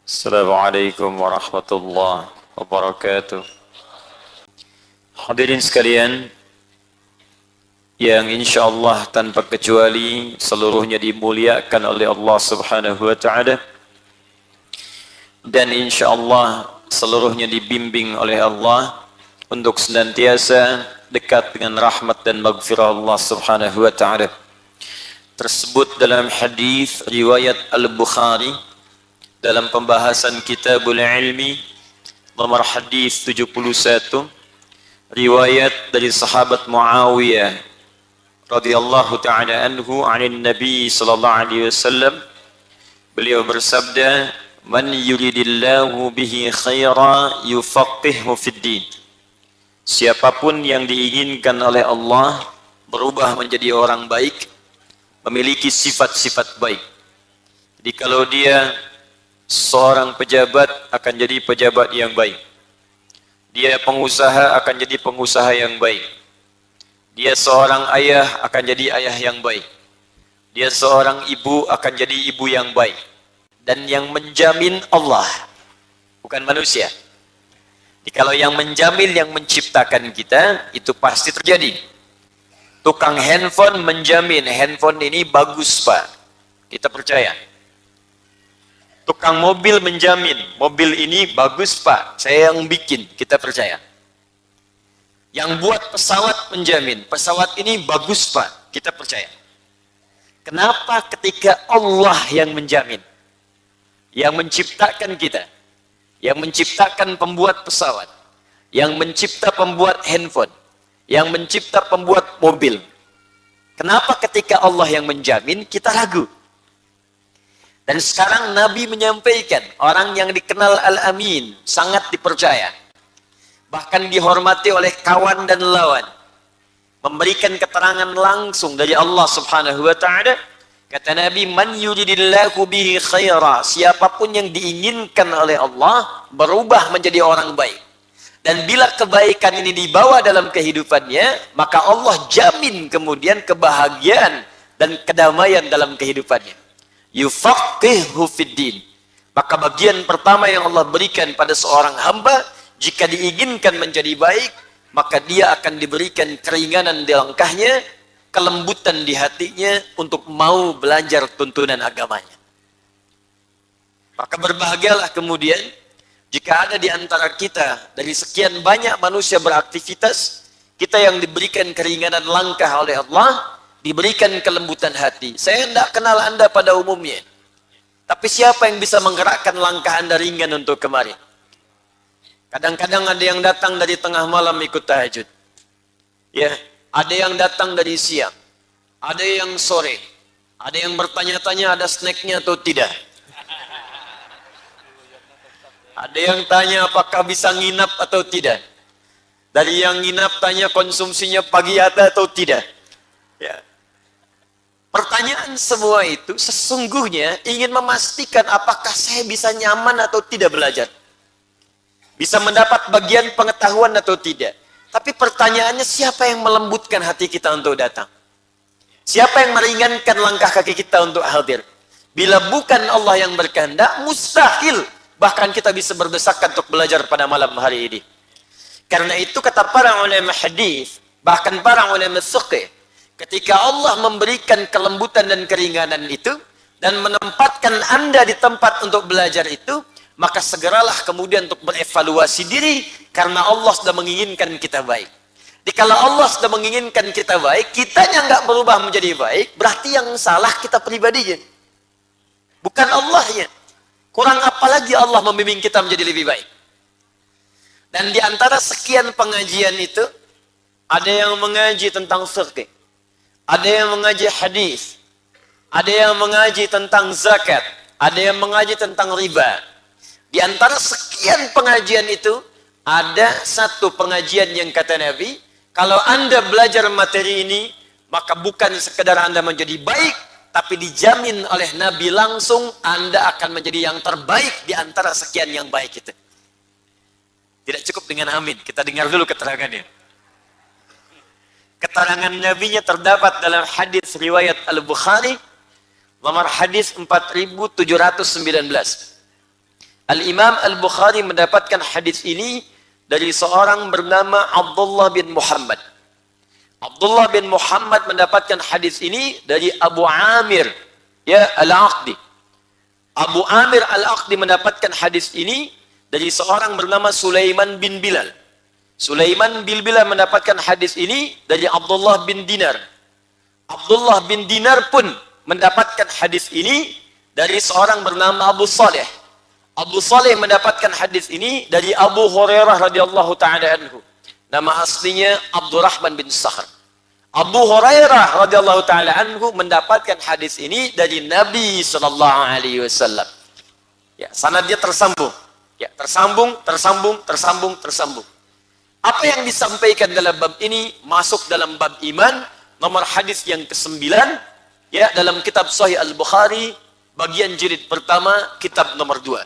Assalamualaikum warahmatullahi wabarakatuh. Hadirin sekalian, yang insyaallah tanpa kecuali seluruhnya dimuliakan oleh Allah Subhanahu wa taala, dan insyaallah seluruhnya dibimbing oleh Allah untuk senantiasa dekat dengan rahmat dan maghfirah Allah Subhanahu wa taala. Tersebut dalam hadis riwayat Al-Bukhari dalam pembahasan Kitabul Ilmi nomor hadis 71, riwayat dari sahabat Muawiyah radhiyallahu taala anhu anin Nabi sallallahu alaihi wasallam. Beliau bersabda, "Man yuridillahu bihi khaira yufaqihu fid din." Siapapun yang diinginkan oleh Allah berubah menjadi orang baik, memiliki sifat-sifat baik. Jadi kalau dia seorang pejabat akan jadi pejabat yang baik. Dia pengusaha akan jadi pengusaha yang baik. Dia seorang ayah akan jadi ayah yang baik. Dia seorang ibu akan jadi ibu yang baik. Dan yang menjamin Allah, bukan manusia. Jadi kalau yang menjamin, yang menciptakan kita, itu pasti terjadi. Tukang handphone menjamin handphone ini bagus Pak, kita percaya. Tukang mobil menjamin mobil ini bagus Pak, saya yang bikin, kita percaya. Yang buat pesawat menjamin pesawat ini bagus Pak, kita percaya. Kenapa ketika Allah yang menjamin, yang menciptakan kita, yang menciptakan pembuat pesawat, yang mencipta pembuat handphone, yang mencipta pembuat mobil, kenapa ketika Allah yang menjamin kita ragu? Dan sekarang Nabi menyampaikan, orang yang dikenal Al-Amin, sangat dipercaya, bahkan dihormati oleh kawan dan lawan, memberikan keterangan langsung dari Allah Subhanahu wa taala. Kata Nabi, "Man yuridillahu bihi khaira." Siapapun yang diinginkan oleh Allah berubah menjadi orang baik. Dan bila kebaikan ini dibawa dalam kehidupannya, maka Allah jamin kemudian kebahagiaan dan kedamaian dalam kehidupannya. Yufaqihu fiddin. Maka bagian pertama yang Allah berikan pada seorang hamba, jika diinginkan menjadi baik, maka dia akan diberikan keringanan di langkahnya, kelembutan di hatinya untuk mau belajar tuntunan agamanya. Maka berbahagialah kemudian jika ada di antara kita, dari sekian banyak manusia beraktivitas, kita yang diberikan keringanan langkah oleh Allah, diberikan kelembutan hati. Saya tidak kenal Anda pada umumnya, tapi siapa yang bisa menggerakkan langkah Anda ringan untuk kemari? Kadang-kadang ada yang datang dari tengah malam ikut tahajud, ya, ada yang datang dari siang, ada yang sore, ada yang bertanya-tanya ada snacknya atau tidak. Ada yang tanya apakah bisa nginap atau tidak. Dari yang nginap tanya konsumsinya pagi ada atau tidak. Ya. Pertanyaan semua itu sesungguhnya ingin memastikan apakah saya bisa nyaman atau tidak belajar. Bisa mendapat bagian pengetahuan atau tidak. Tapi pertanyaannya, siapa yang melembutkan hati kita untuk datang? Siapa yang meringankan langkah kaki kita untuk hadir? Bila bukan Allah yang berkehendak, mustahil bahkan kita bisa berdesakan untuk belajar pada malam hari ini. Karena itu kata para ulama hadis, bahkan para ulama fiqh, ketika Allah memberikan kelembutan dan keringanan itu dan menempatkan Anda di tempat untuk belajar itu, maka segeralah kemudian untuk berevaluasi diri, karena Allah sudah menginginkan kita baik. Jadi kalau Allah sudah menginginkan kita baik, kitanya nggak berubah menjadi baik, berarti yang salah kita pribadinya, bukan Allahnya. Kurang apa lagi Allah membimbing kita menjadi lebih baik. Dan di antara sekian pengajian itu, ada yang mengaji tentang fiqh, ada yang mengaji hadis, ada yang mengaji tentang zakat, ada yang mengaji tentang riba. Di antara sekian pengajian itu, ada satu pengajian yang kata Nabi, kalau Anda belajar materi ini, maka bukan sekedar Anda menjadi baik, tapi dijamin oleh Nabi langsung Anda akan menjadi yang terbaik di antara sekian yang baik itu. Tidak cukup dengan amin, kita dengar dulu keterangannya. Keterangan Nabi-Nya terdapat dalam hadis riwayat Al-Bukhari Nomor hadis 4719. Al-Imam Al-Bukhari mendapatkan hadis ini dari seorang bernama Abdullah bin Muhammad. Abdullah bin Muhammad mendapatkan hadis ini dari Abu Amir ya Al-Aqdi. Abu Amir Al-Aqdi mendapatkan hadis ini dari seorang bernama Sulaiman bin Bilal. Sulaiman bin Bilal mendapatkan hadis ini dari Abdullah bin Dinar. Abdullah bin Dinar pun mendapatkan hadis ini dari seorang bernama Abu Saleh. Abu Saleh mendapatkan hadis ini dari Abu Hurairah radhiyallahu taala anhu. Nama aslinya Abdurrahman bin Sakhr. Abu Hurairah radhiyallahu taala anhu mendapatkan hadis ini dari Nabi sallallahu alaihi wasallam. Ya, sanadnya tersambung. Ya, tersambung. Apa yang disampaikan dalam bab ini masuk dalam bab iman, nomor hadis yang ke-9 ya dalam kitab Sahih Al-Bukhari bagian jilid pertama kitab nomor 2.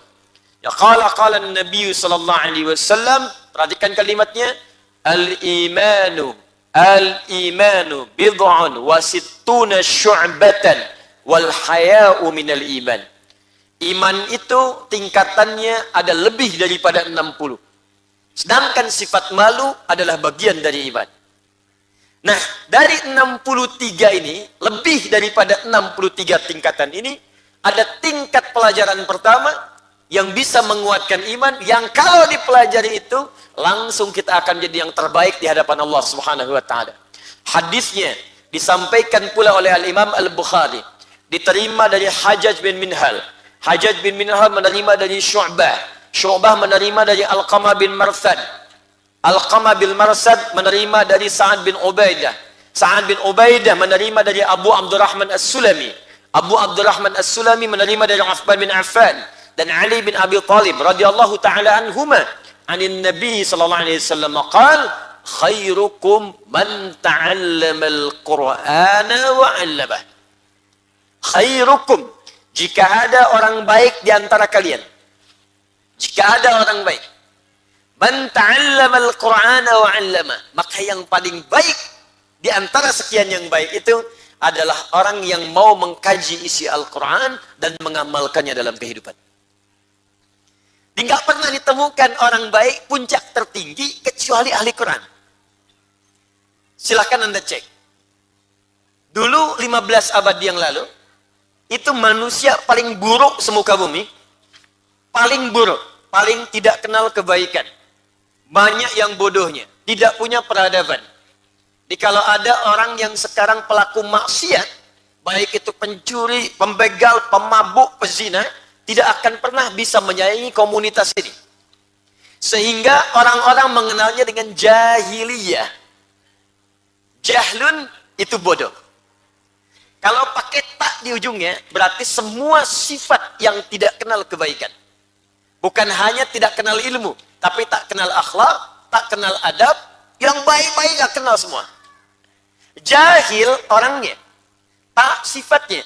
Ya qala Nabi sallallahu alaihi wasallam, perhatikan kalimatnya, al-imanu bid'un wa sittuna syu'batan wal haya'u minal iman. Iman itu tingkatannya ada lebih daripada 60. Sedangkan sifat malu adalah bagian dari iman. Nah, dari 63 ini, lebih daripada 63 tingkatan ini, ada tingkat pelajaran pertama yang bisa menguatkan iman, yang kalau dipelajari itu, langsung kita akan jadi yang terbaik di hadapan Allah Subhanahu wa taala. Hadisnya disampaikan pula oleh Al-Imam Al-Bukhari, diterima dari Hajjaj bin Minhal. Hajjaj bin Minhal menerima dari Syu'bah. Syu'bah menerima dari Alqamah bin Marsad. Alqamah bin Marsad menerima dari Sa'ad bin Ubaidah. Sa'ad bin Ubaidah menerima dari Abu Abdurrahman As-Sulami. Abu Abdurrahman As-Sulami menerima dari Uthman bin Affan dan Ali bin Abi Thalib radhiyallahu taala anhuma anin Nabi sallallahu alaihi wasallam qaal khairukum man ta'allama al-Qur'ana wa 'allamah. Khairukum, jika ada orang baik di antara kalian, jika ada orang baik, man ta'allama al-Qur'ana wa 'allamah, maka yang paling baik di antara sekian yang baik itu adalah orang yang mau mengkaji isi Al-Quran dan mengamalkannya dalam kehidupan. Tidak pernah ditemukan orang baik puncak tertinggi kecuali ahli Quran. Silahkan Anda cek. Dulu 15 abad yang lalu, itu manusia paling buruk semuka bumi. Paling buruk, paling tidak kenal kebaikan. Banyak yang bodohnya, tidak punya peradaban. Jadi kalau ada orang yang sekarang pelaku maksiat, baik itu pencuri, pembegal, pemabuk, pezina, tidak akan pernah bisa menyayangi komunitas ini. Sehingga orang-orang mengenalnya dengan jahiliyah. Jahlun itu bodoh. Kalau pakai tak di ujungnya, berarti semua sifat yang tidak kenal kebaikan. Bukan hanya tidak kenal ilmu, tapi tak kenal akhlak, tak kenal adab, yang baik-baik gak kenal semua. Jahil orangnya, tak sifatnya.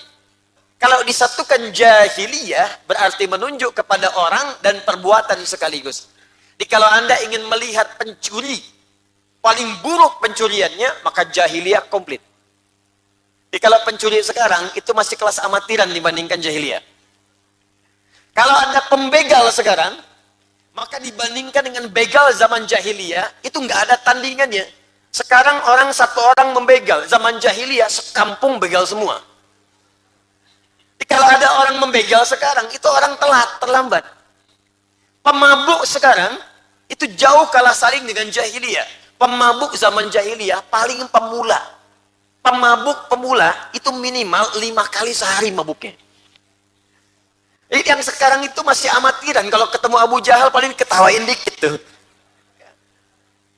Kalau disatukan jahiliyah berarti menunjuk kepada orang dan perbuatan sekaligus. Jadi kalau Anda ingin melihat pencuri, paling buruk pencuriannya, maka jahiliyah komplit. Jadi kalau pencuri sekarang itu masih kelas amatiran dibandingkan jahiliyah. Kalau Anda pembegal sekarang, maka dibandingkan dengan begal zaman jahiliyah, itu nggak ada tandingannya. Sekarang satu orang membegal, zaman jahiliyah sekampung begal semua. Jadi kalau ada orang membegal sekarang, itu orang telat, terlambat. Pemabuk sekarang, itu jauh kalah saing dengan jahiliyah. Pemabuk zaman jahiliyah paling pemula. Pemabuk pemula itu minimal 5 kali sehari mabuknya. Jadi yang sekarang itu masih amatiran. Kalau ketemu Abu Jahal paling ketawain dikit tuh.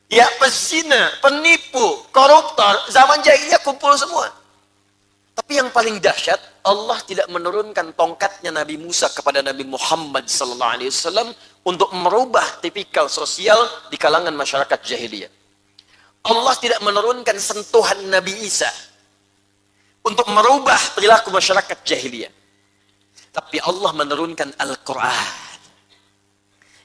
Ya pezina, penipu, koruptor, zaman jahiliyah kumpul semua. Tapi yang paling dahsyat, Allah tidak menurunkan tongkatnya Nabi Musa kepada Nabi Muhammad SAW untuk merubah tipikal sosial di kalangan masyarakat jahiliyah. Allah tidak menurunkan sentuhan Nabi Isa untuk merubah perilaku masyarakat jahiliyah. Tapi Allah menurunkan Al-Quran.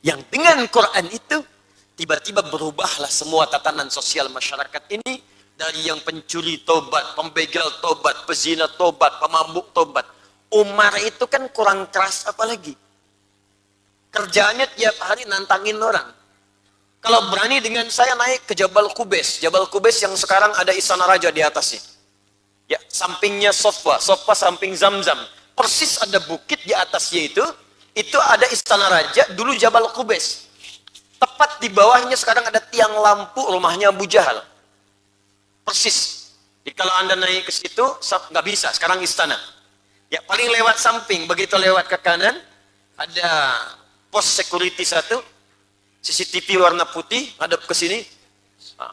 Yang dengan Quran itu, tiba-tiba berubahlah semua tatanan sosial masyarakat ini. Dari yang pencuri tobat, pembegal tobat, pezina tobat, pemabuk tobat. Umar itu kan kurang keras apalagi. Kerjaannya tiap hari nantangin orang. Kalau berani dengan saya naik ke Jabal Qubais. Jabal Qubais yang sekarang ada istana raja di atasnya. Ya, sampingnya Sofa. Sofa samping Zamzam. Persis ada bukit di atasnya itu ada istana raja, dulu Jabal Qubais. Tepat di bawahnya sekarang ada tiang lampu rumahnya Abu Jahal. Persis. Jadi kalau Anda naik ke situ, nggak bisa, sekarang istana. Ya, paling lewat samping, begitu lewat ke kanan, ada pos security satu, CCTV warna putih, hadap ke sini.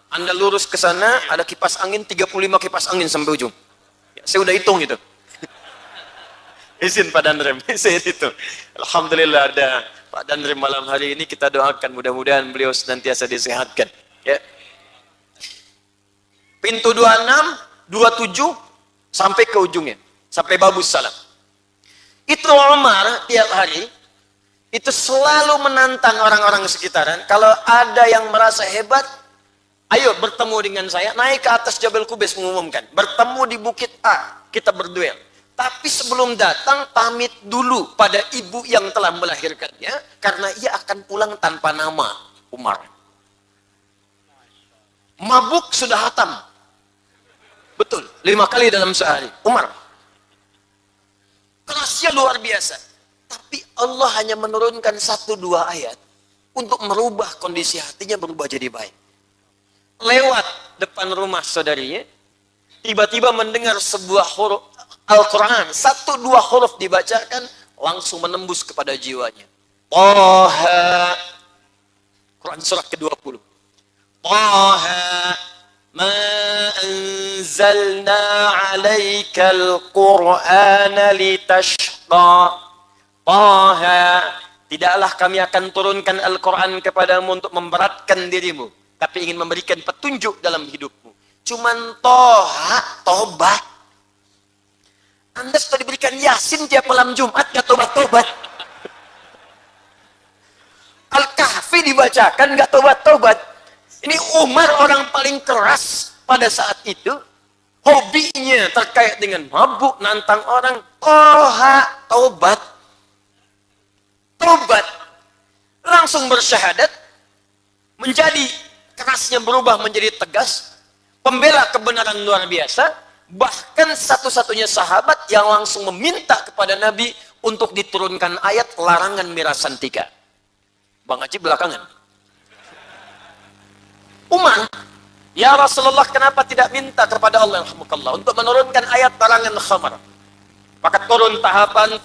Anda lurus ke sana, ada kipas angin, 35 kipas angin sampai ujung. Ya, saya udah hitung itu. Izin Pak Danrem, saya itu. Alhamdulillah ada Pak Danrem malam hari ini, kita doakan mudah-mudahan beliau senantiasa disehatkan. Ya. Pintu 26, 27, sampai ke ujungnya. Sampai Babus Salam. Itu Umar tiap hari, itu selalu menantang orang-orang sekitaran. Kalau ada yang merasa hebat, ayo bertemu dengan saya, naik ke atas Jabal Qubais mengumumkan. Bertemu di Bukit A, kita berduel. Tapi sebelum datang, pamit dulu pada ibu yang telah melahirkannya, karena ia akan pulang tanpa nama, Umar. Mabuk sudah hatam. Betul, 5 kali dalam sehari. Umar. Kerasnya luar biasa. Tapi Allah hanya menurunkan 1-2 ayat untuk merubah kondisi hatinya berubah jadi baik. Lewat depan rumah saudarinya, tiba-tiba mendengar sebuah huruf Al-Quran, 1-2 huruf dibacakan, langsung menembus kepada jiwanya. Taha, Quran surah ke-20. Taha, ma anzalna alaikal Qur'ana litashqa. Taha, tidaklah kami akan turunkan Al-Quran kepadamu untuk memberatkan dirimu, tapi ingin memberikan petunjuk dalam hidupmu. Cuman Toha, tobat. Anda sudah diberikan Yasin tiap malam Jumat, gak tobat-tobat. Al-Kahfi dibacakan, gak tobat-tobat. Ini Umar orang paling keras pada saat itu. Hobinya terkait dengan mabuk, nantang orang. Toha, tobat. Tobat. Langsung bersyahadat. Menjadi kerasnya berubah menjadi tegas. Pembela kebenaran luar biasa. Bahkan satu-satunya sahabat yang langsung meminta kepada Nabi untuk diturunkan ayat larangan mirasan 3. Bang Haji belakangan. Umar, ya Rasulullah, kenapa tidak minta kepada Allah untuk menurunkan ayat larangan khamar? Maka turun tahapan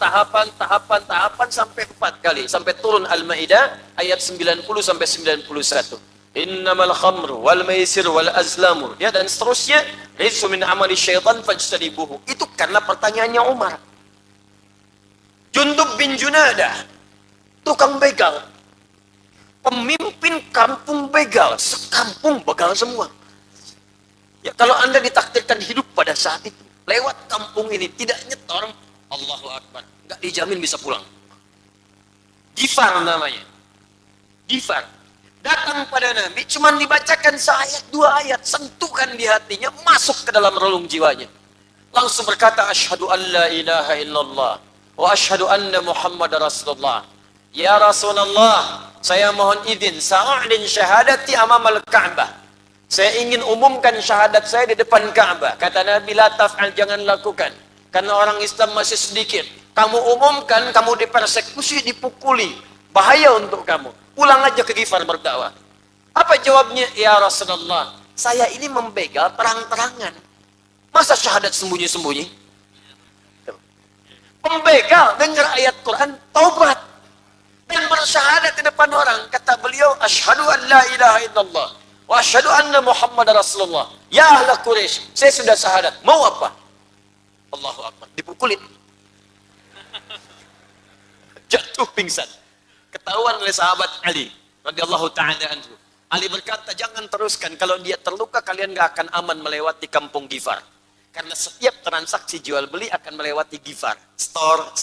sampai 4 kali. Sampai turun Al-Ma'idah ayat 90 sampai 91. Innamal khamru wal maisir wal azlamu. Ya, dan seterusnya. Rizqu min amali syaitan fajtanibuhu. Itu karena pertanyaannya Umar. Jundub bin Junadah, tukang begal. Pemimpin kampung begal. Sekampung begal semua. Ya, kalau Anda ditakdirkan hidup pada saat itu, lewat kampung ini, tidak nyetor, Allahu Akbar, nggak dijamin bisa pulang. Gifar namanya. Gifar. Datang pada Nabi, cuma dibacakan seayat 2 ayat, sentuhkan di hatinya, masuk ke dalam relung jiwanya. Langsung berkata, asyhadu an la ilaha illallah, wa asyhadu anna Muhammad Rasulullah. Ya Rasulullah, saya mohon izin, sa'a'lin syahadati amamal Ka'bah. Saya ingin umumkan syahadat saya di depan Ka'bah. Kata Nabi, la taf'al, jangan lakukan. Karena orang Islam masih sedikit. Kamu umumkan, kamu dipersekusi, dipukuli. Bahaya untuk kamu. Pulang aja ke Gifar berdakwah. Apa jawabnya? Ya Rasulullah, saya ini membegal terang-terangan. Masa syahadat sembunyi-sembunyi? Pembegal dengar ayat Quran, taubat. Dan bersyahadat di depan orang. Kata beliau, asyhadu an la ilaha illallah. Wa asyhadu anna Muhammad Rasulullah. Ya ahla Quraisy, saya sudah syahadat. Mau apa? Allahu Akbar. Dipukulin. Jatuh pingsan. Ketahuan oleh sahabat Ali radhiyallahu ta'ala anhu. Ali berkata, jangan teruskan. Kalau dia terluka, kalian gak akan aman melewati kampung Gifar. Karena setiap transaksi jual beli akan melewati Gifar. Store.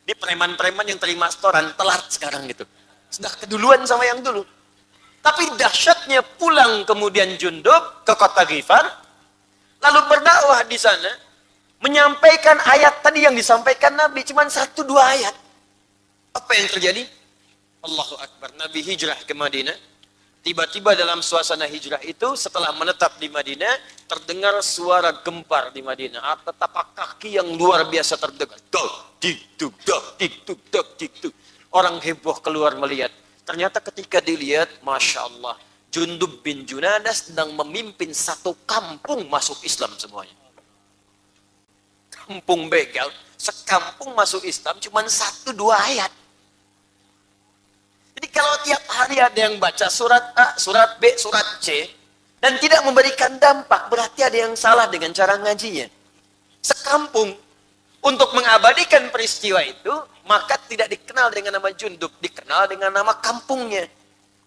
Di preman-preman yang terima storan telat sekarang gitu. Sudah keduluan sama yang dulu. Tapi dahsyatnya pulang kemudian Jundub ke kota Gifar, lalu berdakwah di sana, menyampaikan ayat tadi yang disampaikan Nabi cuma 1-2 ayat. Apa yang terjadi? Allahu Akbar. Nabi hijrah ke Madinah. Tiba-tiba dalam suasana hijrah itu, setelah menetap di Madinah, terdengar suara gempar di Madinah. Tapak kaki yang luar biasa terdengar. Dok, dik, duk, dok, dik, duk, dok, dik, duk. Orang heboh keluar melihat. Ternyata ketika dilihat, Masya Allah, Jundub bin Junadah sedang memimpin satu kampung masuk Islam semuanya. Kampung begal, sekampung masuk Islam cuma 1-2 ayat. Jadi kalau tiap hari ada yang baca surat A, surat B, surat C, dan tidak memberikan dampak, berarti ada yang salah dengan cara ngajinya. Sekampung, untuk mengabadikan peristiwa itu, maka tidak dikenal dengan nama Jundub, dikenal dengan nama kampungnya.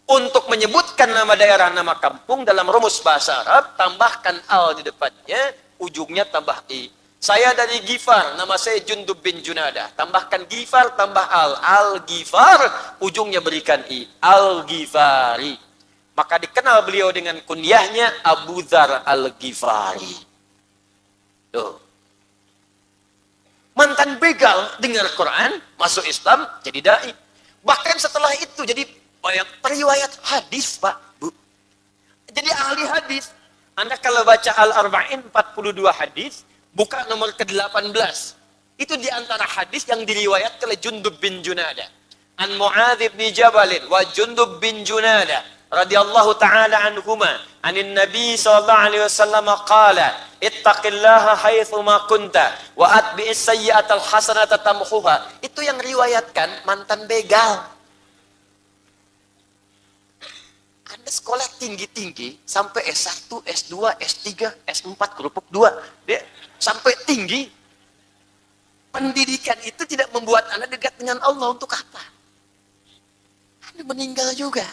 Untuk menyebutkan nama daerah, nama kampung, dalam rumus bahasa Arab, tambahkan al di depannya, ujungnya tambah i. Saya dari Gifar, nama saya Jundub bin Junadah. Tambahkan Gifar, tambah al. Al-Gifar, ujungnya berikan i. Al-Gifari. Maka dikenal beliau dengan kunyahnya Abu Dzar Al-Ghifari. Tuh. Mantan begal, dengar Quran, masuk Islam, jadi da'i. Bahkan setelah itu, jadi banyak periwayat hadis, Pak, Bu. Jadi ahli hadis. Anda kalau baca Al-Arba'in, 42 hadis, buka nomor ke-18. Itu diantara hadis yang diriwayatkan oleh Jundub bin Junadah. An Mu'adz bin Jabal wa Jundub bin Junadah radhiyallahu ta'ala anhuma anin Nabi sallallahu alaihi wasallam qala ittaqillaha haitsu ma kunta wa atbi'is sayyi'atal hasanata tamhuha. Itu yang riwayatkan mantan begal. Anda sekolah tinggi-tinggi sampai S1, S2, S3, S4 kerupuk 2. Dia sampai tinggi. Pendidikan itu tidak membuat Anda dekat dengan Allah. Untuk apa? Anda meninggal juga.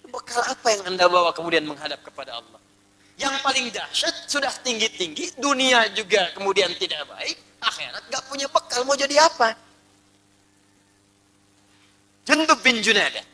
Bekal apa yang Anda bawa kemudian menghadap kepada Allah? Yang paling dahsyat, sudah tinggi-tinggi, dunia juga kemudian tidak baik, akhirat gak punya bekal, mau jadi apa? Jundub bin Junadah.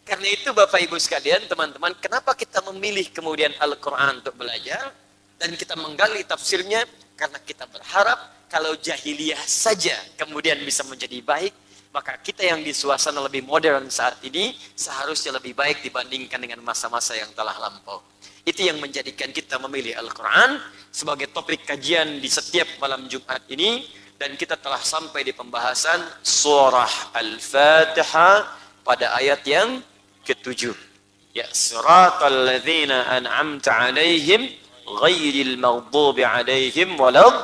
Karena itu Bapak Ibu sekalian, teman-teman, kenapa kita memilih kemudian Al-Quran untuk belajar, dan kita menggali tafsirnya, karena kita berharap kalau jahiliyah saja kemudian bisa menjadi baik, maka kita yang di suasana lebih modern saat ini, seharusnya lebih baik dibandingkan dengan masa-masa yang telah lampau. Itu yang menjadikan kita memilih Al-Quran sebagai topik kajian di setiap malam Jumat ini, dan kita telah sampai di pembahasan surah Al-Fatihah pada ayat yang ke-7. Ya, siratal ladzina an'amta 'alaihim ghairil maghdubi 'alaihim waladdallin.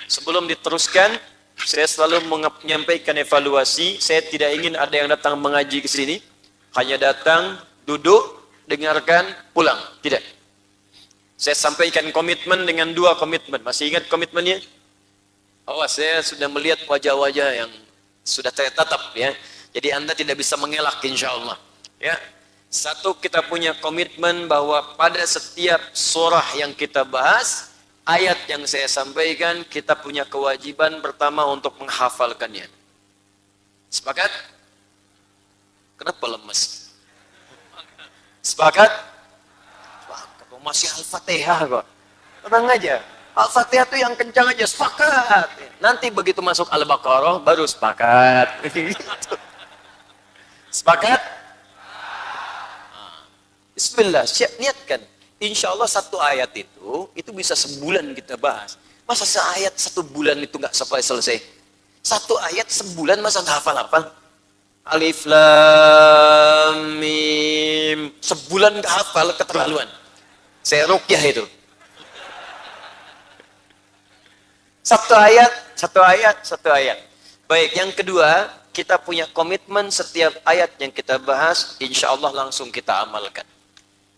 Sebelum diteruskan, saya selalu menyampaikan evaluasi. Saya tidak ingin ada yang datang mengaji ke sini hanya datang, duduk, dengarkan, pulang. Tidak. Saya sampaikan komitmen dengan 2 komitmen. Masih ingat komitmennya? Awas, saya sudah melihat wajah-wajah yang sudah saya tatap, ya. Jadi Anda tidak bisa mengelak, insya Allah. Ya. Satu, kita punya komitmen bahwa pada setiap surah yang kita bahas, ayat yang saya sampaikan, kita punya kewajiban pertama untuk menghafalkannya. Sepakat? Kenapa lemes? Sepakat? Wah, masih Al-Fatihah kok. Tenang aja. Al-Fatihah itu yang kencang aja, sepakat. Nanti begitu masuk Al-Baqarah, baru sepakat. Sepakat? Bismillah, siap niatkan. Insya Allah satu ayat itu bisa sebulan kita bahas. Masa seayat 1 bulan itu nggak sampai selesai? Satu ayat sebulan masa nggak hafal-hafal? Alif Lam Mim. Sebulan nggak hafal, keterlaluan. Saya ruqyah itu. Satu ayat. Baik, yang kedua, kita punya komitmen setiap ayat yang kita bahas, insya Allah langsung kita amalkan.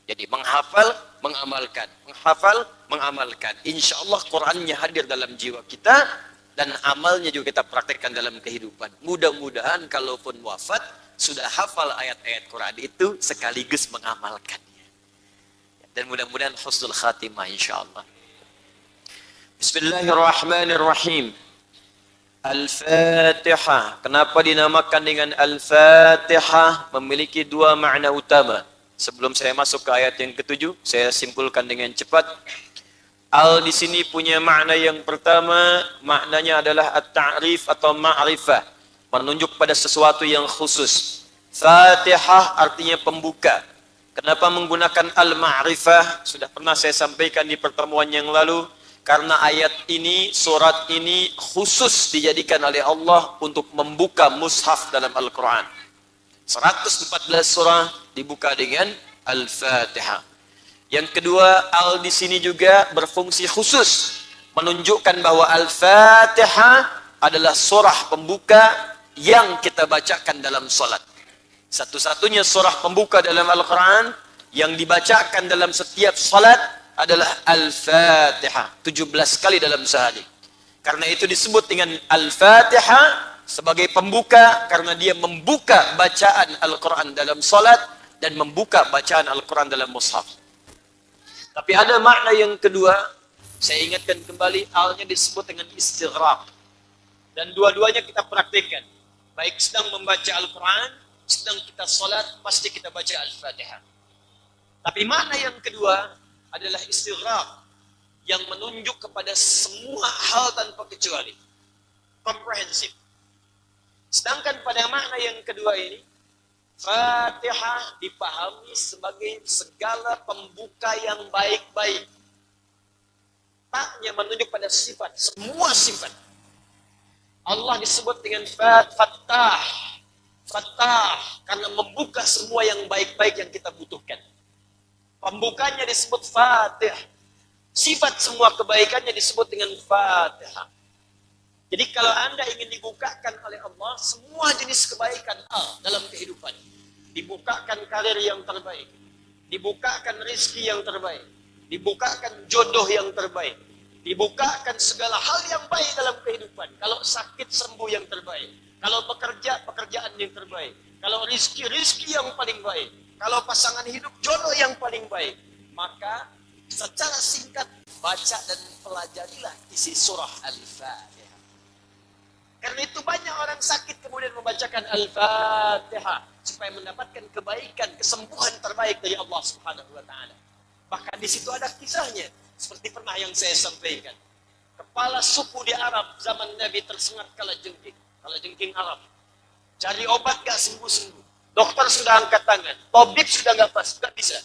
Jadi menghafal, mengamalkan. Menghafal, mengamalkan. Insya Allah Qurannya hadir dalam jiwa kita, dan amalnya juga kita praktekkan dalam kehidupan. Mudah-mudahan kalaupun wafat, sudah hafal ayat-ayat Quran itu, sekaligus mengamalkannya. Dan mudah-mudahan husnul khatimah insya Allah. Bismillahirrahmanirrahim. Al-Fatihah. Kenapa dinamakan dengan Al-Fatihah? Memiliki 2 makna utama. Sebelum saya masuk ke ayat yang ke-7, saya simpulkan dengan cepat. Al di sini punya makna yang pertama, maknanya adalah at-ta'rif atau ma'rifah, menunjuk pada sesuatu yang khusus. Fatihah artinya pembuka. Kenapa menggunakan al-ma'rifah? Sudah pernah saya sampaikan di pertemuan yang lalu, karena ayat ini, surat ini khusus dijadikan oleh Allah untuk membuka mushaf dalam Al-Quran. 114 surah dibuka dengan Al-Fatihah. Yang kedua, al di sini juga berfungsi khusus menunjukkan bahwa Al-Fatihah adalah surah pembuka yang kita bacakan dalam salat. Satu-satunya surah pembuka dalam Al-Quran yang dibacakan dalam setiap salat adalah Al-Fatihah 17 kali dalam sehari. Karena itu disebut dengan Al-Fatihah sebagai pembuka, karena dia membuka bacaan Al-Quran dalam salat dan membuka bacaan Al-Quran dalam mushaf. Tapi ada makna yang kedua, saya ingatkan kembali, alnya disebut dengan istighraq. Dan dua-duanya kita praktikkan. Baik sedang membaca Al-Quran, sedang kita salat, pasti kita baca Al-Fatihah. Tapi makna yang kedua adalah istighraq, yang menunjuk kepada semua hal tanpa kecuali. Komprehensif. Sedangkan pada makna yang kedua ini, Fatihah dipahami sebagai segala pembuka yang baik-baik. Taknya menunjuk pada sifat, semua sifat. Allah disebut dengan Fattah. Fattah, karena membuka semua yang baik-baik yang kita butuhkan. Pembukanya disebut Fatih. Sifat semua kebaikannya disebut dengan Fatihah. Jadi kalau Anda ingin dibukakan oleh Allah semua jenis kebaikan dalam kehidupan, dibukakan karir yang terbaik, dibukakan rezeki yang terbaik, dibukakan jodoh yang terbaik, dibukakan segala hal yang baik dalam kehidupan. Kalau sakit sembuh yang terbaik, kalau bekerja pekerjaan yang terbaik, kalau rezeki yang paling baik, kalau pasangan hidup jodoh yang paling baik, maka secara singkat baca dan pelajarilah isi surah Al-Fatihah. Karena itu banyak orang sakit kemudian membacakan Al-Fatihah supaya mendapatkan kebaikan, kesembuhan terbaik dari Allah Subhanahu wa taala. Bahkan di situ ada kisahnya, seperti pernah yang saya sampaikan. Kepala suku di Arab zaman Nabi tersengat kalajengking Arab. Cari obat gak sembuh-sembuh. Dokter sudah angkat tangan, tabib sudah gak bisa.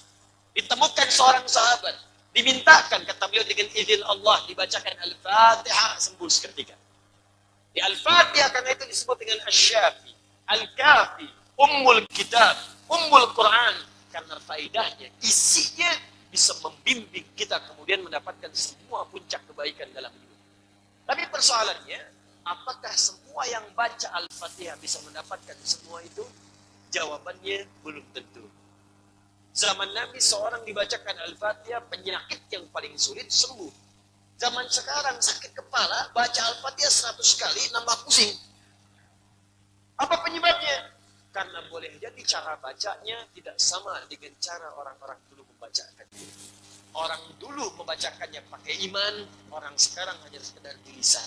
Ditemukan seorang sahabat, dimintakan kata beliau dengan izin Allah dibacakan Al-Fatihah, sembuh seketika. Di Al-Fatihah karena itu disebut dengan Asy-Syafi, Al-Kafi, Ummul Kitab, Ummul Quran, karena faedahnya, isinya bisa membimbing kita kemudian mendapatkan semua puncak kebaikan dalam hidup. Tapi persoalannya, apakah semua yang baca Al-Fatihah bisa mendapatkan semua itu? Jawabannya belum tentu. Zaman Nabi seorang dibacakan Al-Fatihah, penyakit yang paling sulit sembuh. Zaman sekarang sakit kepala, baca Al-Fatihah 100 kali, nambah pusing. Apa penyebabnya? Karena boleh jadi cara bacanya tidak sama dengan cara orang-orang dulu membacakannya. Orang dulu membacakannya pakai iman, orang sekarang hanya sekedar di lisan.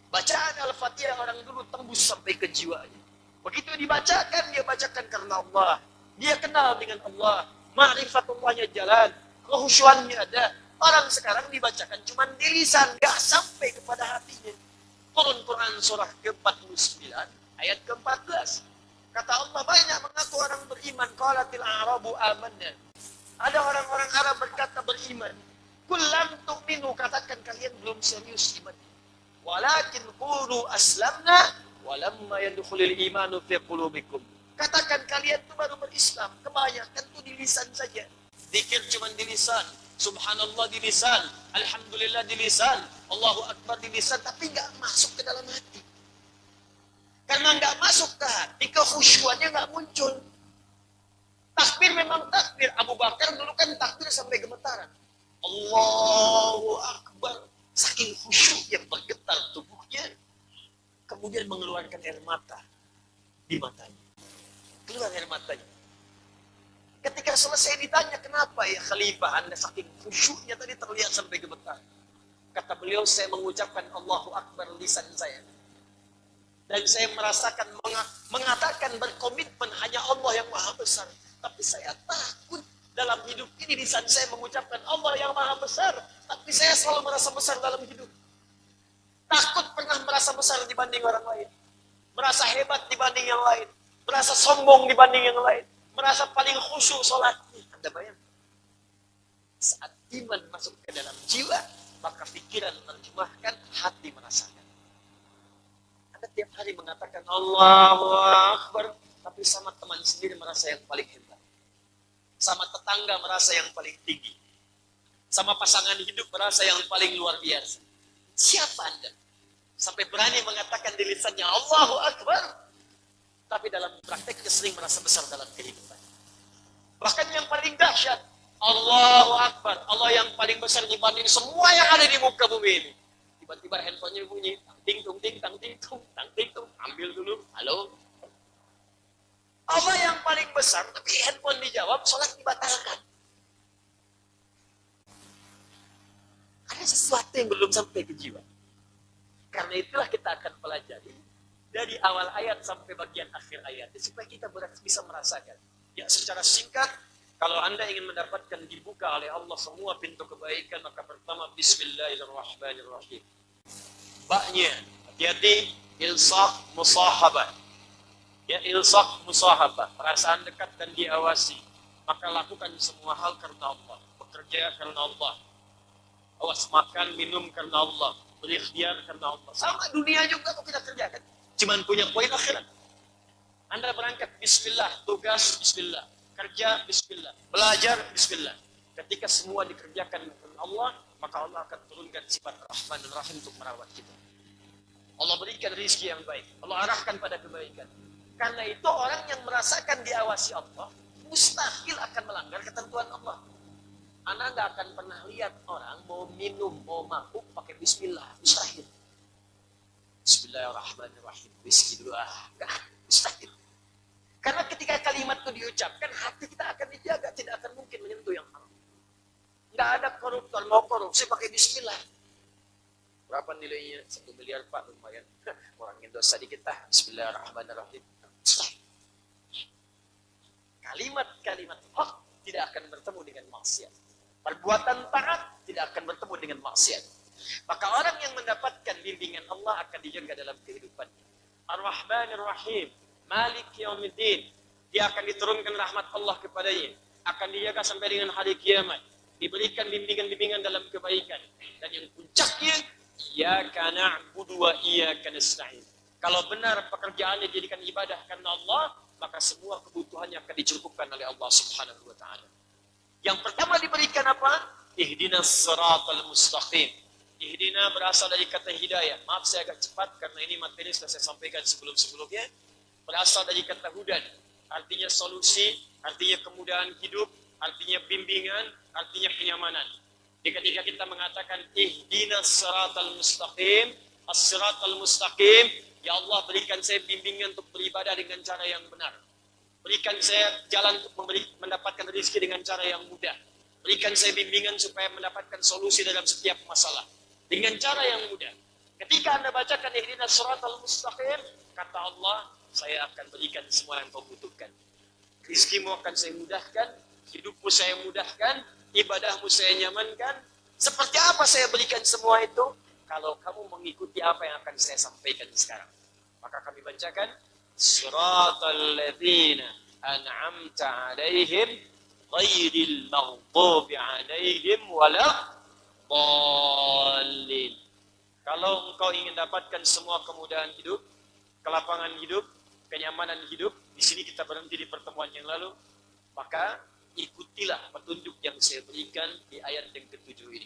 Bacaan Al-Fatihah orang dulu tembus sampai ke jiwanya. Begitu dibacakan, dia bacakan karena Allah. Dia kenal dengan Allah, ma'rifatullahnya jalan, kehusyuannya ada. Orang sekarang dibacakan cuma di lisan, gak sampai kepada hatinya. Turun Quran surah ke-49, ayat ke-14. Kata Allah, banyak mengaku orang beriman. Qalatil a'rabu amanna. Ada orang-orang Arab berkata beriman. Qul lam tu'minu, katakan kalian belum serius iman. Walakin qulu aslamna walamma yadkhulul imanu fi qulubikum. Katakan kalian itu baru berislam, kebanyakan itu di lisan saja. Zikir cuma di lisan. Subhanallah di lisan, Alhamdulillah di lisan, Allahu Akbar di lisan, tapi nggak masuk ke dalam hati. Karena nggak masuk ke hati, kekhusyuannya nggak muncul. Takbir memang takbir. Abu Bakar dulu kan takbir sampai gemetaran. Allahu Akbar. Saking khusyuk yang bergetar tubuhnya, kemudian mengeluarkan air mata di matanya. Keluar air matanya. Ketika selesai ditanya, kenapa ya Khalifah Anda saking khusyuknya tadi terlihat sampai gemetar? Kata beliau, saya mengucapkan Allahu Akbar lisan saya. Dan saya mengatakan berkomitmen hanya Allah yang maha besar. Tapi saya takut dalam hidup ini. Di saat saya mengucapkan Allah yang maha besar, tapi saya selalu merasa besar dalam hidup. Takut pernah merasa besar dibanding orang lain. Merasa hebat dibanding yang lain. Merasa sombong dibanding yang lain. Merasa paling khusyuk sholatnya. Anda bayangkan. Saat iman masuk ke dalam jiwa, maka pikiran menerjemahkan, hati merasakan. Anda tiap hari mengatakan Allahu Akbar, tapi sama teman sendiri merasa yang paling hebat. Sama tetangga merasa yang paling tinggi. Sama pasangan hidup merasa yang paling luar biasa. Siapa Anda? Sampai berani mengatakan di lisannya Allahu Akbar, tapi dalam prakteknya sering merasa besar dalam kehidupan. Bahkan yang paling dahsyat, Allahu Akbar, Allah yang paling besar dibanding semua yang ada di muka bumi ini. Tiba-tiba handphonenya bunyi, tang ting tung ting tang ting tung tang ting tung, ambil dulu, halo. Allah yang paling besar, tapi handphone dijawab, sholat dibatalkan. Ada sesuatu yang belum sampai ke jiwa. Karena itulah kita akan pelajari dari awal ayat sampai bagian akhir ayat, supaya kita bisa merasakan. Ya, secara singkat, kalau Anda ingin mendapatkan dibuka oleh Allah semua pintu kebaikan, maka pertama Bismillahirrahmanirrahim. Baknya, hati-hati, ilsaq musahabah. Ya, ilsaq musahabah, perasaan dekat dan diawasi. Maka lakukan semua hal karena Allah, bekerja karena Allah. Awas, makan, minum karena Allah, berikhtiar karena Allah. Sama dunia juga kok kita kerjakan. Cuman punya poin akhirat. Anda berangkat, bismillah, tugas, bismillah, kerja, bismillah, belajar, bismillah. Ketika semua dikerjakan karena Allah, maka Allah akan turunkan sifat Rahman dan Rahim untuk merawat kita. Allah berikan rezeki yang baik. Allah arahkan pada kebaikan. Karena itu orang yang merasakan diawasi Allah, mustahil akan melanggar ketentuan Allah. Anda nggak akan pernah lihat orang mau minum, mau mabuk pakai bismillah. Mustahil. Bismillahirrahmanirrahim. Bismillah. Nggak, mustahil. Karena ketika kalimat itu diucapkan, hati kita akan dijaga. Tidak akan mungkin menyentuh yang haram. Nggak ada koruptor mau korupsi pakai bismillah. Berapa nilainya? 1 miliar Pak, lumayan. Ngurangin dosa dikit lah. Bismillahirrahmanirrahim. Mustahil. Kalimat-kalimat hak tidak akan bertemu dengan maksiat. Perbuatan taat tidak akan bertemu dengan maksiat. Maka orang yang mendapatkan bimbingan Allah akan dijaga dalam kehidupannya. Ar-Rahmanir Rahim, Malik Yaumiddin. Dia akan diturunkan rahmat Allah kepadanya. Akan dijaga sampai dengan hari kiamat. Diberikan bimbingan-bimbingan dalam kebaikan. Dan yang puncaknya, Iyyaka na'budu wa iyyaka nasta'in. Kalau benar pekerjaannya dijadikan ibadah karena Allah, maka semua kebutuhannya akan dicukupkan oleh Allah Subhanahu wa taala. Yang pertama diberikan apa? Ihdinas siratal mustaqim. Ihdina berasal dari kata hidayah. Maaf saya agak cepat karena ini materi sudah saya sampaikan sebelum-sebelumnya. Berasal dari kata hudan. Artinya solusi, artinya kemudahan hidup, artinya bimbingan, artinya kenyamanan. Jadi ketika kita mengatakan ihdinas siratal mustaqim, as-siratal mustaqim, ya Allah berikan saya bimbingan untuk beribadah dengan cara yang benar. Berikan saya jalan untuk mendapatkan rezeki dengan cara yang mudah. Berikan saya bimbingan supaya mendapatkan solusi dalam setiap masalah. Dengan cara yang mudah. Ketika Anda bacakan ihdinas siratal mustaqim, kata Allah, saya akan berikan semua yang kau butuhkan. Rezekimu akan saya mudahkan, hidupmu saya mudahkan, ibadahmu saya nyamankan. Seperti apa saya berikan semua itu? Kalau kamu mengikuti apa yang akan saya sampaikan sekarang. Maka kami bacakan, Siratal ladzina an'amta 'alaihim ghairil maghdubi 'alaihim waladdallin. Kalau engkau ingin dapatkan semua kemudahan hidup, kelapangan hidup, kenyamanan hidup, di sini kita berhenti di pertemuan yang lalu, maka ikutilah petunjuk yang saya berikan di ayat yang ke-7 ini.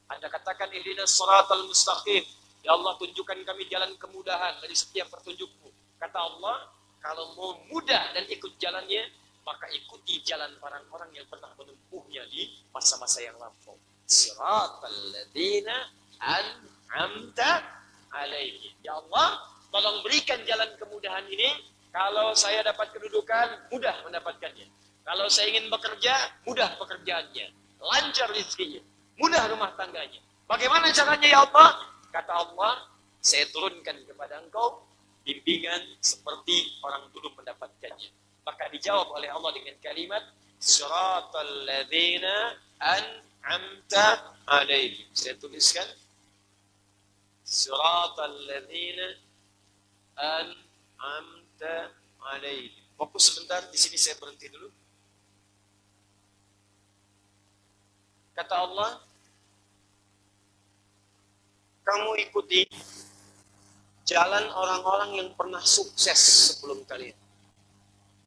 Anda katakan ihdinas siratal mustaqim, ya Allah tunjukkan kami jalan kemudahan dari setiap petunjukmu. Kata Allah, kalau mau mudah dan ikut jalannya, maka ikuti jalan orang-orang yang pernah menempuhnya di masa-masa yang lampau. Siratal ladzina an'amta 'alaihim. Ya Allah, tolong berikan jalan kemudahan ini. Kalau saya dapat kedudukan, mudah mendapatkannya. Kalau saya ingin bekerja, mudah pekerjaannya. Lancar rezekinya. Mudah rumah tangganya. Bagaimana caranya ya Allah? Kata Allah, saya turunkan kepada engkau bimbingan seperti orang dulu mendapatkannya. Maka dijawab oleh Allah dengan kalimat, Siratal ladzina an'amta alaihim. Saya tuliskan. Siratal ladzina an'amta alaihim. Fokus sebentar, di sini saya berhenti dulu. Kata Allah, kamu ikuti jalan orang-orang yang pernah sukses sebelum kalian.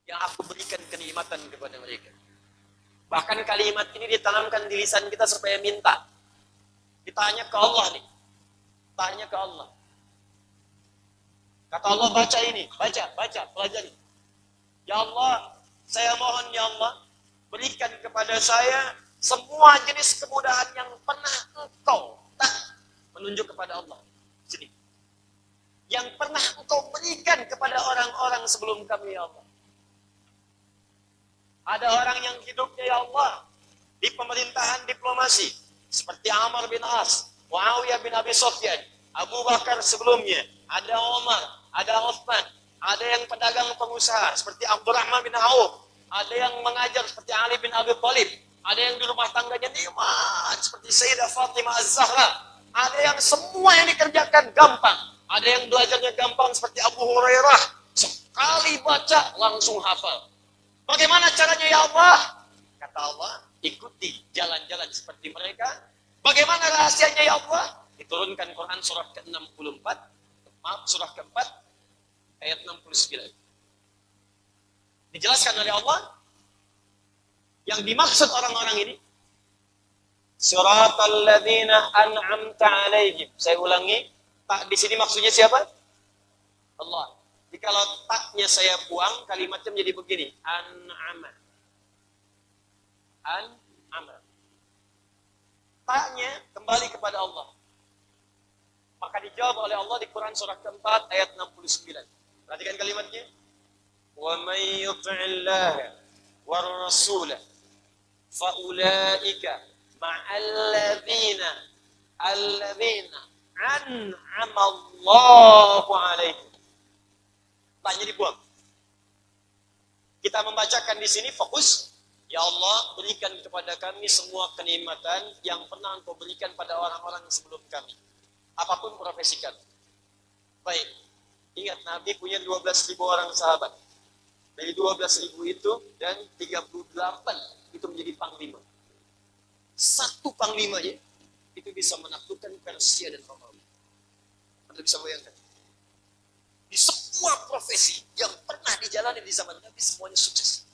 Yang aku berikan kenikmatan kepada mereka. Bahkan kalimat ini ditanamkan di lisan kita supaya minta. Ditanya ke Allah nih. Tanya ke Allah. Kata Allah, baca ini. Baca, pelajari. Ya Allah, saya mohon ya Allah, berikan kepada saya semua jenis kemudahan yang pernah Engkau menunjuk kepada Allah. Sini. Yang pernah Engkau berikan kepada orang-orang sebelum kami ya Allah. Ada orang yang hidupnya ya Allah di pemerintahan diplomasi seperti Amr bin As, Muawiyah bin Abi Sufyan, Abu Bakar sebelumnya, ada Umar, ada Uthman, ada yang pedagang pengusaha seperti Abdurrahman bin Auf, ada yang mengajar seperti Ali bin Abi Thalib, ada yang di rumah tangganya nikmat seperti Sayyidah Fatimah Az-Zahra, ada yang semua yang dikerjakan gampang, ada yang belajarnya gampang seperti Abu Hurairah, sekali baca langsung hafal. Bagaimana caranya ya Allah? Kata Allah, ikuti jalan-jalan seperti mereka. Bagaimana rahasianya ya Allah? Diturunkan Quran surah ke-64, surah ke-4 ayat 69. Dijelaskan oleh Allah yang dimaksud orang-orang ini siratal ladzina an'amta alaihim. Saya ulangi, tak di sini maksudnya siapa? Allah. Jadi kalau taknya saya buang, kalimatnya menjadi begini. An'ama. An'ama. Taknya kembali kepada Allah. Maka dijawab oleh Allah di Quran surah keempat ayat 69. Perhatikan kalimatnya. Wa may yuti'illaha war rasulah fa ulaika ma'al ladzina an'ama Allahu 'alaihim. Tanya dibuang. Kita membacakan di sini fokus. Ya Allah, berikan kepada kami semua kenikmatan yang pernah Engkau berikan pada orang-orang sebelum kami. Apapun profesi kami. Baik. Ingat, Nabi punya 12.000 orang sahabat. Dari 12.000 itu dan 38 itu menjadi panglima. Satu panglimanya itu bisa menaklukkan Persia dan Romawi. Anda bisa bayangkan. Di semua profesi yang pernah dijalani di zaman Nabi semuanya sukses.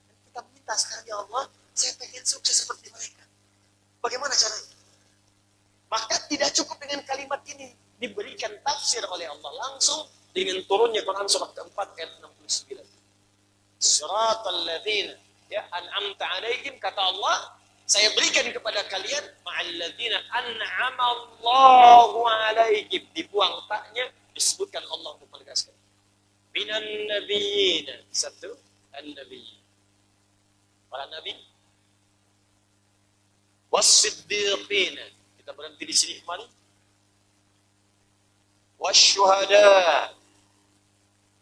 Dan kita minta sekarang ya Allah, saya pengen sukses seperti mereka. Bagaimana caranya? Maka tidak cukup dengan kalimat ini diberikan tafsir oleh Allah langsung dengan turunnya Quran surah keempat ayat 69. Siratal ladzina ya an'amta alaihim, kata Allah, saya berikan kepada kalian ma'al ladzina an'ama Allahu alaihim. Dibuang taknya, disebutkan Allah untuk menegaskan. Minan nabiyyin, satu, an-nabiyyin. Para nabi. Was-siddiqin. Kita berhenti di sini kemarin. Was-syuhada.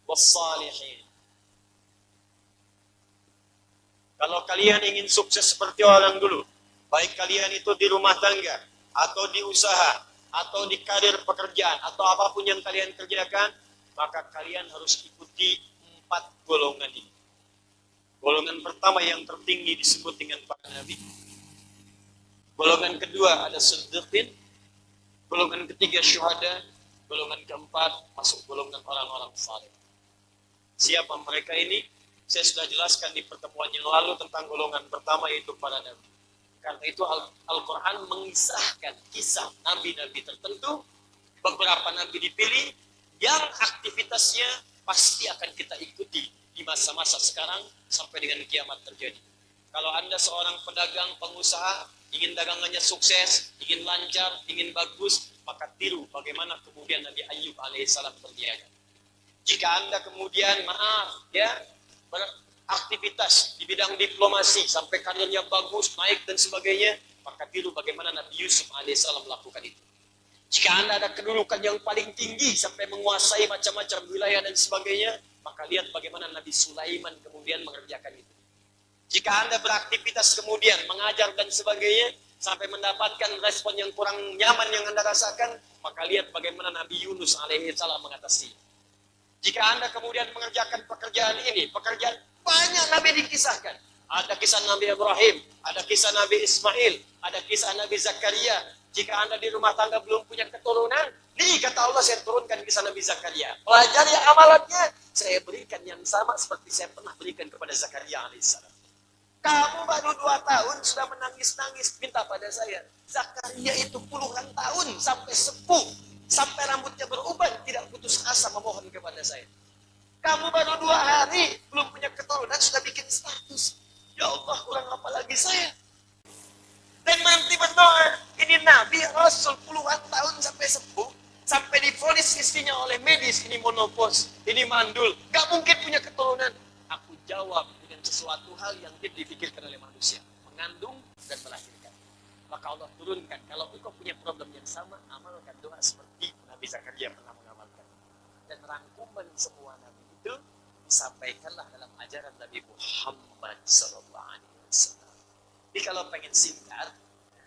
Was-salihin. Kalau kalian ingin sukses seperti orang dulu, baik kalian itu di rumah tangga, atau di usaha, atau di karir pekerjaan, atau apapun yang kalian kerjakan, maka kalian harus ikuti 4 golongan ini. Golongan pertama yang tertinggi disebut dengan para nabi. Golongan kedua ada siddiqin. Golongan ketiga syuhada. Golongan keempat masuk golongan orang-orang saleh. Siapa mereka ini? Saya sudah jelaskan di pertemuan yang lalu tentang golongan pertama, yaitu para nabi. Karena itu Al-Quran mengisahkan kisah nabi-nabi tertentu. Beberapa nabi dipilih yang aktivitasnya pasti akan kita ikuti di masa-masa sekarang sampai dengan kiamat terjadi. Kalau Anda seorang pedagang, pengusaha, ingin dagangannya sukses, ingin lancar, ingin bagus, maka tiru bagaimana kemudian Nabi Ayyub alaihissalam berniaga. Jika Anda kemudian, beraktivitas di bidang diplomasi sampai karirnya bagus, naik dan sebagainya, maka tiru bagaimana Nabi Yusuf alaihissalam melakukan itu. Jika Anda ada kedudukan yang paling tinggi sampai menguasai macam-macam wilayah dan sebagainya, maka lihat bagaimana Nabi Sulaiman kemudian mengerjakan itu. Jika Anda beraktivitas kemudian mengajar dan sebagainya, sampai mendapatkan respon yang kurang nyaman yang Anda rasakan, maka lihat bagaimana Nabi Yunus alaihi salam mengatasi. Jika Anda kemudian mengerjakan pekerjaan ini, pekerjaan banyak Nabi dikisahkan. Ada kisah Nabi Ibrahim, ada kisah Nabi Ismail, ada kisah Nabi Zakaria. Jika Anda di rumah tangga belum punya keturunan, nih kata Allah, saya turunkan kisah Nabi Zakaria. Pelajari amalannya, saya berikan yang sama seperti saya pernah berikan kepada Zakaria alaihissalam. Kamu baru 2 tahun sudah menangis-nangis minta pada saya. Zakaria itu puluhan tahun sampai sepuh, sampai rambutnya beruban, tidak putus asa memohon kepada saya. Kamu baru 2 hari belum punya keturunan sudah bikin status. Ya Allah, kurang apa lagi saya? Dan nanti berdoa, ini Nabi Rasul puluhan tahun sampai sepuh, sampai divonis istrinya oleh medis, ini monopos, ini mandul, gak mungkin punya keturunan. Aku jawab dengan sesuatu hal yang tidak dipikirkan oleh manusia, mengandung dan melahirkan. Maka Allah turunkan, kalau engkau punya problem yang sama, amalkan doa seperti Nabi Zakaria pernah mengamalkan. Dan rangkuman semua Nabi itu disampaikanlah dalam ajaran Nabi Muhammad SAW. Jadi kalau pengen singkat,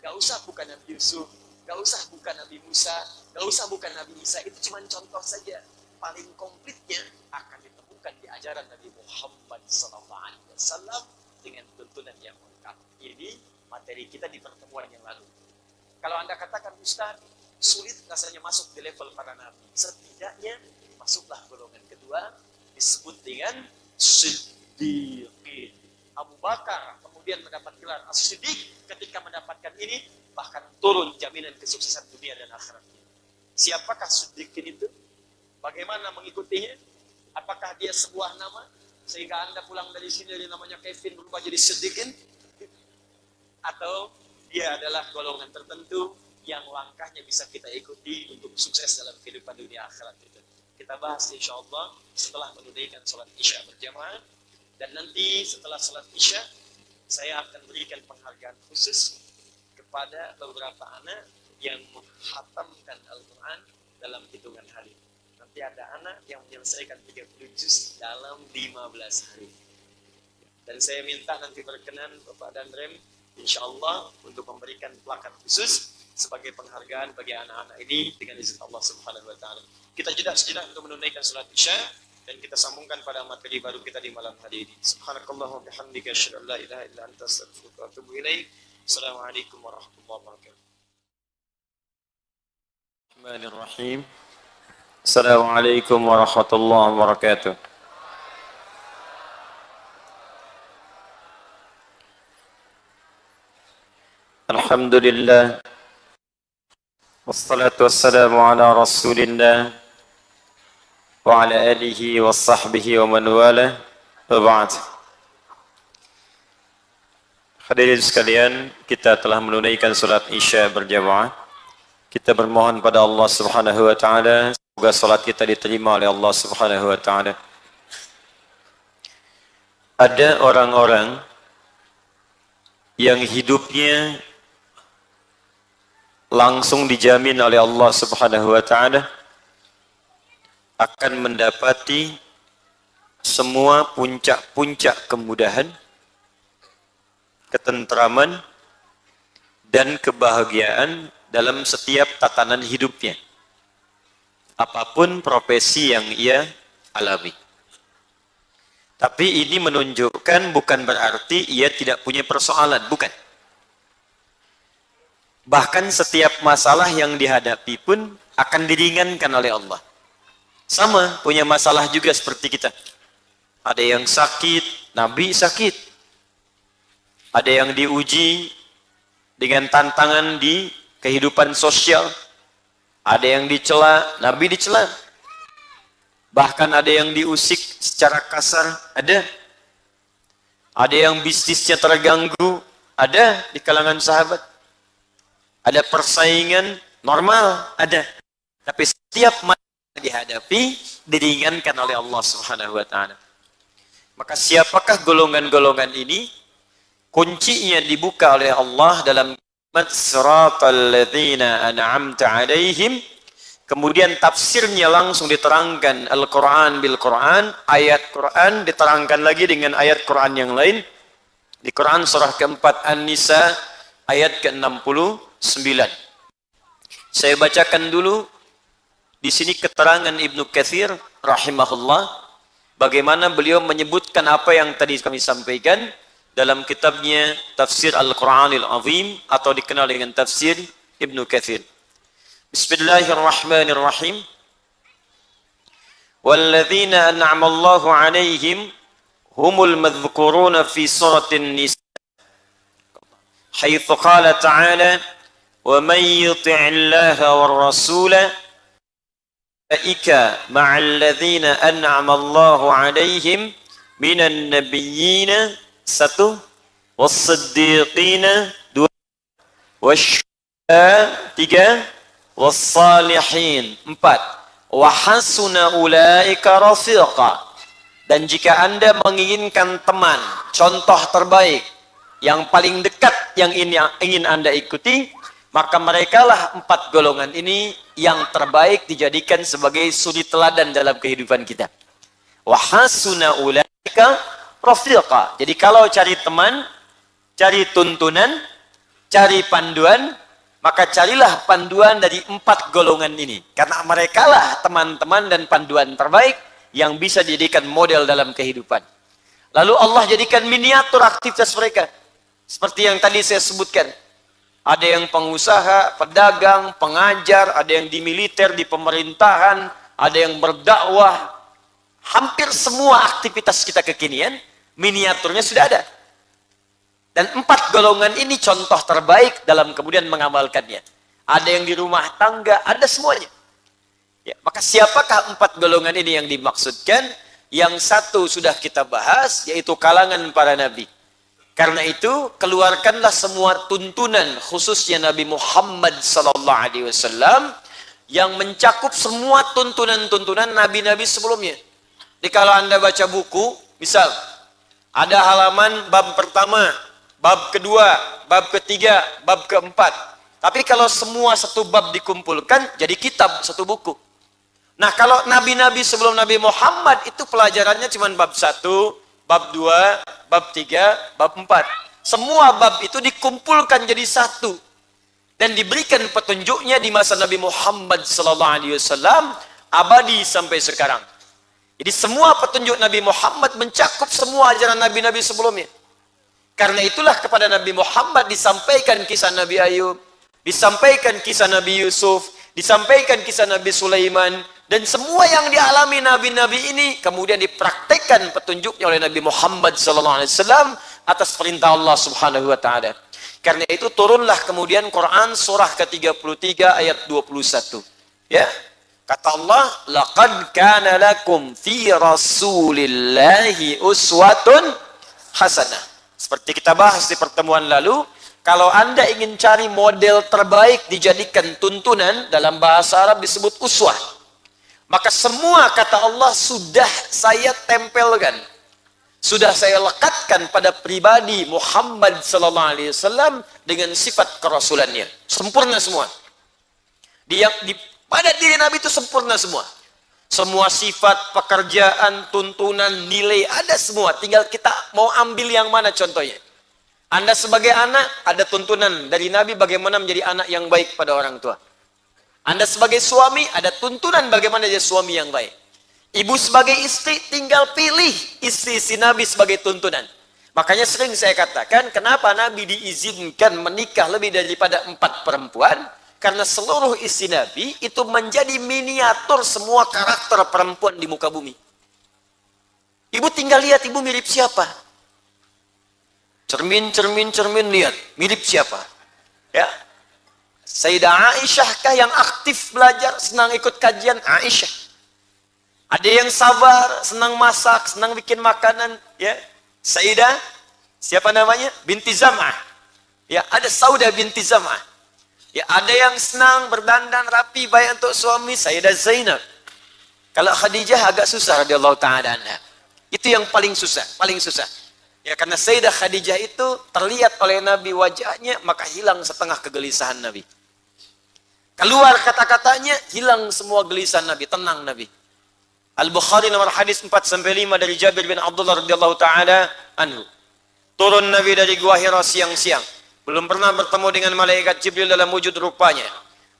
gak usah buka Nabi Yusuf, gak usah buka Nabi Musa, gak usah buka Nabi Isa, itu cuma contoh saja. Paling komplitnya akan ditemukan di ajaran Nabi Muhammad SAW dengan tuntunan yang lengkap. Ini materi kita di pertemuan yang lalu. Kalau Anda katakan, Ustaz, sulit rasanya masuk di level para Nabi. Setidaknya masuklah golongan kedua, disebut dengan Siddiqin. Abu Bakar kemudian mendapat gelar As-Siddiq. Ketika mendapatkan ini, bahkan turun jaminan kesuksesan dunia dan akhiratnya. Siapakah Siddiqin itu? Bagaimana mengikutinya? Apakah dia sebuah nama? Sehingga Anda pulang dari sini dari namanya Kevin berubah jadi Siddiqin? Atau dia adalah golongan tertentu yang langkahnya bisa kita ikuti untuk sukses dalam kehidupan dunia akhirat itu? Kita bahas insya Allah setelah menunaikan sholat Isya berjamaah. Dan nanti setelah sholat Isya, saya akan berikan penghargaan khusus kepada beberapa anak yang menghatamkan Al-Quran dalam hitungan hari. Nanti ada anak yang menyelesaikan 30 juz dalam 15 hari. Dan saya minta nanti berkenan Bapak dan Rem, insya Allah untuk memberikan plakat khusus sebagai penghargaan bagi anak-anak ini dengan izin Allah Subhanahu Wa Taala. Kita jeda sejenak untuk menunaikan sholat Isya. Dan kita sambungkan pada materi baru kita di malam hari ini. Subhanakallah wa bihamdika asyhadu an la ilaha illa anta astaghfiruka wa atubu ilaik. Assalamualaikum warahmatullahi wabarakatuh. Bismillahirrahmanirrahim. Assalamualaikum warahmatullahi wabarakatuh. Alhamdulillah. Wassalatu wassalamu ala Rasulillah wa ala alihi wa sahbihi wa man wala wa ba'd. Hadirin sekalian, kita telah menunaikan salat Isya berjamaah. Kita bermohon pada Allah Subhanahu wa taala semoga salat kita diterima oleh Allah Subhanahu wa taala. Ada orang-orang yang hidupnya langsung dijamin oleh Allah Subhanahu wa taala akan mendapati semua puncak-puncak kemudahan, ketentraman, dan kebahagiaan dalam setiap tatanan hidupnya. Apapun profesi yang ia alami. Tapi ini menunjukkan bukan berarti ia tidak punya persoalan, bukan. Bahkan setiap masalah yang dihadapi pun akan diringankan oleh Allah. Sama, punya masalah juga seperti kita. Ada yang sakit, Nabi sakit. Ada yang diuji dengan tantangan di kehidupan sosial. Ada yang dicela, Nabi dicela. Bahkan ada yang diusik secara kasar, ada. Ada yang bisnisnya terganggu, ada di kalangan sahabat. Ada persaingan normal, ada. Tapi setiap dihadapi diringankan oleh Allah Subhanahu wa taala. Maka siapakah golongan-golongan ini? Kuncinya dibuka oleh Allah dalam siratal ladzina an'amta 'alaihim. Kemudian tafsirnya langsung diterangkan Al-Qur'an bil Qur'an, ayat Qur'an diterangkan lagi dengan ayat Qur'an yang lain. Di Quran surah keempat An-Nisa ayat ke-69. Saya bacakan dulu di sini keterangan Ibnu Katsir rahimahullah bagaimana beliau menyebutkan apa yang tadi kami sampaikan dalam kitabnya Tafsir Al-Qur'anil Azim atau dikenal dengan Tafsir Ibnu Katsir. Bismillahirrahmanirrahim. Walladzina an'ama Allahu 'alaihim humul madhkuruna fi suratin Nisa. Haitsu qala ta'ala wa man yuti'illaha war rasula ulaika ma'al ladzina an'ama Allahu 'alaihim minan nabiyyina satu was-siddiqina dua wasyuhada tiga was-salihin empat wa hasuna ulaika rafiqa. Dan jika Anda menginginkan teman, contoh terbaik, yang paling dekat yang ingin Anda ikuti, maka merekalah empat golongan ini yang terbaik dijadikan sebagai suri teladan dalam kehidupan kita. Wa hasuna ulaika rafiqa. Jadi kalau cari teman, cari tuntunan, cari panduan, maka carilah panduan dari empat golongan ini. Karena merekalah teman-teman dan panduan terbaik yang bisa dijadikan model dalam kehidupan. Lalu Allah jadikan miniatur aktivitas mereka. Seperti yang tadi saya sebutkan. Ada yang pengusaha, pedagang, pengajar, ada yang di militer, di pemerintahan, ada yang berdakwah. Hampir semua aktivitas kita kekinian, miniaturnya sudah ada. Dan empat golongan ini contoh terbaik dalam kemudian mengamalkannya. Ada yang di rumah tangga, ada semuanya. Ya, maka siapakah empat golongan ini yang dimaksudkan? Yang satu sudah kita bahas, yaitu kalangan para nabi. Karena itu, keluarkanlah semua tuntunan, khususnya Nabi Muhammad SAW, yang mencakup semua tuntunan-tuntunan nabi-nabi sebelumnya. Jadi kalau Anda baca buku, misal, ada halaman bab pertama, bab kedua, bab ketiga, bab keempat. Tapi kalau semua satu bab dikumpulkan, jadi kitab, satu buku. Nah, kalau nabi-nabi sebelum Nabi Muhammad itu pelajarannya cuma bab 1, bab 2, bab 3, bab 4. Semua bab itu dikumpulkan jadi satu dan diberikan petunjuknya di masa Nabi Muhammad SAW abadi sampai sekarang. Jadi semua petunjuk Nabi Muhammad mencakup semua ajaran nabi-nabi sebelumnya. Karena itulah kepada Nabi Muhammad disampaikan kisah Nabi Ayub, disampaikan kisah Nabi Yusuf, disampaikan kisah Nabi Sulaiman. Dan semua yang dialami nabi-nabi ini kemudian dipraktekkan petunjuknya oleh Nabi Muhammad SAW atas perintah Allah Subhanahu wa taala. Karena itu turunlah kemudian Quran surah ke-33 ayat 21. Ya. Kata Allah, laqad kana lakum fi rasulillahi uswatun hasanah. Seperti kita bahas di pertemuan lalu, kalau Anda ingin cari model terbaik dijadikan tuntunan, dalam bahasa Arab disebut uswah. Maka semua kata Allah sudah saya tempelkan, sudah saya lekatkan pada pribadi Muhammad SAW dengan sifat kerasulannya. Sempurna semua. Pada diri Nabi itu sempurna semua. Semua sifat, pekerjaan, tuntunan, nilai, ada semua. Tinggal kita mau ambil yang mana contohnya. Anda sebagai anak, ada tuntunan dari Nabi bagaimana menjadi anak yang baik pada orang tua. Anda sebagai suami, ada tuntunan bagaimana jadi suami yang baik. Ibu sebagai istri, tinggal pilih istri Nabi sebagai tuntunan. Makanya sering saya katakan, kenapa Nabi diizinkan menikah lebih daripada 4 perempuan? Karena seluruh istri Nabi itu menjadi miniatur semua karakter perempuan di muka bumi. Ibu tinggal lihat, ibu mirip siapa? Cermin, lihat. Mirip siapa? Ya. Sayyidah Aisyah kah yang aktif belajar, senang ikut kajian? Aisyah. Ada yang sabar, senang masak, senang bikin makanan, ya. Sayyidah, siapa namanya? Binti Zam'ah. Ya, ada Saudah binti Zam'ah. Ya, ada yang senang berdandan rapi baik untuk suami, Sayyidah Zainab. Kalau Khadijah agak susah radhiyallahu taala anha. Itu yang paling susah, Ya, karena Sayyidah Khadijah itu terlihat oleh Nabi wajahnya, maka hilang setengah kegelisahan Nabi. Keluar kata-katanya, hilang semua gelisah Nabi, tenang Nabi. Al-Bukhari nomor hadis 4-5 dari Jabir bin Abdullah radhiyallahu taala anhu. Turun Nabi dari Gua Hira siang-siang. Belum pernah bertemu dengan malaikat Jibril dalam wujud rupanya.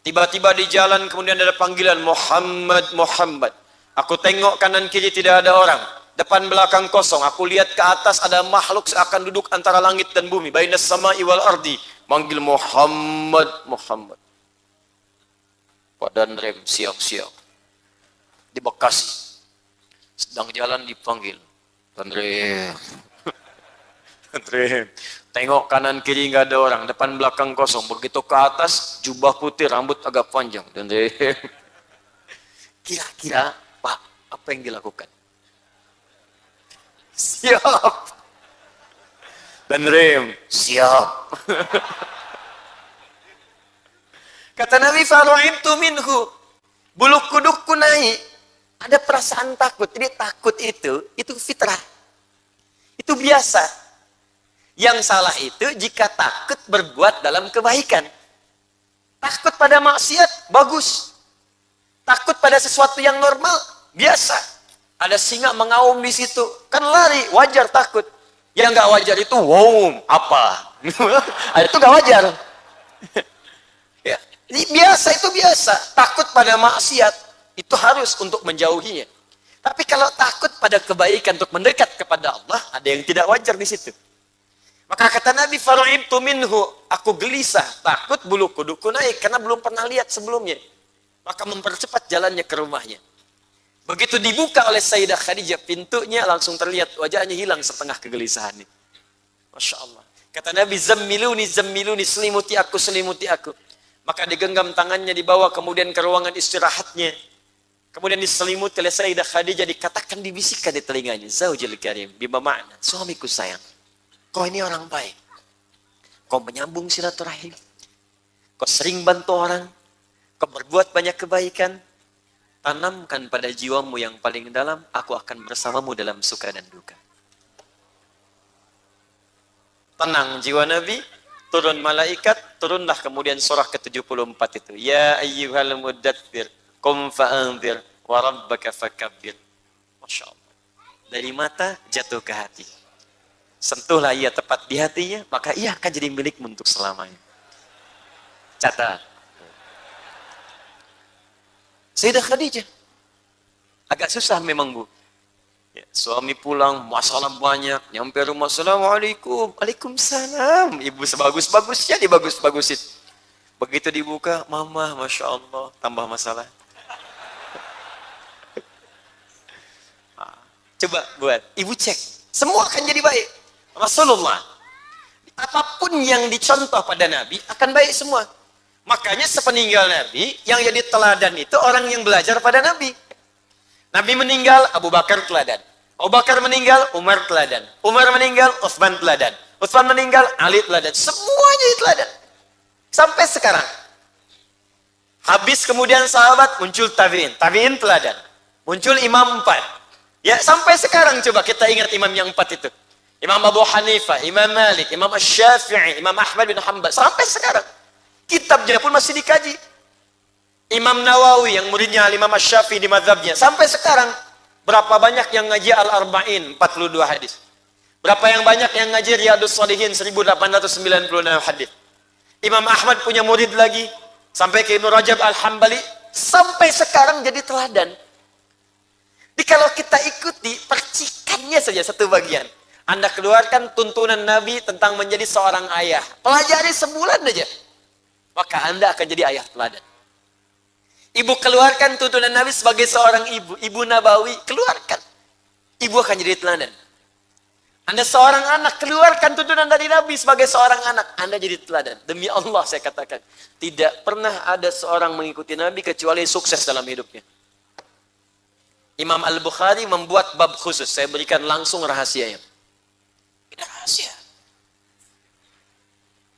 Tiba-tiba di jalan kemudian ada panggilan, Muhammad, Muhammad. Aku tengok kanan kiri tidak ada orang. Depan belakang kosong. Aku lihat ke atas ada makhluk seakan duduk antara langit dan bumi. Bainas sama'i wal ardi. Manggil Muhammad, Muhammad. Pak Danrem siang-siang. Di Bekasi. Sedang jalan dipanggil. Danrem. Danrem. Tengok kanan kiri nggak ada orang. Depan belakang kosong. Begitu ke atas, jubah putih, rambut agak panjang. Danrem. Kira-kira, Pak, apa yang dilakukan? Siap. Danrem, siap. Kata Nabi, faru'ibtu minhu. Bulu kudukku naik. Ada perasaan takut. Jadi takut itu fitrah. Itu biasa. Yang salah itu jika takut berbuat dalam kebaikan. Takut pada maksiat, bagus. Takut pada sesuatu yang normal, biasa. Ada singa mengaum di situ, kan lari, wajar takut. Yang nggak wajar itu, wow, apa? Itu nggak wajar. Ya, ini biasa, itu biasa. Takut pada maksiat, itu harus untuk menjauhinya. Tapi kalau takut pada kebaikan untuk mendekat kepada Allah, ada yang tidak wajar di situ. Maka kata Nabi, faru'ibtu minhu, aku gelisah, takut bulu kuduku naik karena belum pernah lihat sebelumnya. Maka mempercepat jalannya ke rumahnya. Begitu dibuka oleh Sayyidah Khadijah pintunya, langsung terlihat wajahnya hilang setengah kegelisahannya. Masya Allah. Kata Nabi, zammiluni, zammiluni, selimuti aku, selimuti aku. Maka digenggam tangannya, dibawa kemudian ke ruangan istirahatnya. Kemudian diselimuti oleh Sayyidah Khadijah, dikatakan, dibisikkan di telinganya, Zaujil Karim, bima ma'na, suamiku sayang. Kau ini orang baik. Kau menyambung silaturahim. Kau sering bantu orang. Kau berbuat banyak kebaikan. Tanamkan pada jiwamu yang paling dalam, aku akan bersamamu dalam suka dan duka. Tenang jiwa Nabi, turun malaikat, turunlah kemudian surah ke-74 itu. Ya ayyuhal muddathir, qum fa'anzir, wa rabbaka fakabbir. Masya Allah. Dari mata jatuh ke hati. Sentuhlah ia tepat di hatinya, maka ia akan jadi milikmu untuk selamanya. Catat. Sayyidah Khadijah. Agak susah memang, Bu. Ya, suami pulang, masalah banyak. Nyampe rumah, Assalamualaikum. Waalaikumsalam. Ibu sebagus-bagusnya dibagus-bagusin. Begitu dibuka, Mama, Masya Allah. Tambah masalah. Coba buat. Ibu cek. Semua akan jadi baik. Rasulullah, apapun yang dicontoh pada Nabi akan baik semua. Makanya sepeninggal Nabi, yang jadi teladan itu orang yang belajar pada Nabi. Nabi meninggal, Abu Bakar teladan. Abu Bakar meninggal, Umar teladan. Umar meninggal, Utsman teladan. Utsman meninggal, Ali teladan. Semuanya teladan. Sampai sekarang. Habis kemudian sahabat, muncul tabi'in. Tabi'in teladan. Muncul imam 4. Ya, sampai sekarang coba kita ingat imam yang 4 itu. Imam Abu Hanifah, Imam Malik, Imam Syafi'i, Imam Ahmad bin Hanbal. Sampai sekarang. Kitabnya pun masih dikaji. Imam Nawawi yang muridnya Imam Syafi'i di mazhabnya. Sampai sekarang. Berapa banyak yang ngaji Al-Arba'in, 42 hadis. Berapa yang banyak yang ngaji Riyadus Shalihin, 1896 hadis. Imam Ahmad punya murid lagi. Sampai ke Ibnu Rajab Al-Hambali. Sampai sekarang jadi teladan. Jadi kalau kita ikuti percikannya saja satu bagian. Anda keluarkan tuntunan Nabi tentang menjadi seorang ayah. Pelajari sebulan saja. Maka Anda akan jadi ayah teladan. Ibu keluarkan tuntunan Nabi sebagai seorang ibu. Ibu Nabawi, keluarkan. Ibu akan jadi teladan. Anda seorang anak, keluarkan tuntunan dari Nabi sebagai seorang anak. Anda jadi teladan. Demi Allah saya katakan. Tidak pernah ada seorang mengikuti Nabi kecuali sukses dalam hidupnya. Imam Al-Bukhari membuat bab khusus. Saya berikan langsung rahasianya. Ini rahasia.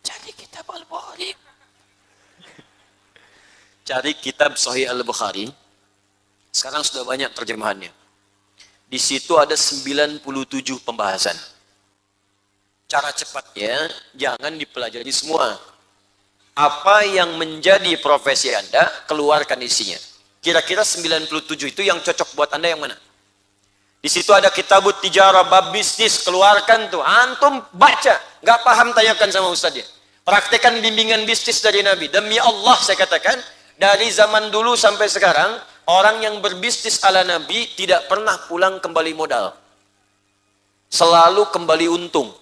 Cari kitab Al-Bukhari. Cari kitab Sahih Al-Bukhari. Sekarang sudah banyak terjemahannya. Di situ ada 97 pembahasan. Cara cepatnya, jangan dipelajari semua. Apa yang menjadi profesi Anda, keluarkan isinya. Kira-kira 97 itu yang cocok buat Anda yang mana? Di situ ada kitabut tijarah, bab bisnis, keluarkan tuh. Antum baca, nggak paham tanyakan sama ustadznya. Praktekan bimbingan bisnis dari Nabi. Demi Allah saya katakan, dari zaman dulu sampai sekarang, orang yang berbisnis ala Nabi tidak pernah pulang kembali modal. Selalu kembali untung.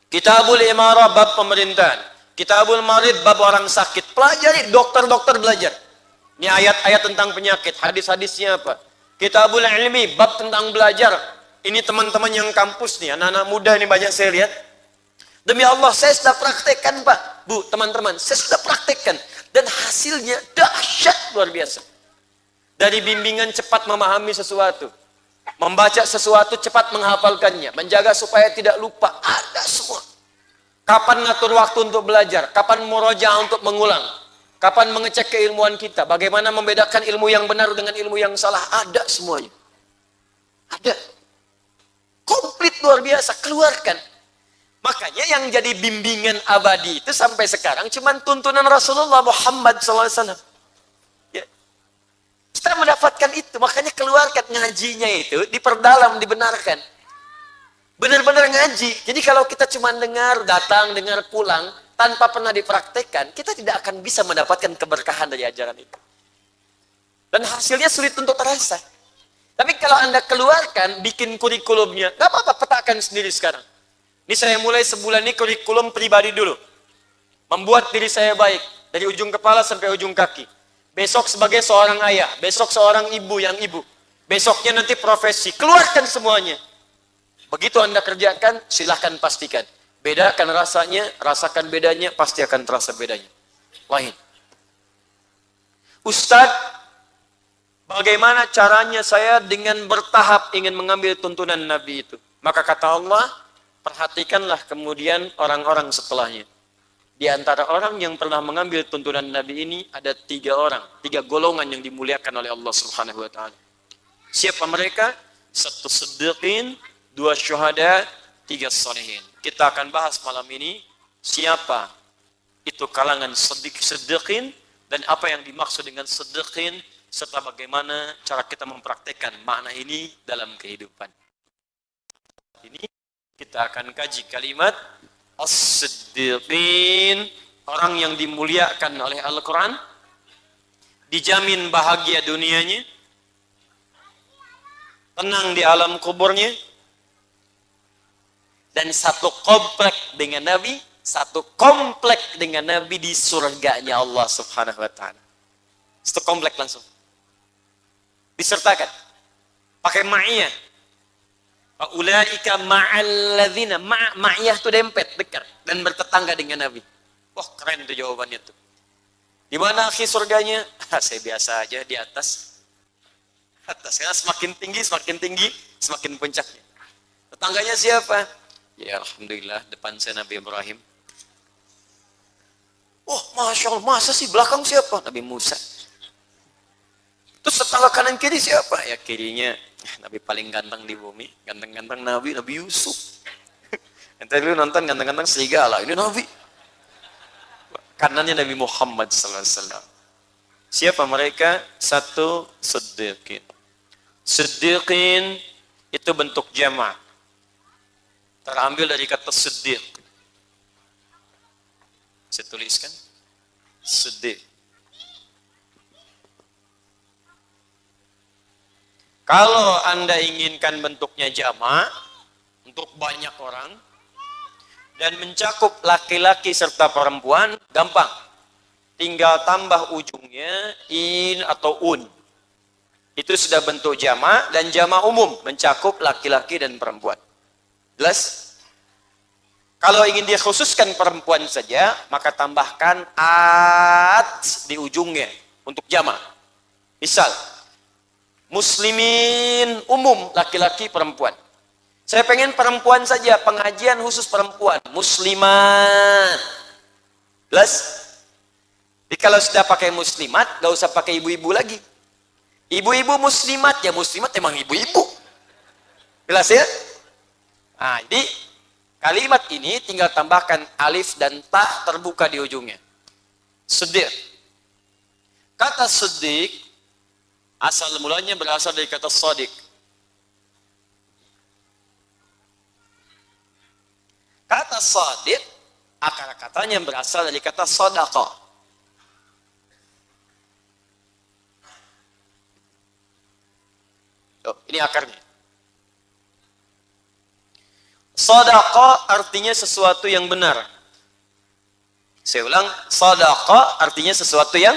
Kitabul Imarah bab pemerintahan. Kitabul Marid bab orang sakit. Pelajari, dokter-dokter belajar. Ini ayat-ayat tentang penyakit, hadis-hadisnya apa. Kitabul Ilmi bab tentang belajar. Ini teman-teman yang kampus nih, anak-anak muda ini banyak saya lihat. Demi Allah, saya sudah praktekkan Pak. Bu, teman-teman, saya sudah praktekkan. Dan hasilnya dahsyat luar biasa. Dari bimbingan cepat memahami sesuatu. Membaca sesuatu cepat menghafalkannya. Menjaga supaya tidak lupa. Ada semua. Kapan ngatur waktu untuk belajar. Kapan murojaah untuk mengulang. Kapan mengecek keilmuan kita. Bagaimana membedakan ilmu yang benar dengan ilmu yang salah. Ada semuanya. Ada. Komplit luar biasa. Keluarkan. Makanya yang jadi bimbingan abadi itu sampai sekarang cuman tuntunan Rasulullah Muhammad SAW. Ya. Kita mendapatkan itu. Makanya keluarkan ngajinya itu. Diperdalam, dibenarkan. Benar-benar ngaji. Jadi kalau kita cuma dengar, datang, dengar, pulang, tanpa pernah dipraktekkan, kita tidak akan bisa mendapatkan keberkahan dari ajaran itu. Dan hasilnya sulit untuk terasa. Tapi kalau Anda keluarkan, bikin kurikulumnya, nggak apa-apa, petakan sendiri sekarang. Ini saya mulai sebulan ini kurikulum pribadi dulu. Membuat diri saya baik, dari ujung kepala sampai ujung kaki. Besok sebagai seorang ayah, besok seorang ibu yang ibu. Besoknya nanti profesi, keluarkan semuanya. Begitu Anda kerjakan, silahkan pastikan. Bedakan rasanya, rasakan bedanya, pasti akan terasa bedanya. Lain. Ustadz, bagaimana caranya saya dengan bertahap ingin mengambil tuntunan Nabi itu? Maka kata Allah, perhatikanlah kemudian orang-orang setelahnya. Di antara orang yang pernah mengambil tuntunan Nabi ini, ada 3 orang, 3 golongan yang dimuliakan oleh Allah Subhanahu wa Ta'ala. Siapa mereka? 1 siddiqin, 2 syuhada, 3 sholihin. Kita akan bahas malam ini siapa itu kalangan siddiqin dan apa yang dimaksud dengan siddiqin serta bagaimana cara kita mempraktekkan makna ini dalam kehidupan. Ini kita akan kaji kalimat as-siddiqin, orang yang dimuliakan oleh Al-Quran, dijamin bahagia dunianya, tenang di alam kuburnya, dan satu komplek dengan Nabi, satu komplek dengan Nabi di surganya Allah Subhanahu wa Ta'ala. Satu komplek langsung. Disertakan. Pakai ma'iyah. Ulaika ma'alladzina. Ma'iyah itu dempet, dekat. Dan bertetangga dengan Nabi. Wah, keren tuh jawabannya tuh. Di mana akhir surganya? Saya biasa aja di atas. Atas. Karena semakin tinggi, semakin puncaknya. Tetangganya siapa? Ya Alhamdulillah, depan saya Nabi Ibrahim. Oh, Masya Allah, masa sih belakang siapa? Nabi Musa. Terus tetangga kanan kiri siapa? Ya kirinya Nabi paling ganteng di bumi. Ganteng-ganteng Nabi Yusuf. Nanti dulu nonton ganteng-ganteng serigala. Ini Nabi. Kanannya Nabi Muhammad SAW. Siapa mereka? 1 siddiqin. Siddiqin itu bentuk jama'. Terambil dari kata siddiq. Saya tuliskan. Siddiq. Kalau Anda inginkan bentuknya jama' untuk banyak orang dan mencakup laki-laki serta perempuan, gampang. Tinggal tambah ujungnya in atau un. Itu sudah bentuk jama' dan jama' umum, mencakup laki-laki dan perempuan. Jelas? Kalau ingin dikhususkan perempuan saja, maka tambahkan at di ujungnya untuk jama'. Misal, muslimin umum, laki-laki, perempuan. Saya pengen perempuan saja, pengajian khusus perempuan, muslimat. Jelas? Jadi kalau sudah pakai muslimat, gak usah pakai ibu-ibu lagi. Ibu-ibu muslimat, ya muslimat emang ibu-ibu. Jelas ya? Nah, jadi kalimat ini tinggal tambahkan alif dan ta terbuka di ujungnya. Siddiq. Kata siddiq asal mulanya berasal dari kata shadiq. kata shadiq, akar katanya berasal dari kata shadaqa. Oh, ini akarnya. Shadaqa artinya sesuatu yang benar. Saya ulang, shadaqa artinya sesuatu yang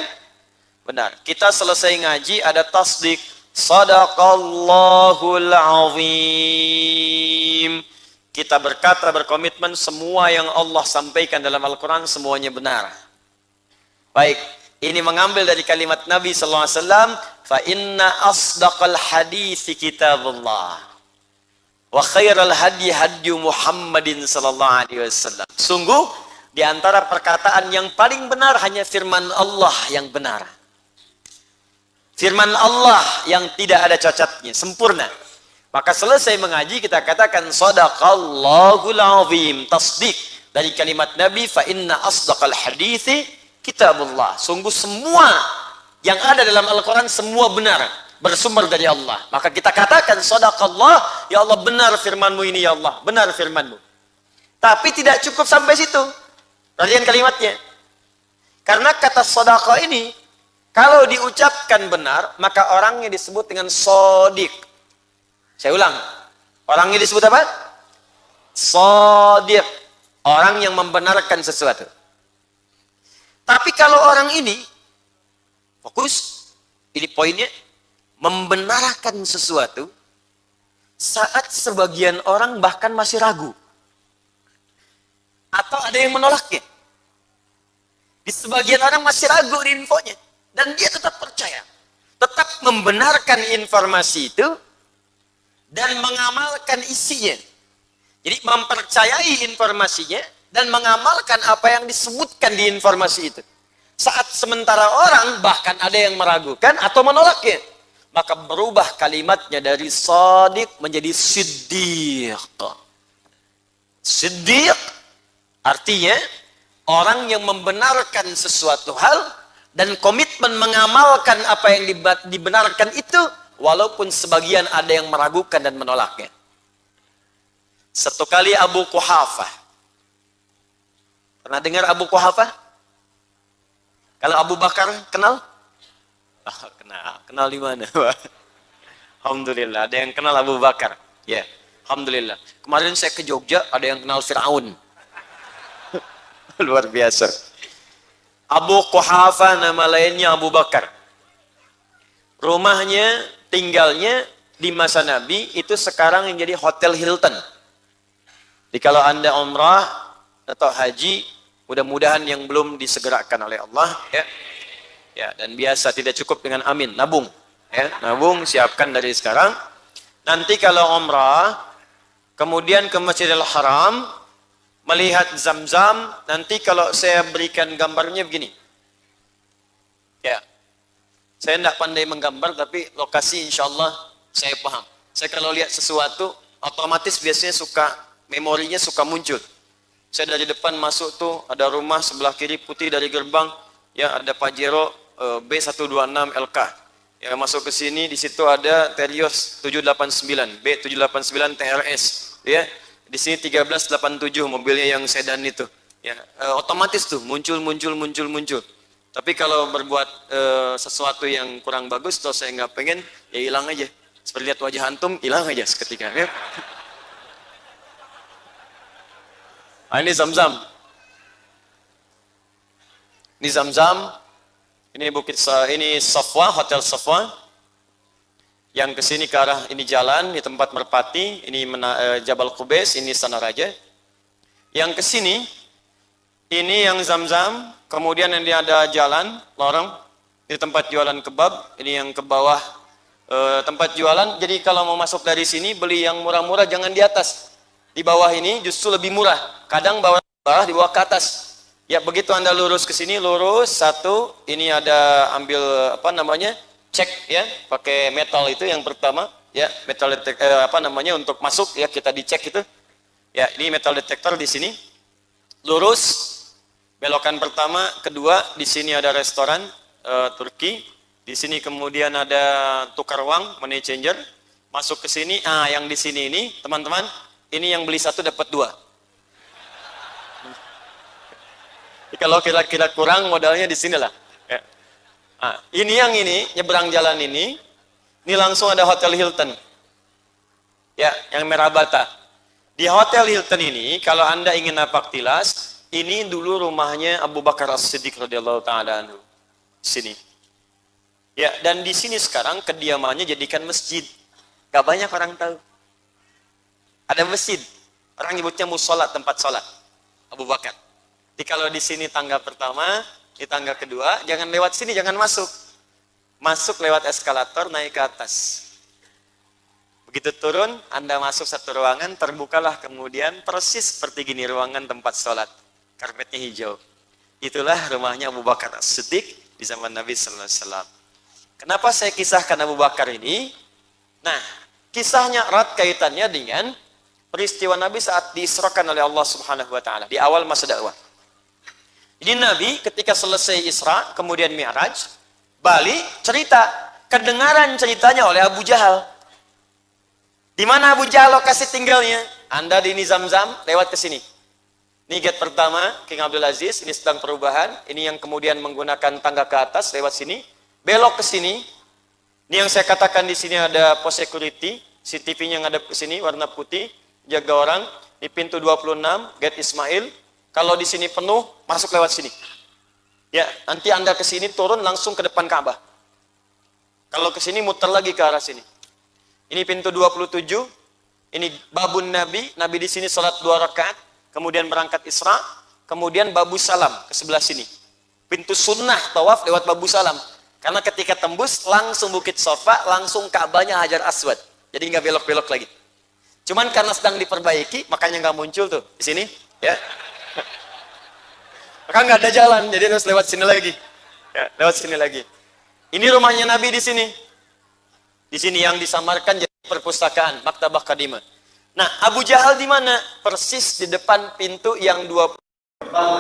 benar. Kita selesai ngaji ada tasdik. Shadaqallahul azim. Kita berkata, berkomitmen semua yang Allah sampaikan dalam Al-Quran semuanya benar. Baik, ini mengambil dari kalimat Nabi SAW, fa inna asdaqal hadithi kitabullah wa khairal hadi hadyu Muhammadin sallallahu alaihi wasallam. Sungguh di antara perkataan yang paling benar hanya firman Allah yang benar. Firman Allah yang tidak ada cacatnya, sempurna. Maka selesai mengaji kita katakan shadaqallahul azim, tasdik dari kalimat Nabi, fa inna asdaqal hadithi kitabullah. Sungguh semua yang ada dalam Al-Quran semua benar, bersumber dari Allah. Maka kita katakan shadaqallah, ya Allah benar firmanmu ini ya Allah, benar firmanmu. Tapi tidak cukup sampai situ. Perhatikan kalimatnya. Karena kata shadaqah ini kalau diucapkan benar, maka orangnya disebut dengan shadiq. Saya ulang, orangnya disebut apa? Shadiq, orang yang membenarkan sesuatu. Tapi kalau orang ini, fokus, ini poinnya, membenarkan sesuatu, saat sebagian orang bahkan masih ragu. Atau ada yang menolaknya. Di sebagian orang masih ragu di infonya. Dan dia tetap percaya. Tetap membenarkan informasi itu, dan mengamalkan isinya. Jadi mempercayai informasinya dan mengamalkan apa yang disebutkan di informasi itu. Saat sementara orang bahkan ada yang meragukan atau menolaknya, maka berubah kalimatnya dari shadiq menjadi siddiq. Siddiq artinya orang yang membenarkan sesuatu hal dan komitmen mengamalkan apa yang dibenarkan itu, walaupun sebagian ada yang meragukan dan menolaknya. Satu kali Abu Quhafah. Pernah dengar Abu Quhafah? Kalau Abu Bakar kenal? Oh, kenal. Kenal di mana? Alhamdulillah, ada yang kenal Abu Bakar. Ya, alhamdulillah. Kemarin saya ke Jogja, ada yang kenal Fir'aun. Luar biasa. Abu Quhafah nama lainnya Abu Bakar. Rumahnya, tinggalnya di masa Nabi itu sekarang yang jadi Hotel Hilton. Jadi kalau Anda umrah atau haji, mudah-mudahan yang belum disegerakan oleh Allah, ya. Ya, dan biasa tidak cukup dengan amin, nabung, ya. Nabung, siapkan dari sekarang. Nanti kalau umrah, kemudian ke Masjidil Haram, melihat Zam-Zam, nanti kalau saya berikan gambarnya begini. Ya. Saya tidak pandai menggambar, tapi lokasi insya Allah saya paham. Saya kalau lihat sesuatu, otomatis biasanya memorinya suka muncul. Saya dari depan masuk tuh, ada rumah sebelah kiri putih dari gerbang, ya ada Pajero B126 LK. Ya masuk ke sini, di situ ada Terios 789, B789 TRS. Ya, di sini 1387 mobilnya yang sedan itu. Ya, otomatis tuh muncul. Tapi kalau berbuat sesuatu yang kurang bagus, atau saya nggak pengen, ya hilang aja. Seperti lihat wajah antum, hilang aja seketika. Ya. Nah, ini Zam-Zam. Ini Zam-Zam. Ini ini Safwa, Hotel Safwa. Yang kesini ke arah ini jalan, di tempat Merpati. Ini Jabal Qubais, ini Sanaraja. Yang kesini, ini yang Zam-Zam. Kemudian ini ada jalan, lorong, ini tempat jualan kebab, ini yang ke bawah tempat jualan. Jadi kalau mau masuk dari sini, beli yang murah-murah jangan di atas. Di bawah ini justru lebih murah. Kadang bawah di bawah ke atas. Ya begitu Anda lurus ke sini, lurus satu, ini ada ambil apa namanya? Cek ya, pakai metal itu yang pertama, ya metal detektor untuk masuk ya kita dicek itu. Ya ini metal detektor di sini. Lurus. Belokan pertama, kedua, di sini ada restoran Turki. Di sini kemudian ada tukar uang, money changer. Masuk ke sini, yang di sini ini, teman-teman, ini yang beli satu dapat dua. Kalau kira-kira kurang modalnya di sinilah. Ya. Nah, ini nyebrang jalan ini langsung ada Hotel Hilton. Ya, yang merah bata. Di Hotel Hilton ini, kalau Anda ingin napak tilas, ini dulu rumahnya Abu Bakar As-Siddiq radhiyallahu taala anhu. Sini. Ya, dan di sini sekarang kediamannya jadikan masjid. Gak banyak orang tahu. Ada masjid. Orang nyebutnya musola, tempat sholat. Abu Bakar. Jadi kalau di sini tangga pertama, di tangga kedua, jangan lewat sini, jangan masuk. Masuk lewat eskalator, naik ke atas. Begitu turun, Anda masuk satu ruangan, terbukalah kemudian persis seperti gini ruangan tempat sholat. Karpetnya hijau. Itulah rumahnya Abu Bakar As-Siddiq di zaman Nabi Sallallahu Alaihi Wasallam. Kenapa saya kisahkan Abu Bakar ini? Nah, kisahnya erat kaitannya dengan peristiwa Nabi saat diisrakan oleh Allah Subhanahu Wa Taala di awal masa dakwah. Jadi Nabi ketika selesai Isra, kemudian Mi'raj, balik cerita, kedengaran ceritanya oleh Abu Jahal. Di mana Abu Jahal lokasi tinggalnya? Anda di Zam-Zam, lewat ke sini. Ini gate pertama, King Abdul Aziz, ini sedang perubahan. Ini yang kemudian menggunakan tangga ke atas, lewat sini. Belok ke sini. Ini yang saya katakan di sini ada pos security, CCTV-nya yang ada ke sini, warna putih, jaga orang. Di pintu 26, gate Ismail. Kalau di sini penuh, masuk lewat sini. Ya, nanti Anda ke sini turun langsung ke depan Ka'bah. Kalau ke sini muter lagi ke arah sini. Ini pintu 27. Ini babun Nabi. Nabi di sini salat 2 rakaat, kemudian berangkat Isra, kemudian babu salam ke sebelah sini. Pintu sunnah tawaf lewat babu salam. Karena ketika tembus langsung Bukit Sofa, langsung Ka'bahnya Hajar Aswad. Jadi nggak belok-belok lagi. Cuman karena sedang diperbaiki, makanya nggak muncul tuh di sini, ya. Maka nggak ada jalan, jadi harus lewat sini lagi. Ya, lewat sini lagi. Ini rumahnya Nabi di sini. Di sini yang disamarkan jadi perpustakaan, Maktabah Qadimah. Nah, Abu Jahal di mana? Persis di depan pintu yang 20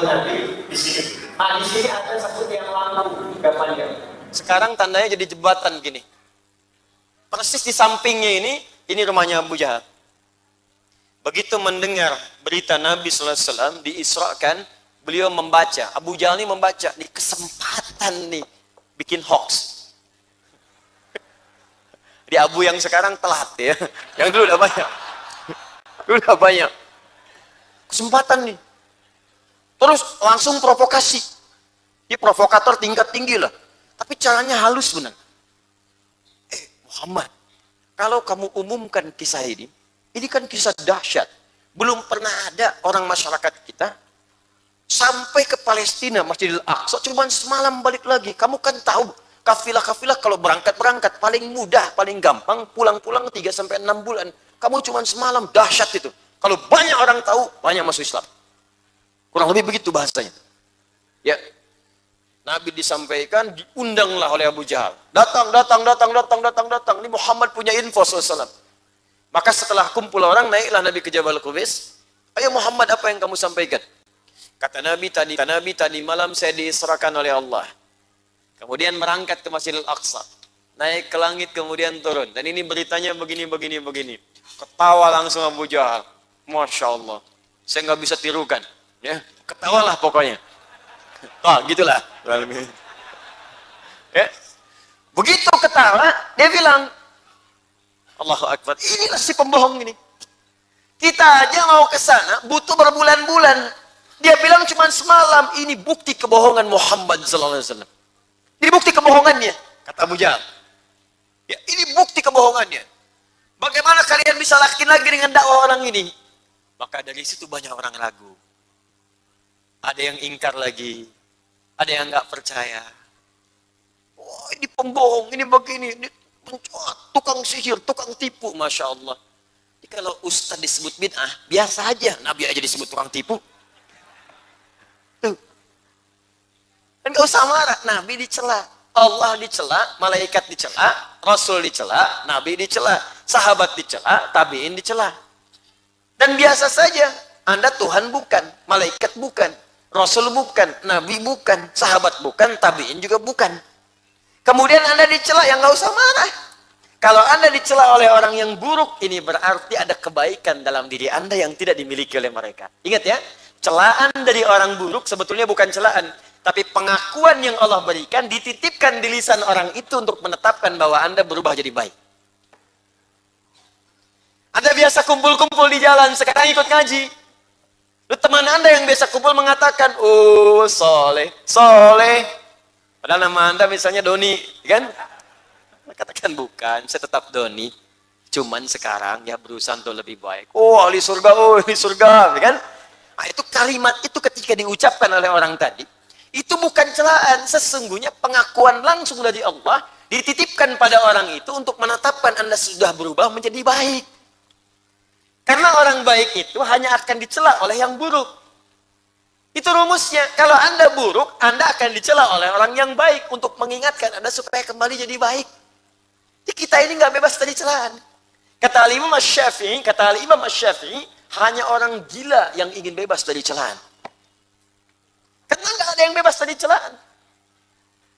Nabi di sini. Di sini ada satu yang lampu panjang. Sekarang tandanya jadi jembatan gini. Persis di sampingnya ini rumahnya Abu Jahal. Begitu mendengar berita Nabi sallallahu alaihi wasallam diisrakan, beliau membaca, Abu Jahal ini membaca, nih kesempatan nih bikin hoax. Di Abu yang sekarang telat ya, yang dulu udah banyak. Dulu udah banyak. Kesempatan nih. Terus langsung provokasi. Dia provokator tingkat tinggi lah. Tapi caranya halus benar. Muhammad, kalau kamu umumkan kisah ini kan kisah dahsyat. Belum pernah ada orang masyarakat kita sampai ke Palestina, Masjidil Aqsa, cuman semalam balik lagi. Kamu kan tahu, kafilah-kafilah kalau berangkat paling mudah, paling gampang, pulang-pulang 3-6 bulan. Kamu cuman semalam, dahsyat itu. Kalau banyak orang tahu, banyak masuk Islam. Kurang lebih begitu bahasanya. Ya. Nabi disampaikan, diundanglah oleh Abu Jahal. Datang. Ini Muhammad punya info SAW. Maka setelah kumpul orang, naiklah Nabi ke Jabal Qubais. Ayo Muhammad, apa yang kamu sampaikan? Kata Nabi tadi malam saya diisrakan oleh Allah. Kemudian berangkat ke Masjidil Aqsa. Naik ke langit kemudian turun. Dan ini beritanya begini. Ketawa langsung Abu Jahal. Masya Allah. Saya nggak bisa tirukan. Ya, ketawalah pokoknya. Gitulah. Ya. Begitu ketawa, dia bilang, Allahu Akbar, inilah si pembohong ini. Kita aja mau ke sana butuh berbulan-bulan. Dia bilang cuma semalam. Ini bukti kebohongan Muhammad sallallahu alaihi wasallam. Ini bukti kebohongannya, kata Abu Jahal. Ya, ini bukti kebohongannya. Bagaimana kalian bisa yakin lagi dengan dakwah orang ini? Maka dari situ banyak orang ragu. Ada yang ingkar lagi, ada yang nggak percaya. Oh, ini pembohong, ini begini, ini tukang sihir, tukang tipu, Masya Allah. Jadi kalau ustaz disebut bid'ah, biasa aja. Nabi aja disebut tukang tipu. Tuh. Dan gak usah marah, Nabi dicela, Allah dicela, malaikat dicela, Rasul dicela, Nabi dicela, sahabat dicela, tabi'in dicela. Dan biasa saja, Anda Tuhan bukan, malaikat bukan, Rasul bukan, Nabi bukan, sahabat bukan, tabi'in juga bukan. Kemudian Anda dicela, yang nggak usah marah. Kalau Anda dicela oleh orang yang buruk, ini berarti ada kebaikan dalam diri Anda yang tidak dimiliki oleh mereka. Ingat ya, Celaan dari orang buruk sebetulnya bukan celaan, tapi pengakuan yang Allah berikan dititipkan di lisan orang itu untuk menetapkan bahwa Anda berubah jadi baik. Anda biasa kumpul-kumpul di jalan, sekarang ikut ngaji. Lalu teman Anda yang biasa kumpul mengatakan, oh soleh, soleh. Padahal nama Anda misalnya Doni, kan? Katakan bukan, saya tetap Doni. Cuman sekarang ya berusaha untuk lebih baik. Oh ahli surga, kan? Nah, itu kalimat itu ketika diucapkan oleh orang tadi, itu bukan celaan, sesungguhnya pengakuan langsung dari Allah dititipkan pada orang itu untuk menetapkan Anda sudah berubah menjadi baik. Karena orang baik itu hanya akan dicela oleh yang buruk. Itu rumusnya. Kalau Anda buruk, Anda akan dicela oleh orang yang baik untuk mengingatkan Anda supaya kembali jadi baik. Jadi kita ini nggak bebas dari celaan. Kata Imam Asy-Syafi'i, hanya orang gila yang ingin bebas dari celaan. Karena nggak ada yang bebas dari celaan.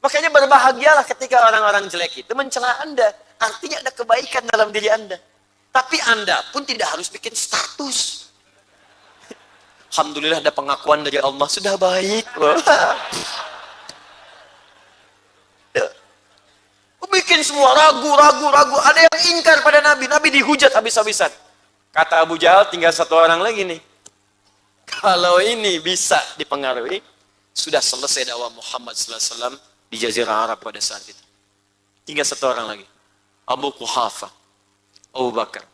Makanya berbahagialah ketika orang-orang jelek itu mencela Anda. Artinya ada kebaikan dalam diri Anda. Tapi Anda pun tidak harus bikin status. Alhamdulillah ada pengakuan dari Allah, sudah baik. Bikin semua ragu. Ada yang ingkar pada Nabi. Nabi dihujat habis-habisan. Kata Abu Jahal, tinggal satu orang lagi nih. Kalau ini bisa dipengaruhi, sudah selesai dakwah Muhammad SAW di Jazirah Arab pada saat itu. Tinggal satu orang lagi. Abu Quhafah. Abu Bakar.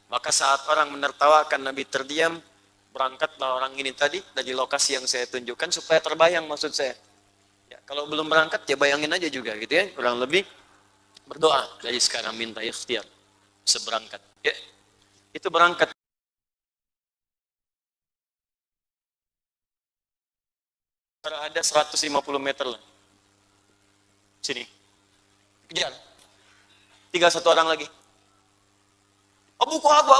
Maka saat orang menertawakan Nabi terdiam, berangkatlah orang ini tadi dari lokasi yang saya tunjukkan supaya terbayang maksud saya. Ya, kalau belum berangkat ya bayangin aja juga gitu ya, kurang lebih berdoa dari sekarang minta ikhtiar bisa berangkat. Ya, itu berangkat. Ada 150 meter lah. Sini. Kejar. Tinggal satu orang lagi. Buku apa?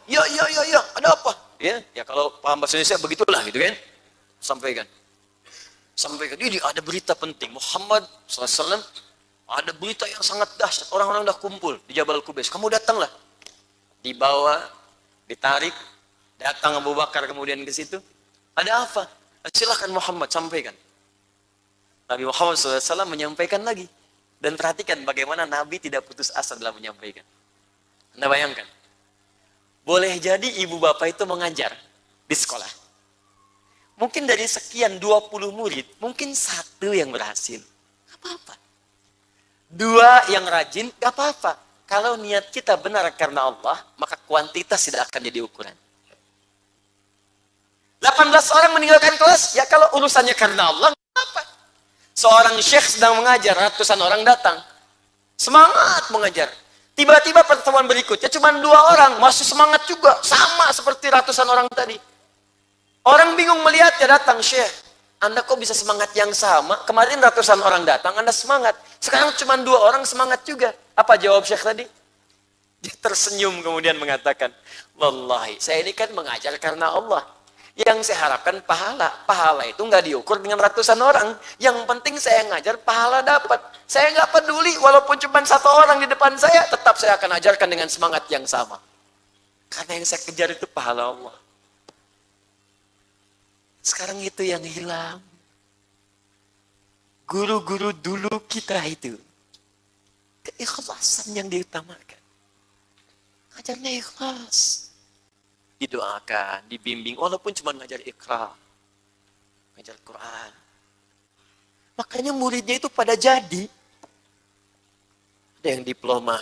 Ya, ada apa? Ya kalau paham bahasa Indonesia begitulah gitu kan. Sampaikan. Ini ada berita penting. Muhammad SAW ada berita yang sangat dahsyat. Orang-orang udah kumpul di Jabal Qubais. Kamu datanglah. Dibawa, ditarik, datang Abu Bakar kemudian ke situ. Ada apa? Silakan Muhammad sampaikan. Nabi Muhammad SAW menyampaikan lagi. Dan perhatikan bagaimana Nabi tidak putus asa dalam menyampaikan. Anda bayangkan, boleh jadi ibu bapak itu mengajar di sekolah. Mungkin dari sekian 20 murid, mungkin satu yang berhasil. Gak apa-apa. 2 yang rajin, gak apa-apa. Kalau niat kita benar karena Allah, maka kuantitas tidak akan jadi ukuran. 18 orang meninggalkan kelas, ya kalau urusannya karena Allah, gak apa. Seorang syekh sedang mengajar, ratusan orang datang. Semangat mengajar. Tiba-tiba pertemuan berikutnya cuma 2 orang, masih semangat juga, sama seperti ratusan orang tadi. Orang bingung melihatnya datang, Syekh, Anda kok bisa semangat yang sama? Kemarin ratusan orang datang, Anda semangat. Sekarang cuma 2 orang semangat juga. Apa jawab Syekh tadi? Dia tersenyum kemudian mengatakan, wallahi, saya ini kan mengajar karena Allah. Yang saya harapkan pahala. Pahala itu nggak diukur dengan ratusan orang. Yang penting saya ngajar, pahala dapat. Saya nggak peduli, walaupun cuma 1 orang di depan saya, tetap saya akan ajarkan dengan semangat yang sama. Karena yang saya kejar itu pahala Allah. Sekarang itu yang hilang. Guru-guru dulu kita itu, keikhlasan yang diutamakan. Ngajarnya ikhlas. Didoakan, dibimbing, walaupun cuma ngajar Iqra, ngajar Quran. Makanya muridnya itu pada jadi. Ada yang diploma,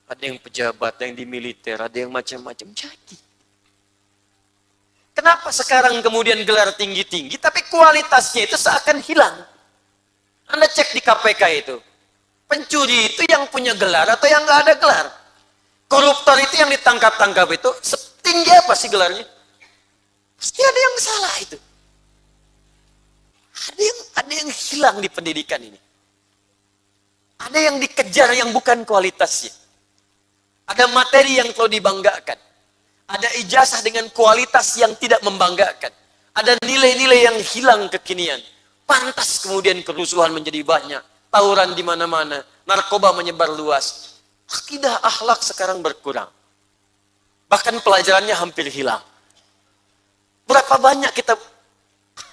ada yang pejabat, ada yang di militer, ada yang macam-macam jadi. Kenapa sekarang kemudian gelar tinggi-tinggi, tapi kualitasnya itu seakan hilang? Anda cek di KPK itu, pencuri itu yang punya gelar atau yang nggak ada gelar? Koruptor itu yang ditangkap-tangkap itu setinggi apa sih gelarnya? Pasti ada yang salah itu. Ada yang hilang di pendidikan ini. Ada yang dikejar yang bukan kualitasnya. Ada materi yang terlalu dibanggakan. Ada ijazah dengan kualitas yang tidak membanggakan. Ada nilai-nilai yang hilang kekinian. Pantas kemudian kerusuhan menjadi banyak. Tawuran di mana-mana. Narkoba menyebar luas. Akidah akhlak sekarang berkurang. Bahkan pelajarannya hampir hilang. Berapa banyak kita,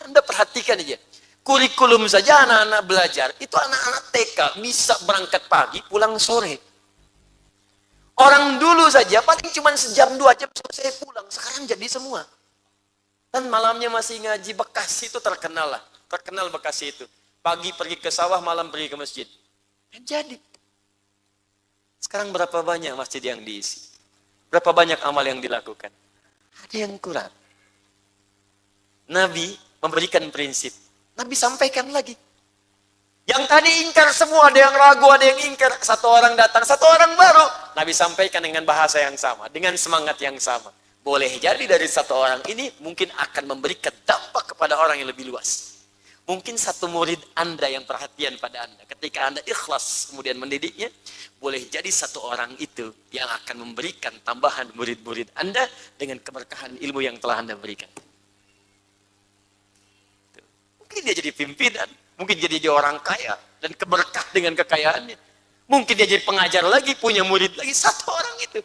Anda perhatikan aja. Kurikulum saja anak-anak belajar, itu anak-anak TK bisa berangkat pagi, pulang sore. Orang dulu saja paling cuma sejam 2 jam selesai pulang, sekarang jadi semua. Dan malamnya masih ngaji. Bekasi itu terkenal lah. Terkenal Bekasi itu. Pagi pergi ke sawah, malam pergi ke masjid. Dan jadi. Sekarang berapa banyak masjid yang diisi? Berapa banyak amal yang dilakukan? Ada yang kurang. Nabi memberikan prinsip. Nabi sampaikan lagi. Yang tadi ingkar semua, ada yang ragu, ada yang ingkar. Satu orang datang, satu orang baru. Nabi sampaikan dengan bahasa yang sama, dengan semangat yang sama. Boleh jadi dari satu orang ini mungkin akan memberikan dampak kepada orang yang lebih luas. Mungkin satu murid Anda yang perhatian pada Anda. Ketika Anda ikhlas kemudian mendidiknya, boleh jadi satu orang itu yang akan memberikan tambahan murid-murid Anda dengan keberkahan ilmu yang telah Anda berikan. Mungkin dia jadi pimpinan, mungkin jadi orang kaya dan keberkah dengan kekayaannya. Mungkin dia jadi pengajar lagi, punya murid lagi, satu orang itu.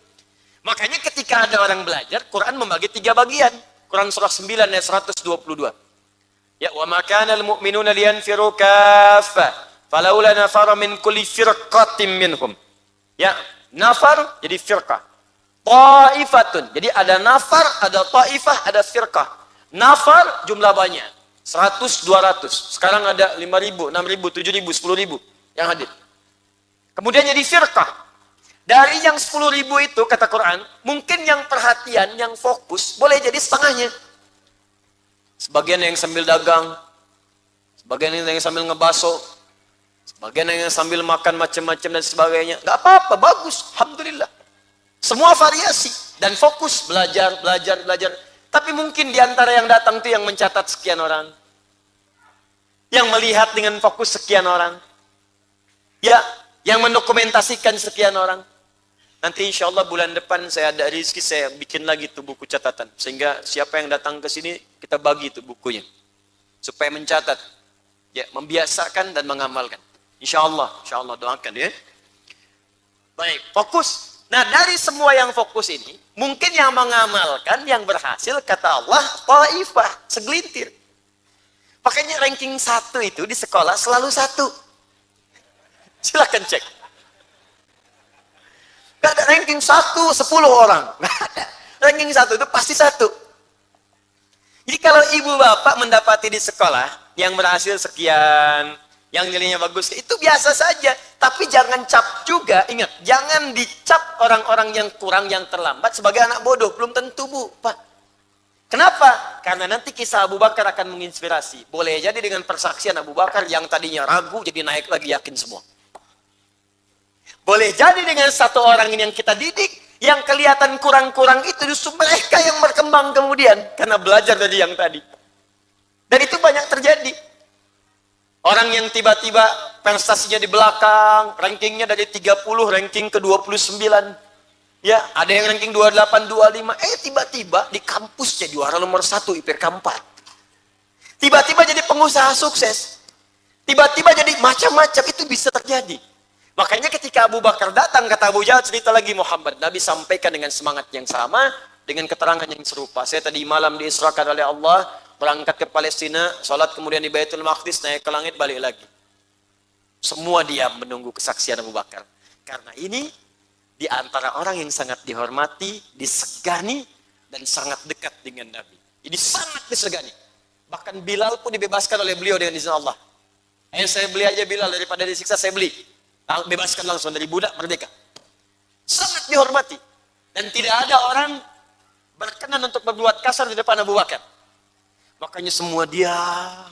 Makanya ketika ada orang belajar, Quran membagi 3 bagian. Quran surah 9 ayat 122. Ya, wa ma kana al-mu'minuna liyanfiru kaffah, falaula nafara min kulli firqatin minhum. Ya, nafar jadi firqah. Ta'ifatun, jadi ada nafar, ada ta'ifah, ada firqah. Nafar jumlah banyak, 100, 200. Sekarang ada 5.000, 6.000, 7.000, 10.000 yang hadir. Kemudian jadi firqah. Dari yang 10.000 itu, kata Quran, mungkin yang perhatian, yang fokus, boleh jadi setengahnya. Sebagian yang sambil dagang, sebagian yang sambil ngebaso, sebagian yang sambil makan macam-macam dan sebagainya. Gak apa-apa, bagus, alhamdulillah. Semua variasi dan fokus, belajar. Tapi mungkin di antara yang datang itu yang mencatat sekian orang, yang melihat dengan fokus sekian orang, ya, yang mendokumentasikan sekian orang. Nanti insya Allah bulan depan saya ada rezeki, saya bikin lagi tuh buku catatan. Sehingga siapa yang datang ke sini, kita bagi tuh bukunya. Supaya mencatat, ya, membiasakan dan mengamalkan. Insya Allah doakan ya. Baik, fokus. Nah, dari semua yang fokus ini, mungkin yang mengamalkan, yang berhasil, kata Allah, ta'ifah, segelintir. Makanya ranking 1 itu di sekolah selalu 1. Silakan cek. Gak ada ranking 1, 10 orang. Gak ada. Ranking 1 itu pasti 1. Jadi kalau ibu bapak mendapati di sekolah yang berhasil sekian, yang nilainya bagus, itu biasa saja. Tapi jangan cap juga, ingat, jangan dicap orang-orang yang kurang, yang terlambat sebagai anak bodoh. Belum tentu, Bu, Pak. Kenapa? Karena nanti kisah Abu Bakar akan menginspirasi. Boleh jadi dengan persaksian Abu Bakar yang tadinya ragu, jadi naik lagi yakin semua. Boleh jadi dengan satu orang ini yang kita didik, yang kelihatan kurang-kurang itu justru mereka yang berkembang kemudian. Karena belajar dari yang tadi. Dan itu banyak terjadi. Orang yang tiba-tiba prestasinya di belakang, rankingnya dari 30, ranking ke 29. Ya, ada yang ranking 28, 25. Tiba-tiba di kampusnya juara nomor 1, IPK 4. Tiba-tiba jadi pengusaha sukses. Tiba-tiba jadi macam-macam, itu bisa terjadi. Makanya ketika Abu Bakar datang, kata Abu Jahal, cerita lagi Muhammad. Nabi sampaikan dengan semangat yang sama, dengan keterangan yang serupa. Saya tadi malam diisrakan oleh Allah, berangkat ke Palestina, sholat kemudian di Baitul Maqdis, naik ke langit, balik lagi. Semua diam menunggu kesaksian Abu Bakar. Karena ini, di antara orang yang sangat dihormati, disegani, dan sangat dekat dengan Nabi. Ini sangat disegani. Bahkan Bilal pun dibebaskan oleh beliau dengan izin Allah. Saya beli aja Bilal, daripada disiksa saya beli. Bebaskan langsung dari budak, merdeka. Sangat dihormati. Dan tidak ada orang berkenan untuk berbuat kasar di depan Abu Bakar. Makanya semua diam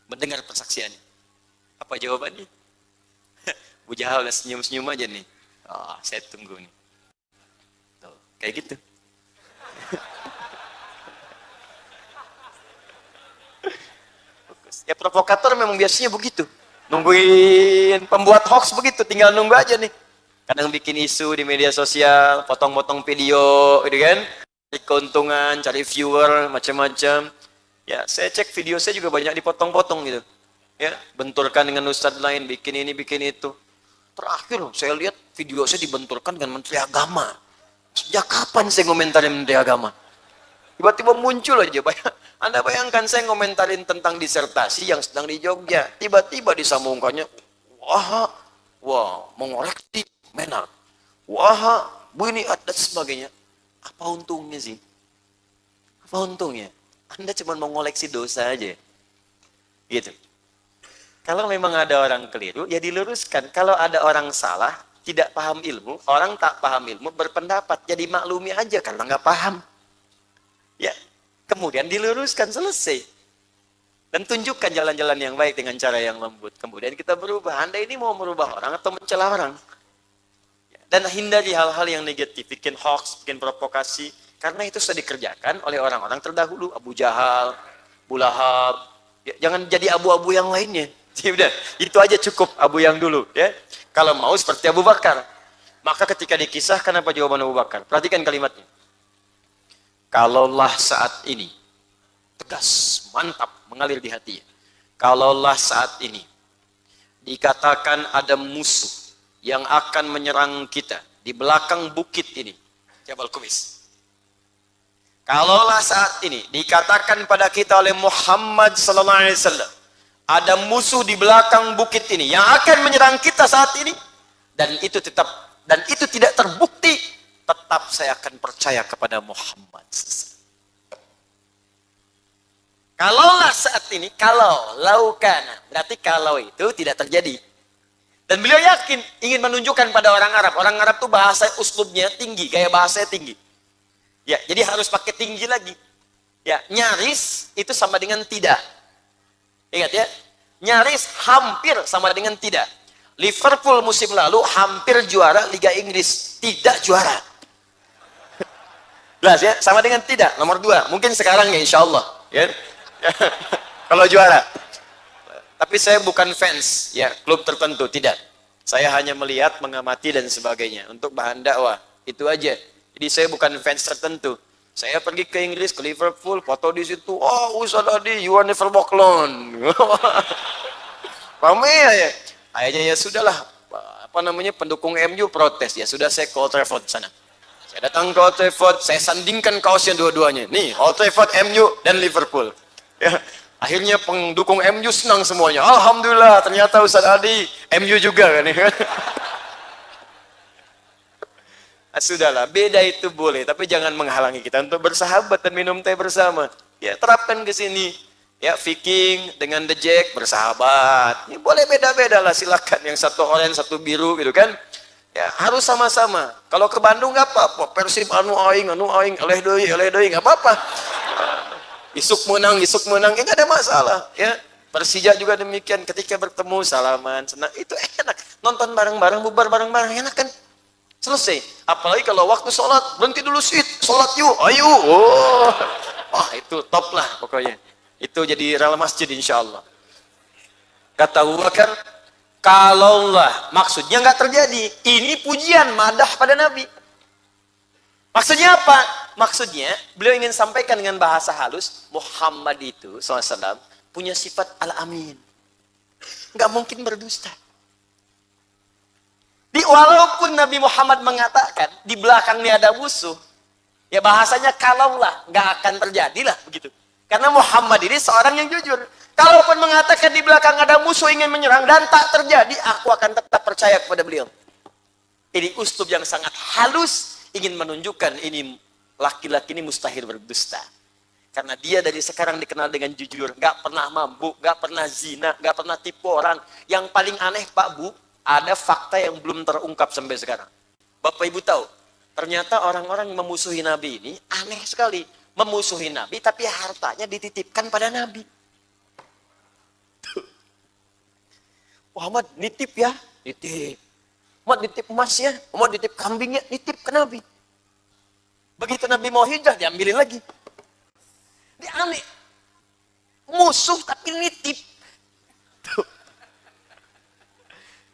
mendengar persaksiannya. Apa jawabannya? Abu Jahal senyum-senyum aja nih. Saya tunggu nih. Tuh, kayak gitu. Ya provokator memang biasanya begitu. Nungguin pembuat hoax begitu, tinggal nunggu aja nih. Kadang bikin isu di media sosial, potong-potong video, gitu kan. Cari keuntungan, cari viewer, macam-macam. Ya, saya cek video saya juga banyak dipotong-potong gitu. Ya, benturkan dengan ustadz lain, bikin ini, bikin itu. Terakhir saya lihat video saya dibenturkan dengan Menteri Agama. Sejak kapan saya ngomentarin Menteri Agama? Tiba-tiba muncul aja. Anda bayangkan saya ngomentarin tentang disertasi yang sedang di Jogja. Tiba-tiba disambungkannya, wah, mengoreksi Menal. Wah, Bu ini dan sebagainya. Apa untungnya sih? Apa untungnya? Anda cuma mau ngoleksi dosa aja. Gitu. Kalau memang ada orang keliru, ya diluruskan. Kalau ada orang salah, tidak paham ilmu, orang tak paham ilmu, berpendapat. Jadi maklumi aja karena nggak paham. Ya, kemudian diluruskan, selesai. Dan tunjukkan jalan-jalan yang baik dengan cara yang lembut. Kemudian kita berubah. Anda ini mau merubah orang atau mencela orang? Dan hindari hal-hal yang negatif, bikin hoax, bikin provokasi. Karena itu sudah dikerjakan oleh orang-orang terdahulu. Abu Jahal, Abu Lahab. Ya, jangan jadi abu-abu yang lainnya. Udah, itu aja cukup abu yang dulu. Ya. Kalau mau seperti Abu Bakar. Maka ketika dikisahkan apa jawaban Abu Bakar? Perhatikan kalimatnya. Kalaulah saat ini, tegas, mantap, mengalir di hatinya. Kalaulah saat ini, dikatakan ada musuh yang akan menyerang kita di belakang bukit ini, Jabal Kubis. Kalaulah saat ini dikatakan pada kita oleh Muhammad sallallahu alaihi wasallam, ada musuh di belakang bukit ini yang akan menyerang kita saat ini, dan itu tidak terbukti, tetap saya akan percaya kepada Muhammad. Kalaulah saat ini, kalau laukana, berarti kalau itu tidak terjadi. Dan beliau yakin, ingin menunjukkan pada orang Arab. Orang Arab itu bahasa uslubnya tinggi, gaya bahasanya tinggi. Ya, jadi harus pakai tinggi lagi. Ya, nyaris itu sama dengan tidak. Ingat ya, nyaris hampir sama dengan tidak. Liverpool musim lalu hampir juara Liga Inggris, tidak juara. Jelas ya, sama dengan tidak. Nomor 2, mungkin sekarang ya insya Allah. Ya. Kalau juara. Tapi saya bukan fans ya klub tertentu, tidak. Saya hanya melihat, mengamati dan sebagainya untuk bahan dakwah. Itu aja. Jadi saya bukan fans tertentu. Saya pergi ke Inggris, ke Liverpool, foto di situ. Oh, Ustaz Adi, you are never walk alone. Ramai ya. Akhirnya ya sudahlah. Apa namanya, pendukung MU protes. Ya sudah, saya ke Old Trafford sana. Saya datang ke Old Trafford, saya sandingkan kaosnya dua-duanya. Nih, Old Trafford, MU dan Liverpool. Ya. Akhirnya pendukung MU senang semuanya. Alhamdulillah, ternyata Ustaz Adi MU juga kan. Sudahlah, beda itu boleh, tapi jangan menghalangi kita untuk bersahabat dan minum teh bersama. Ya, terapkan ke sini. Ya, Viking dengan The Jack bersahabat. Ya, boleh beda-beda lah, silakan. Yang satu oranye, satu biru gitu kan. Ya, harus sama-sama. Kalau ke Bandung nggak apa-apa. Persib anu aing, eleh deui, nggak apa-apa. Isuk menang, ya nggak ada masalah. Ya, Persija juga demikian. Ketika bertemu salaman, senang, itu enak. Nonton bareng-bareng, bubar bareng-bareng, enak kan? Selesai. Apalagi kalau waktu sholat, berhenti dulu sih, sholat yuk, ayo. Oh, wah itu top lah pokoknya. Itu jadi rel masjid insya Allah. Kata Abu Bakar, kalaulah, maksudnya nggak terjadi. Ini pujian, madah pada Nabi. Maksudnya apa? Maksudnya, beliau ingin sampaikan dengan bahasa halus, Muhammad itu, SAW, punya sifat al-amin. Nggak mungkin berdusta. Walaupun Nabi Muhammad mengatakan, di belakangnya ada musuh, ya bahasanya kalaulah, nggak akan terjadilah begitu. Karena Muhammad ini seorang yang jujur. Kalaupun mengatakan di belakang ada musuh ingin menyerang, dan tak terjadi, aku akan tetap percaya kepada beliau. Ini uslub yang sangat halus, ingin menunjukkan ini laki-laki ini mustahil berdusta. Karena dia dari sekarang dikenal dengan jujur, nggak pernah mabuk, nggak pernah zina, nggak pernah tipu orang. Yang paling aneh Pak Bu, ada fakta yang belum terungkap sampai sekarang. Bapak Ibu tahu, ternyata orang-orang yang memusuhi Nabi ini aneh sekali. Memusuhi Nabi tapi hartanya dititipkan pada Nabi. Muhammad nitip ya, nitip. Muhammad nitip emasnya, Muhammad nitip kambingnya, nitip ke Nabi. Begitu Nabi mau hijrah, diambilin lagi. Dia aneh. Musuh tapi nitip. Tuh.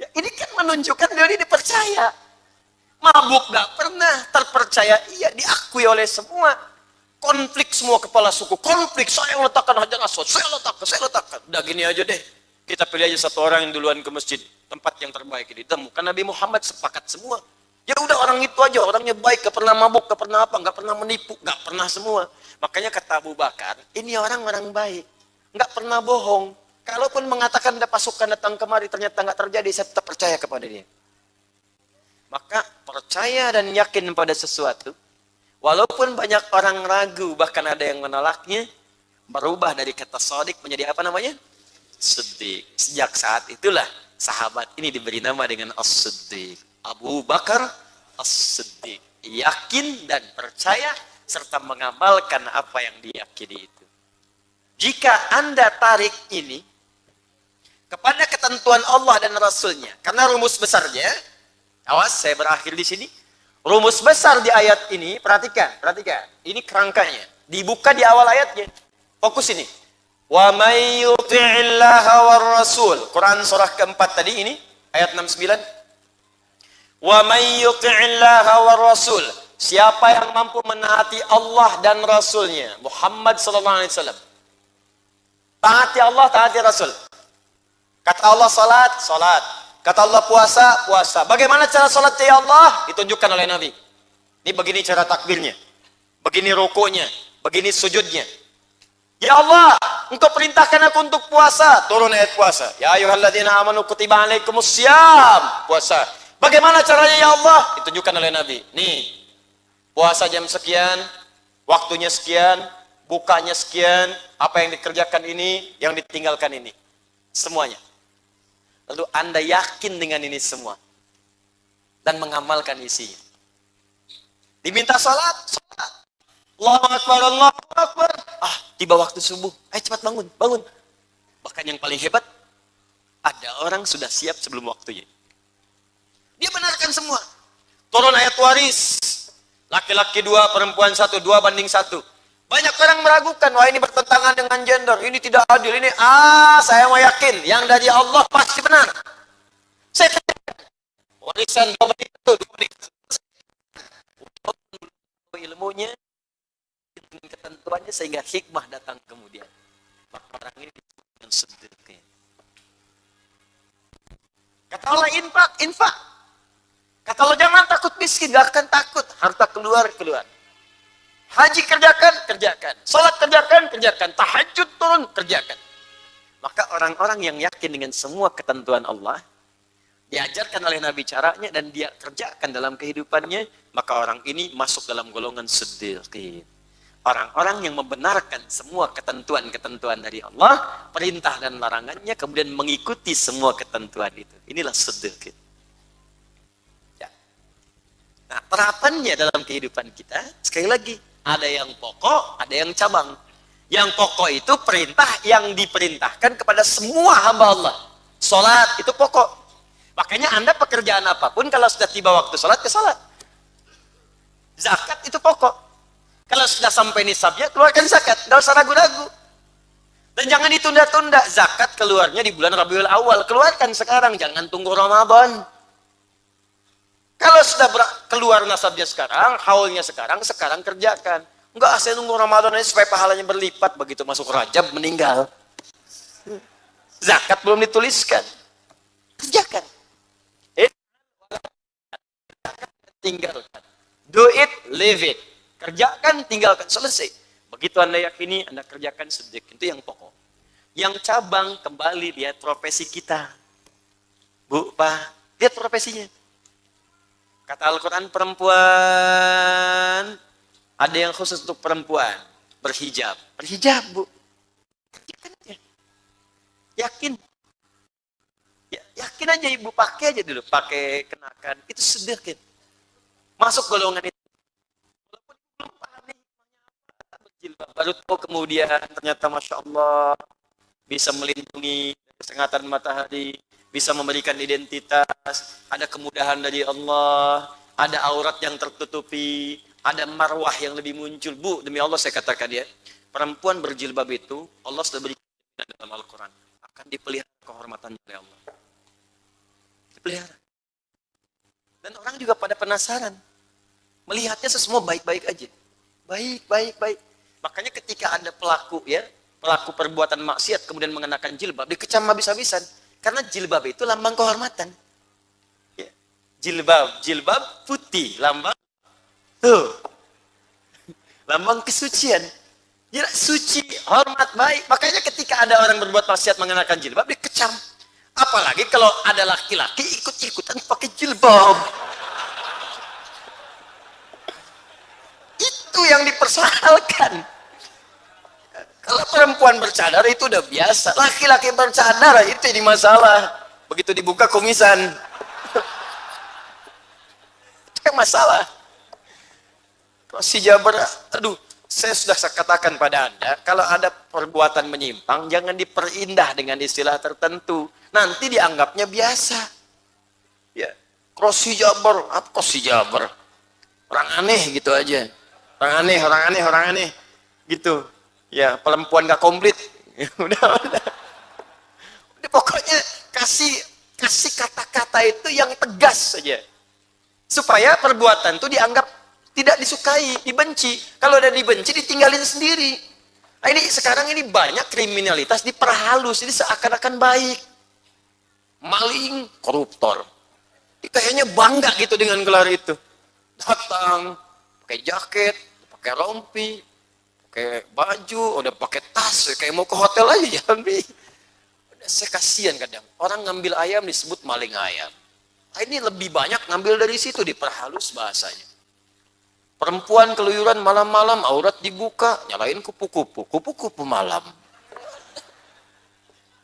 Ya, ini kan menunjukkan dia dipercaya. Mabuk gak pernah, terpercaya iya, diakui oleh semua. Konflik semua kepala suku, konflik, saya letakkan Hajar Aswad, saya letakkan. Udah gini aja deh, kita pilih aja satu orang yang duluan ke masjid, tempat yang terbaik ini. Temukan Nabi Muhammad sepakat semua. Ya udah orang itu aja, orangnya baik, gak pernah mabuk, gak pernah apa, gak pernah menipu, gak pernah semua. Makanya kata Abu Bakar, ini orang baik, gak pernah bohong. Kalaupun mengatakan ada pasukan datang kemari, ternyata gak terjadi, saya tetap percaya kepada dia. Maka percaya dan yakin pada sesuatu, walaupun banyak orang ragu, bahkan ada yang menolaknya, berubah dari kata sodik menjadi apa namanya? Siddiq. Sejak saat itulah sahabat ini diberi nama dengan As-Siddiq. Abu Bakar As-Siddiq. Yakin dan percaya serta mengamalkan apa yang diyakini itu. Jika Anda tarik ini kepada ketentuan Allah dan Rasulnya, karena rumus besarnya, awas saya berakhir di sini. Rumus besar di ayat ini, perhatikan. Ini kerangkanya. Dibuka di awal ayatnya. Fokus ini. Wa may yuti'illaha war rasul. Quran surah keempat tadi ini, ayat 69. Wa may yuti'illaha war rasul. Siapa yang mampu menaati Allah dan Rasulnya, Muhammad sallallahu alaihi wasallam. Taati Allah, taati Rasul. Kata Allah salat, salat. Kata Allah puasa, puasa. Bagaimana cara salat ya Allah? Ditunjukkan oleh Nabi. Ini begini cara takbirnya. Begini rukuknya, begini sujudnya. Ya Allah, Engkau perintahkan aku untuk puasa. Turun ayat puasa. Ya ayyuhalladzina amanu kutiba alaikumus syiyam. Puasa. Bagaimana caranya ya Allah? Ditunjukkan oleh Nabi. Nih, puasa jam sekian, waktunya sekian, bukanya sekian, apa yang dikerjakan ini, yang ditinggalkan ini. Semuanya. Lalu Anda yakin dengan ini semua. Dan mengamalkan isinya. Diminta salat, salat. Allahu Akbar, Allahu Akbar. Tiba waktu subuh. Ayo cepat bangun, bangun. Bahkan yang paling hebat, ada orang sudah siap sebelum waktunya. Dia benarkan semua. Turun ayat waris. Laki-laki 2, perempuan 1, 2:1. Banyak orang meragukan, wah ini bertentangan dengan gender, ini tidak adil, ini saya mau yakin, yang dari Allah pasti benar. Saya warisan 2:1. Ilmunya, dengan ketentuannya sehingga hikmah datang kemudian. Maka orang ini disebut dengan siddiq. Kata Allah infak, infak. Kata Allah jangan takut miskin, gak akan takut. Harta keluar, keluar. Haji kerjakan, kerjakan. Salat kerjakan, kerjakan. Tahajud turun, kerjakan. Maka orang-orang yang yakin dengan semua ketentuan Allah, diajarkan oleh Nabi caranya dan dia kerjakan dalam kehidupannya, maka orang ini masuk dalam golongan siddiqin. Orang-orang yang membenarkan semua ketentuan-ketentuan dari Allah, perintah dan larangannya, kemudian mengikuti semua ketentuan itu. Inilah siddiqin. Ya. Nah, terapannya dalam kehidupan kita, sekali lagi, ada yang pokok, ada yang cabang. Yang pokok itu perintah yang diperintahkan kepada semua hamba Allah. Salat itu pokok. Makanya Anda pekerjaan apapun, kalau sudah tiba waktu salat, ke salat. Zakat itu pokok. Kalau sudah sampai nisabnya, keluarkan zakat. Tidak usah ragu-ragu. Dan jangan ditunda-tunda. Zakat keluarnya di bulan Rabiul Awal. Keluarkan sekarang, jangan tunggu Ramadan. Kalau sudah keluar nasabnya sekarang, haulnya sekarang kerjakan. Enggak, saya nunggu Ramadan ini supaya pahalanya berlipat. Begitu masuk Rajab, meninggal. Zakat belum dituliskan. Kerjakan. Tinggalkan. Do it, live it. Kerjakan, tinggalkan, selesai. Begitu Anda yakini, Anda kerjakan siddiq. Itu yang pokok. Yang cabang, kembali lihat profesi kita. Bu, Pak, lihat profesinya. Kata Al-Quran, perempuan, ada yang khusus untuk perempuan. Berhijab. Berhijab, Bu. Kerjakan aja. Yakin. Ya, yakin aja Ibu, pakai aja dulu. Pakai, kenakan. Itu siddiq. Masuk golongan itu. Berjilbab, baru tahu kemudian ternyata Masya Allah bisa melindungi kesengatan matahari, bisa memberikan identitas, ada kemudahan dari Allah, ada aurat yang tertutupi, ada marwah yang lebih muncul. Bu, demi Allah saya katakan ya, perempuan berjilbab itu Allah sudah berikan dalam Al-Quran, akan dipelihara kehormatannya oleh Allah. Dipelihara. Dan orang juga pada penasaran, melihatnya semua baik-baik aja. Baik. Makanya ketika ada pelaku perbuatan maksiat kemudian mengenakan jilbab, dikecam habis-habisan. Karena jilbab itu lambang kehormatan. Ya. Jilbab, jilbab putih, lambang tuh, lambang kesucian. Ya, suci, hormat, baik. Makanya ketika ada orang berbuat maksiat mengenakan jilbab, dikecam. Apalagi kalau ada laki-laki ikut-ikutan pakai jilbab. Itu yang dipersoalkan. Kalau perempuan bercadar itu udah biasa. Laki-laki bercadar itu jadi masalah. Begitu dibuka kumisan. Itu yang masalah. Kalau si Jabar, aduh, saya sudah katakan pada Anda, kalau ada perbuatan menyimpang, jangan diperindah dengan istilah tertentu. Nanti dianggapnya biasa. Ya, Krosi Jabar, apa Krosi Jabar? Orang aneh gitu aja. Orang aneh, orang aneh, orang aneh. Gitu. Ya, perempuan gak komplit. Udah. Udah pokoknya kasih kata-kata itu yang tegas saja. Supaya perbuatan itu dianggap tidak disukai, dibenci. Kalau udah dibenci, ditinggalin sendiri. Nah, ini sekarang ini banyak kriminalitas diperhalus, jadi seakan-akan baik. Maling, koruptor. Kayaknya bangga gitu dengan gelar itu. Datang, pakai jaket, pakai rompi, pakai baju, udah pakai tas, kayak mau ke hotel aja Jambi. Saya kasihan kadang, orang ngambil ayam disebut maling ayam. Nah, ini lebih banyak ngambil dari situ, diperhalus bahasanya. Perempuan keluyuran malam-malam, aurat dibuka, nyalain kupu-kupu malam.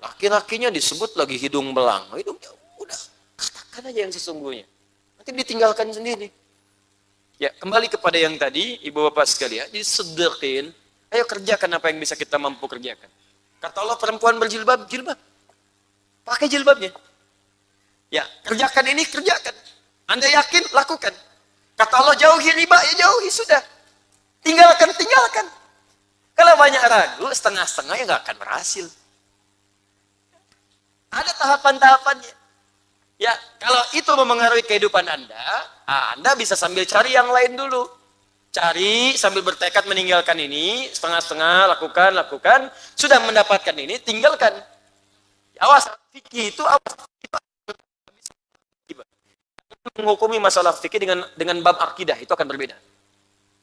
Laki-lakinya disebut lagi hidung belang. Hidungnya udah, katakan aja yang sesungguhnya. Nanti ditinggalkan sendiri. Ya, kembali kepada yang tadi, ibu bapak sekalian, disedekhin, ayo kerjakan apa yang bisa kita mampu kerjakan. Kata Allah, perempuan berjilbab, jilbab. Pakai jilbabnya. Ya, kerjakan ini, kerjakan. Anda yakin, lakukan. Kata Allah, jauhi riba, ya jauhi, sudah. Tinggalkan. Kalau banyak ragu, setengah-setengah ya nggak akan berhasil. Ada tahapan-tahapannya. Ya, kalau itu memengaruhi kehidupan Anda bisa sambil cari yang lain dulu. Cari sambil bertekad meninggalkan ini, setengah-setengah, lakukan. Sudah mendapatkan ini, tinggalkan. Awas, fikih itu awas. Menghukumi masalah fikih dengan bab akidah itu akan berbeda.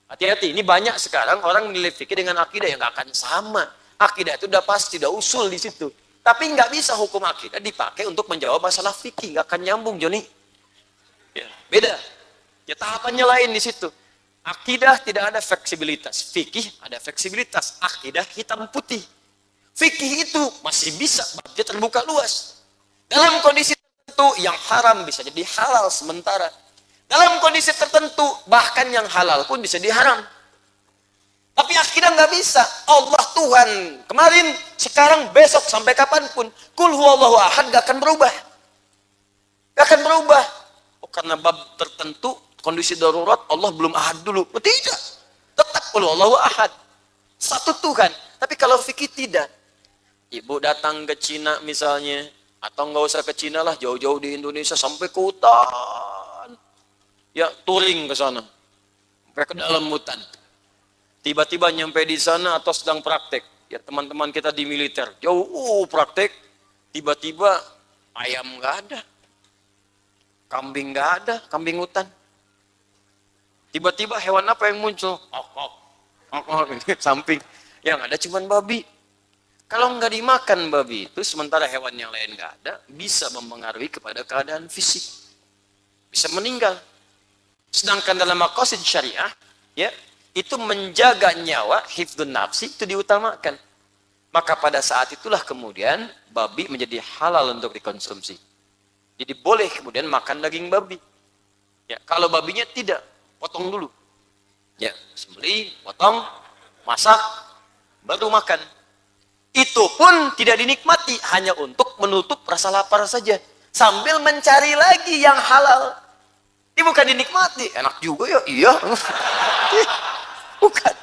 Hati-hati, ini banyak sekarang orang menilai fikih dengan akidah yang nggak akan sama. Akidah itu udah pasti, udah usul di situ. Tapi nggak bisa hukum akidah dipakai untuk menjawab masalah fikih, nggak akan nyambung, Joni. Ya, beda. Ya, tahapannya lain di situ. Akidah tidak ada fleksibilitas, fikih ada fleksibilitas. Akidah hitam putih. Fikih itu masih bisa, dia terbuka luas. Dalam kondisi tertentu yang haram bisa jadi halal sementara. Dalam kondisi tertentu bahkan yang halal pun bisa diharam. Tapi akidah nggak bisa. Allah Tuhan kemarin, sekarang, besok sampai kapanpun. Kul huwallahu ahad gak akan berubah. Gak akan berubah. Oh, karena bab tertentu kondisi darurat Allah belum ahad dulu. Oh, tidak. Tetap kul huwallahu ahad. Satu Tuhan. Tapi kalau fikih tidak. Ibu datang ke Cina misalnya, atau nggak usah ke Cina lah, jauh-jauh di Indonesia sampai ke hutan. Ya, touring ke sana. Sampai ke dalam hutan. Tiba-tiba nyampe di sana atau sedang praktek. Ya, teman-teman kita di militer, jauh praktek. Tiba-tiba ayam nggak ada. Kambing nggak ada, kambing hutan. Tiba-tiba hewan apa yang muncul? Samping. Yang ada cuman babi. Kalau nggak dimakan babi itu, sementara hewan yang lain nggak ada, bisa mempengaruhi kepada keadaan fisik. Bisa meninggal. Sedangkan dalam maqasid syariah, ya, itu menjaga nyawa, hifdzun nafsi, itu diutamakan. Maka pada saat itulah kemudian babi menjadi halal untuk dikonsumsi. Jadi boleh kemudian makan daging babi. Ya, kalau babinya tidak, potong dulu. Ya, sembelih, potong, masak, baru makan. Itu pun tidak dinikmati, hanya untuk menutup rasa lapar saja. Sambil mencari lagi yang halal. Ini bukan dinikmati, enak juga ya, iya. Bukan.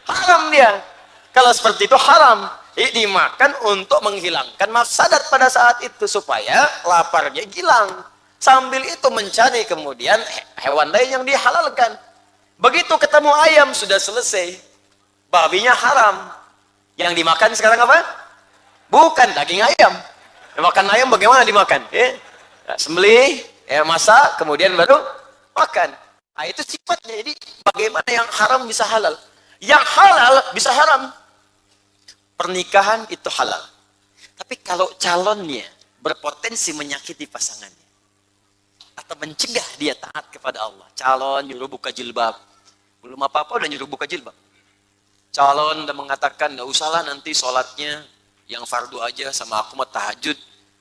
Haram dia. Kalau seperti itu haram. Dimakan untuk menghilangkan mafsadat pada saat itu, supaya laparnya hilang. Sambil itu mencari kemudian hewan lain yang dihalalkan. Begitu ketemu ayam, sudah selesai. Babinya haram. Yang dimakan sekarang apa? Bukan daging ayam. Makan ayam bagaimana dimakan? Sembelih, Ya, masak, kemudian baru makan. Nah, itu sifatnya. Jadi bagaimana yang haram bisa halal? Yang halal bisa haram. Pernikahan itu halal. Tapi kalau calonnya berpotensi menyakiti pasangannya atau mencegah dia taat kepada Allah. Calon nyuruh buka jilbab. Belum apa-apa udah nyuruh buka jilbab. Calon udah mengatakan, nggak usahlah nanti sholatnya yang fardu aja sama aku mah tahajud.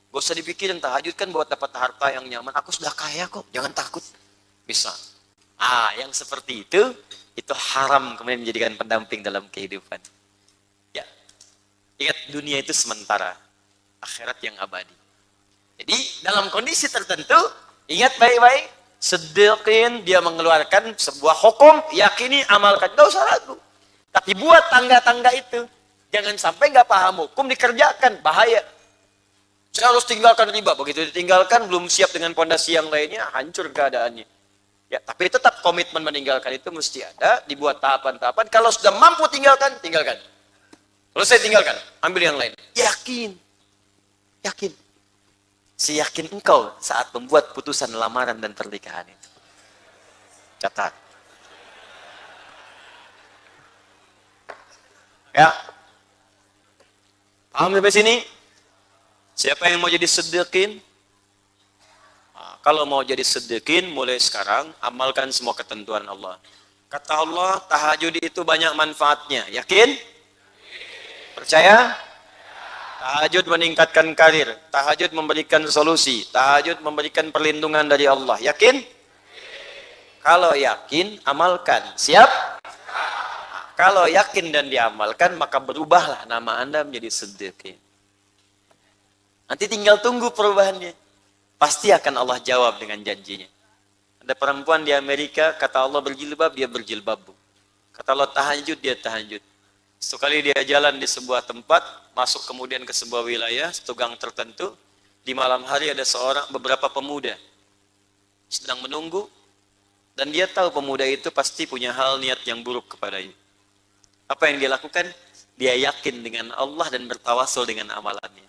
Gak usah dipikirin, tahajud kan buat dapat harta yang nyaman. Aku sudah kaya kok, jangan takut. Bisa. Yang seperti itu haram kemudian menjadikan pendamping dalam kehidupan. Ya, ingat dunia itu sementara, akhirat yang abadi. Jadi dalam kondisi tertentu, ingat baik-baik, sedekhin dia mengeluarkan sebuah hukum, yakini, amalkan. Gak usah ragu. Tapi buat tangga-tangga itu, jangan sampai nggak paham hukum dikerjakan, bahaya. Saya harus tinggalkan riba. Begitu ditinggalkan, belum siap dengan pondasi yang lainnya, hancur keadaannya. Ya, tapi tetap komitmen meninggalkan itu mesti ada, dibuat tahapan-tahapan. Kalau sudah mampu tinggalkan, tinggalkan. Selesai tinggalkan, ambil yang lain. Yakin. Yakin. Seyakin engkau saat membuat putusan lamaran dan pernikahan itu. Catat. Ya. Paham sampai sini? Siapa yang mau jadi sedekhin? Kalau mau jadi sedekhin, mulai sekarang amalkan semua ketentuan Allah. Kata Allah, tahajud itu banyak manfaatnya. Yakin? Percaya? Tahajud meningkatkan karir. Tahajud memberikan solusi. Tahajud memberikan perlindungan dari Allah. Yakin? Kalau yakin, amalkan. Siap? Kalau yakin dan diamalkan, maka berubahlah nama Anda menjadi sedekhin. Nanti tinggal tunggu perubahannya. Pasti akan Allah jawab dengan janjinya. Ada perempuan di Amerika, kata Allah berjilbab, dia berjilbab. Kata Allah tahajud, dia tahajud. Sekali dia jalan di sebuah tempat, masuk kemudian ke sebuah wilayah, setugang tertentu. Di malam hari ada beberapa pemuda sedang menunggu, dan dia tahu pemuda itu pasti punya hal niat yang buruk kepadanya. Apa yang dia lakukan? Dia yakin dengan Allah dan bertawasul dengan amalannya.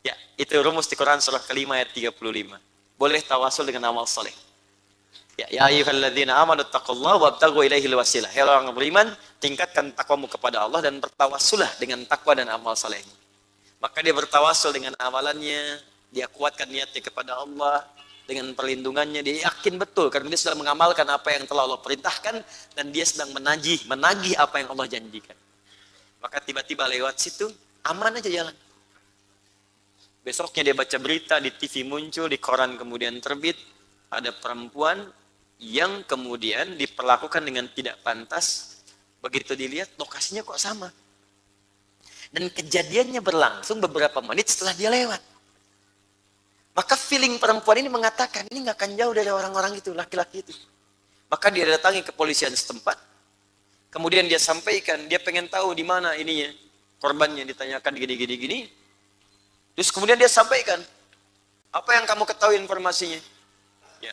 Ya, itu rumus di Quran surah kelima ayat 35. Boleh tawasul dengan amal soleh. Ya ayyuhalladzina amanu taqullaha wabtaghu ilaihil wasilah. Hai orang beriman, tingkatkan takwamu kepada Allah dan bertawassullah dengan takwa dan amal soleh. Maka dia bertawasul dengan amalannya, dia kuatkan niatnya kepada Allah dengan perlindungannya, dia yakin betul karena dia sedang mengamalkan apa yang telah Allah perintahkan dan dia sedang menagih apa yang Allah janjikan. Maka tiba-tiba lewat situ, aman aja jalan. Besoknya dia baca berita, di TV muncul, di koran kemudian terbit, ada perempuan yang kemudian diperlakukan dengan tidak pantas. Begitu dilihat, lokasinya kok sama. Dan kejadiannya berlangsung beberapa menit setelah dia lewat. Maka feeling perempuan ini mengatakan, ini nggak akan jauh dari orang-orang itu, laki-laki itu. Maka dia datangi kepolisian setempat. Kemudian dia sampaikan, dia pengen tahu di mana ininya. Korbannya ditanyakan gini. Terus kemudian dia sampaikan, apa yang kamu ketahui informasinya? Ya.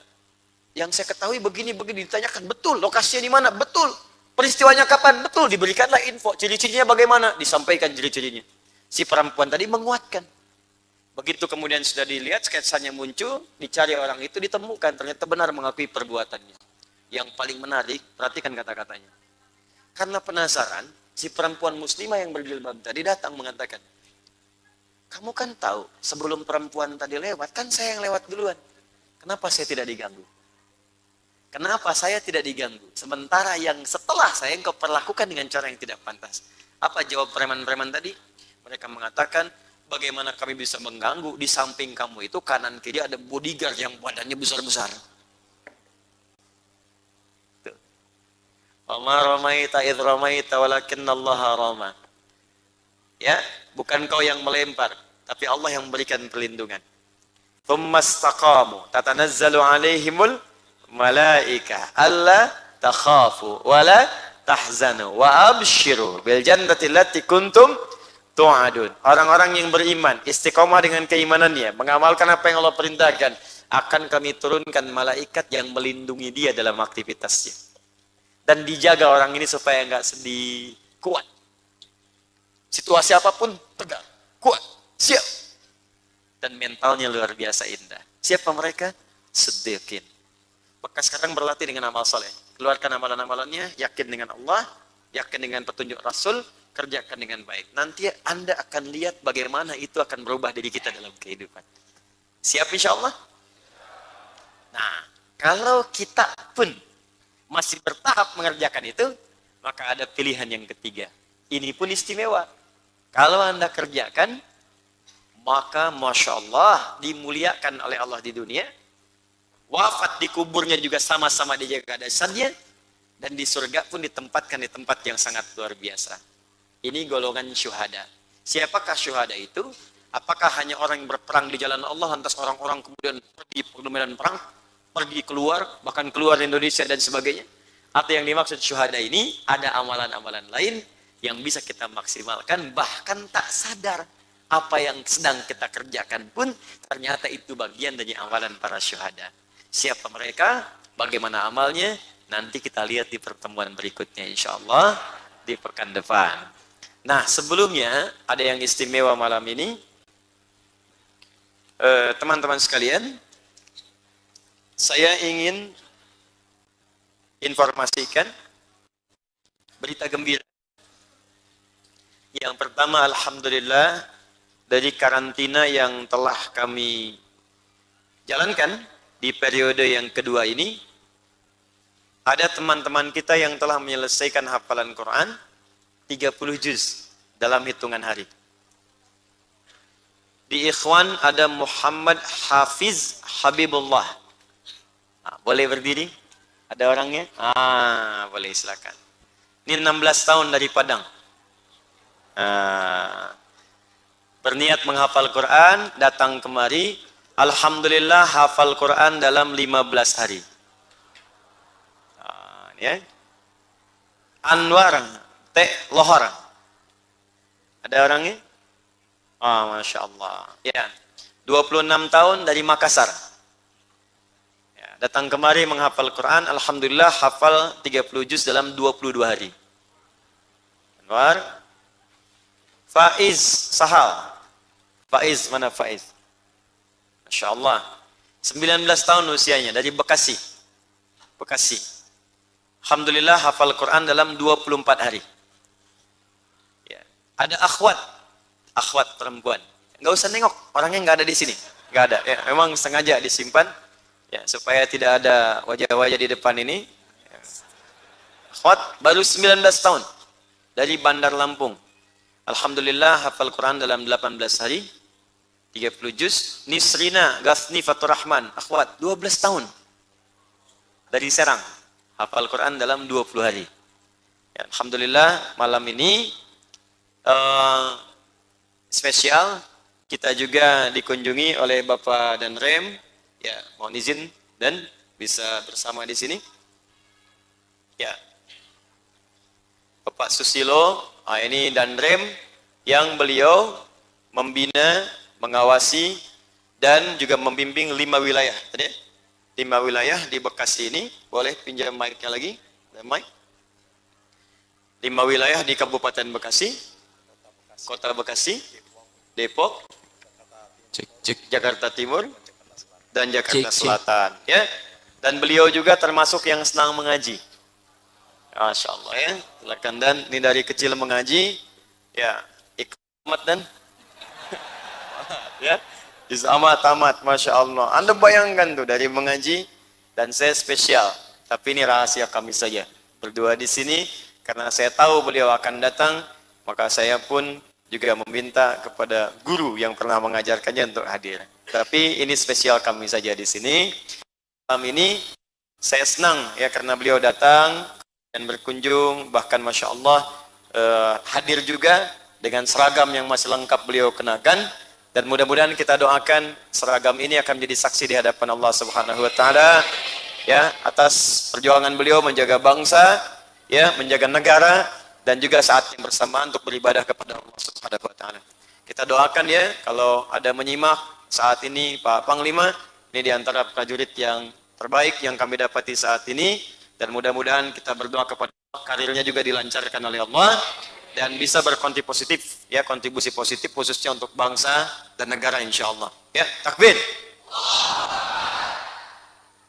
Yang saya ketahui begini, ditanyakan, betul, lokasinya di mana? Betul. Peristiwanya kapan? Betul, diberikanlah info. Ciri-cirinya bagaimana? Disampaikan ciri-cirinya. Si perempuan tadi menguatkan. Begitu kemudian sudah dilihat, sketsanya muncul, dicari orang itu, ditemukan. Ternyata benar mengakui perbuatannya. Yang paling menarik, perhatikan kata-katanya. Karena penasaran, si perempuan muslimah yang berjilbab tadi datang mengatakan, kamu kan tahu, sebelum perempuan tadi lewat, kan saya yang lewat duluan. Kenapa saya tidak diganggu? Kenapa saya tidak diganggu? Sementara yang setelah saya engkau perlakukan dengan cara yang tidak pantas. Apa jawab preman-preman tadi? Mereka mengatakan, bagaimana kami bisa mengganggu? Di samping kamu itu kanan kiri ada bodyguard yang badannya besar-besar. Wa ma ramaita idh ramaita walakinnallaha rama. Ya, bukan kau yang melempar, tapi Allah yang memberikan perlindungan. Tsumastaqamu tatanazzalu alaihimul malaika alla takhafu wala tahzanu wa abshiru bil jannati allati kuntum tu'adun. Orang-orang yang beriman, istiqomah dengan keimanannya, mengamalkan apa yang Allah perintahkan, akan kami turunkan malaikat yang melindungi dia dalam aktivitasnya. Dan dijaga orang ini supaya enggak sedih, kuat. Situasi apapun tegar, kuat, siap. Dan mentalnya luar biasa indah. Siapa mereka? Siddiqin. Maka sekarang berlatih dengan amal soleh. Keluarkan amalan-amalannya, yakin dengan Allah, yakin dengan petunjuk Rasul, kerjakan dengan baik. Nanti Anda akan lihat bagaimana itu akan berubah diri kita dalam kehidupan. Siap insya Allah? Nah, kalau kita pun masih bertahap mengerjakan itu, maka ada pilihan yang ketiga. Ini pun istimewa. Kalau Anda kerjakan, maka Masya Allah dimuliakan oleh Allah di dunia. Wafat di kuburnya juga sama-sama dijaga dasarnya. Dan di surga pun ditempatkan di tempat yang sangat luar biasa. Ini golongan syuhada. Siapakah syuhada itu? Apakah hanya orang yang berperang di jalan Allah, lantas orang-orang kemudian pergi ke medan perang, pergi keluar, bahkan keluar Indonesia dan sebagainya? Atau yang dimaksud syuhada ini, ada amalan-amalan lain yang bisa kita maksimalkan, bahkan tak sadar apa yang sedang kita kerjakan pun ternyata itu bagian dari amalan para syuhada. Siapa mereka? Bagaimana amalnya? Nanti kita lihat di pertemuan berikutnya insya Allah di pekan depan. Nah, sebelumnya ada yang istimewa malam ini. Teman-teman sekalian, saya ingin informasikan berita gembira. Yang pertama, alhamdulillah, dari karantina yang telah kami jalankan di periode yang kedua ini, ada teman-teman kita yang telah menyelesaikan hafalan Quran 30 juz dalam hitungan hari. Di Ikhwan ada Muhammad Hafiz Habibullah. Nah, boleh berdiri? Ada orangnya? Boleh, silakan. Ini 16 tahun dari Padang. Berniat menghafal Quran, datang kemari. Alhamdulillah hafal Quran dalam 15 hari. Ya. Anwar T. Lohor. Ada orangnya? Masya Allah. Ya. 26 tahun dari Makassar. Ya. Datang kemari menghafal Quran. Alhamdulillah hafal 30 juz dalam 22 hari. Anwar. Faiz Sahal. Faiz, mana Faiz? Masya Allah. 19 tahun usianya dari Bekasi. Bekasi. Alhamdulillah hafal Quran dalam 24 hari. Ya. Ada akhwat perempuan. Nggak usah nengok, orangnya nggak ada di sini. Nggak ada. Ya, memang sengaja disimpan ya, supaya tidak ada wajah-wajah di depan ini. Ya. Akhwat baru 19 tahun dari Bandar Lampung. Alhamdulillah hafal Quran dalam 18 hari. 30 juz. Nisrina Ghasni Fatur Rahman, akhwat 12 tahun dari Serang, hafal Quran dalam 20 hari. Ya, alhamdulillah malam ini spesial, kita juga dikunjungi oleh Bapak dan Rem. Ya, mohon izin dan bisa bersama di sini. Ya, Bapak Susilo, ini dan Rem yang beliau membina, mengawasi dan juga membimbing 5 wilayah. Tadi 5 wilayah di Bekasi ini. Boleh pinjam mic-nya lagi? Ada mic? 5 wilayah di Kabupaten Bekasi, Kota Bekasi, Depok, Jakarta Timur, dan Jakarta Selatan. Ya. Dan beliau juga termasuk yang senang mengaji. Masya Allah ya. Silakan, dan ini dari kecil mengaji. Ya, ikut dan ya, sama tamat, Masya Allah. Anda bayangkan tuh dari mengaji, dan saya spesial, tapi ini rahasia kami saja berdua di sini, karena saya tahu beliau akan datang, maka saya pun juga meminta kepada guru yang pernah mengajarkannya untuk hadir. Tapi ini spesial kami saja di sini. Malam ini saya senang ya karena beliau datang dan berkunjung, bahkan Masya Allah hadir juga dengan seragam yang masih lengkap beliau kenakan. Dan mudah-mudahan kita doakan seragam ini akan menjadi saksi di hadapan Allah Subhanahu wa taala ya atas perjuangan beliau menjaga bangsa, ya, menjaga negara, dan juga saat yang bersamaan untuk beribadah kepada Allah Subhanahu wa taala. Kita doakan ya, kalau ada menyimak saat ini Pak Panglima, ini di antara prajurit yang terbaik yang kami dapati saat ini, dan mudah-mudahan kita berdoa kepada Allah, karirnya juga dilancarkan oleh Allah dan bisa berkontribusi positif, ya, kontribusi positif khususnya untuk bangsa dan negara insyaallah. Ya, takbir.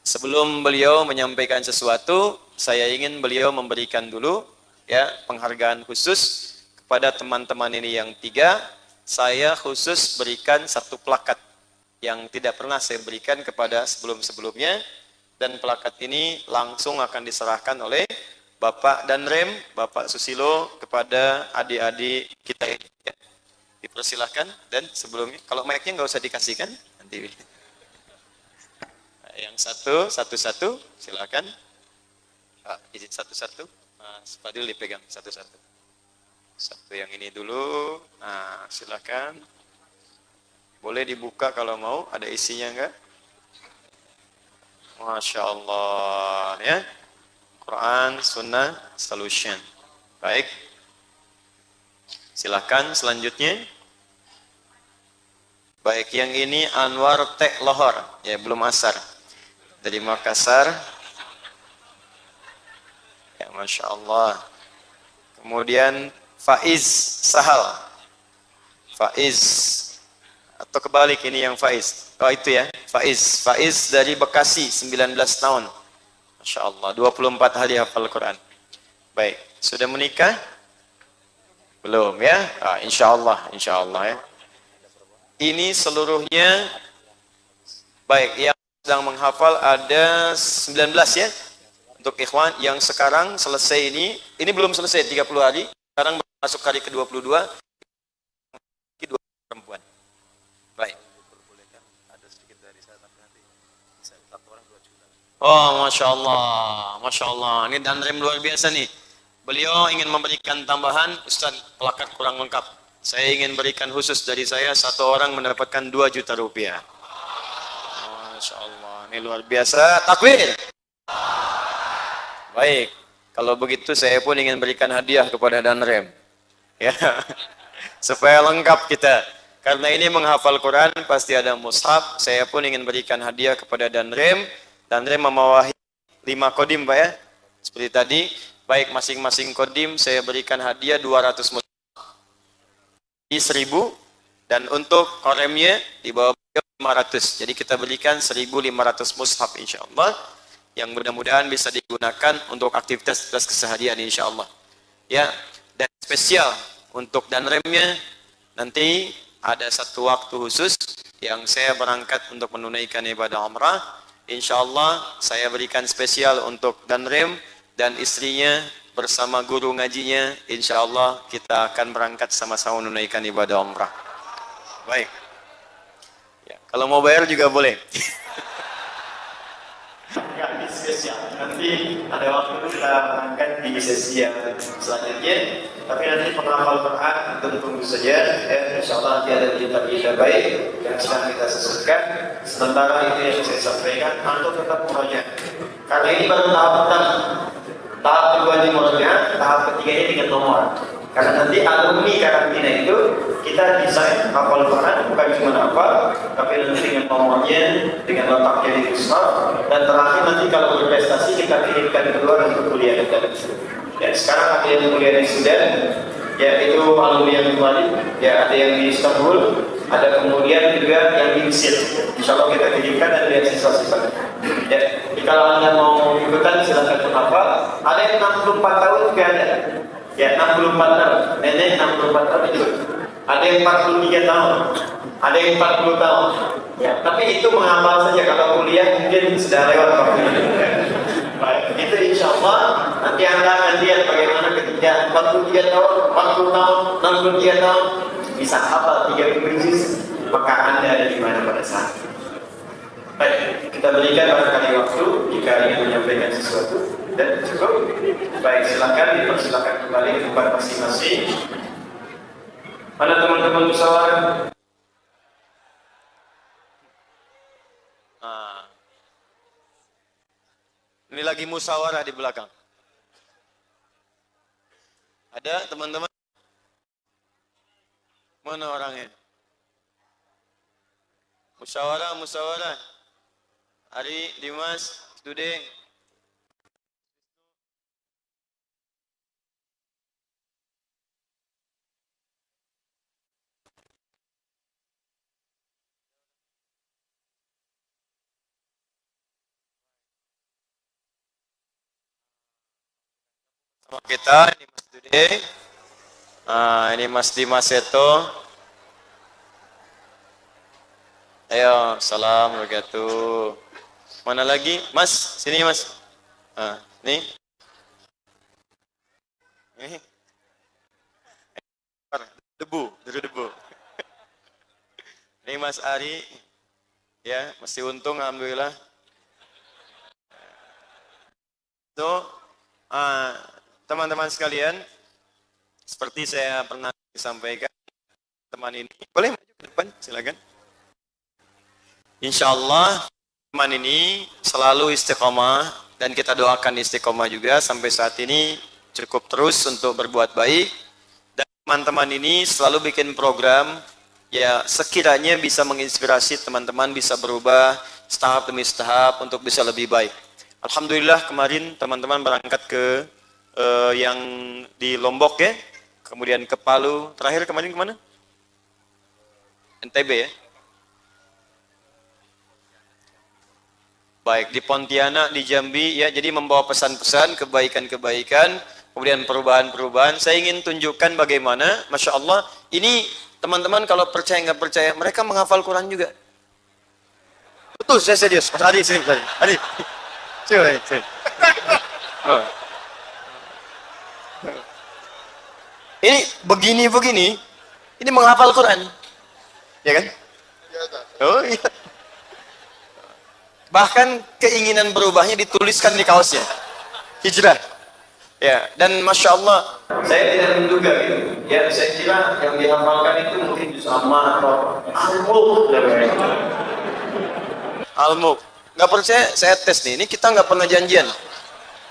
Sebelum beliau menyampaikan sesuatu, saya ingin beliau memberikan dulu ya penghargaan khusus kepada teman-teman ini yang tiga. Saya khusus berikan satu plakat yang tidak pernah saya berikan kepada sebelum-sebelumnya, dan plakat ini langsung akan diserahkan oleh Bapak Danrem, Bapak Susilo kepada adik-adik kita ini. Ya. Dipersilahkan, dan sebelumnya kalau mic-nya nggak usah dikasihkan nanti. Yang satu-satu, silakan. Izin satu-satu. Mas Fadil dipegang satu-satu. Satu yang ini dulu. Nah, silakan. Boleh dibuka kalau mau. Ada isinya enggak? Masya Allah, ya. Quran, Sunnah, Solution. Baik. Silakan selanjutnya. Baik, yang ini Anwar Tek Lohor. Ya, belum asar. Dari Makassar. Ya, Masya Allah. Kemudian Faiz Sahal. Faiz. Atau kebalik ini yang Faiz. Oh itu ya, Faiz. Faiz dari Bekasi, 19 tahun. Masya Allah, 24 hari hafal Quran. Baik, sudah menikah? Belum ya? Insya Allah ya. Ini seluruhnya, baik, yang sedang menghafal ada 19 ya. Untuk ikhwan yang sekarang selesai ini belum selesai 30 hari, sekarang masuk hari ke-22, dua perempuan. Baik. Oh, Masya Allah. Ini Danrem luar biasa nih. Beliau ingin memberikan tambahan, Ustaz, plakat kurang lengkap. Saya ingin berikan khusus dari saya, satu orang mendapatkan 2 juta rupiah. Masya Allah, ini luar biasa. Takbir. Baik, kalau begitu saya pun ingin berikan hadiah kepada Danrem. Ya, supaya lengkap kita. Karena ini menghafal Quran, pasti ada mushaf. Saya pun ingin berikan hadiah kepada Danrem. Danrem membawahi 5 kodim, Pak ya. Seperti tadi, baik masing-masing kodim saya berikan hadiah 200 mushaf. 1.000, dan untuk koremnya di bawah 500. Jadi kita berikan 1.500 mushaf insyaallah, yang mudah-mudahan bisa digunakan untuk aktivitas keseharian insyaallah. Ya, dan spesial untuk Danremnya nanti ada satu waktu khusus yang saya berangkat untuk menunaikan ibadah umrah. Insyaallah saya berikan spesial untuk Danrem dan istrinya bersama guru ngajinya. Insyaallah kita akan berangkat sama-sama menunaikan ibadah umrah. Baik. Ya, kalau mau bayar juga boleh. Ya, spesial. Nanti ada waktu kita berangkat di sesi yang selanjutnya. Tapi nanti penghafal Quran tentu tunggu saja. Insyaallah nanti ada berita baik yang sedang kita sesuaikan. Sementara itu yang saya sampaikan, antum tetap murojaah. Karena ini baru tahap pertama. Tahap kedua di murojaah, tahap ketiganya dengan nomor. Karena nanti alumni karantina itu kita desain hafal Quran bukan cuma hafal, tapi nanti dengan nomornya, dengan letaknya di musnad, dan terakhir nanti kalau berprestasi kita kirimkan keluar untuk kuliah kita. Ya, sekarang ada yang kuliah di Sudan, yaitu alumni yang kembali, ya ada yang di Istanbul, ada kemudian juga yang di Mesir. Insya Allah kita kirimkan dan lihat siswa-siswa. Ya, kalau anda mau ikutan silakan menghafal. Ada yang 64 tahun juga ada. Ya, 64 tahun. Nenek 64 tahun itu. Ada yang 43 tahun. Ada yang 40 tahun. Ya, tapi itu menghafal saja. Kalau kuliah mungkin sudah lewat waktunya. Baik, itu insya Allah nanti anda akan lihat bagaimana ketika 43 tahun, 40 tahun, 63 tahun bisa hafal 3 krisis, maka anda ada di mana pada saat itu. Baik, kita berikan barangkali waktu jika ingin menyampaikan sesuatu dan cukup. Baik, silakan dipersilakan kembali ke tempat masing-masing. Mana teman-teman musyawarah? Ini lagi musyawarah di belakang. Ada teman-teman? Mana orangnya? Musyawarah. Ari, Dimas, Studeng. Sama kita, ini Mas Dude. Ini Mas Dimas Seto. Ayo, salam wabarakatuh. Mana lagi? Mas, sini Mas. Nih. Ini. Debu. Ini Mas Ari. Ya, masih untung alhamdulillah. So, teman-teman sekalian, seperti saya pernah sampaikan, teman ini boleh maju ke depan, silakan. Insya Allah teman ini selalu istiqomah dan kita doakan istiqomah juga sampai saat ini cukup terus untuk berbuat baik, dan teman-teman ini selalu bikin program ya sekiranya bisa menginspirasi teman-teman bisa berubah setahap demi setahap untuk bisa lebih baik. Alhamdulillah kemarin teman-teman berangkat ke yang di Lombok ya, kemudian ke Palu, terakhir kemarin kemana? NTB ya? Baik, di Pontianak, di Jambi ya, jadi membawa pesan-pesan, kebaikan-kebaikan, kemudian perubahan-perubahan. Saya ingin tunjukkan bagaimana, Masya Allah, ini teman-teman kalau percaya nggak percaya, mereka menghafal Quran juga. Betul, saya serius. Mas Adi, sini, Mas Adi. Sini. Ini begini, ini menghafal Quran, ya kan? Oh iya. Bahkan keinginan berubahnya dituliskan di kaosnya. Hijrah. Ya, dan Masya Allah, saya tidak menduga gitu. Ya, saya kira yang dihafalkan itu mungkin juz amma atau Al-Mulk. Nggak percaya, saya tes nih. Ini kita nggak pernah janjian.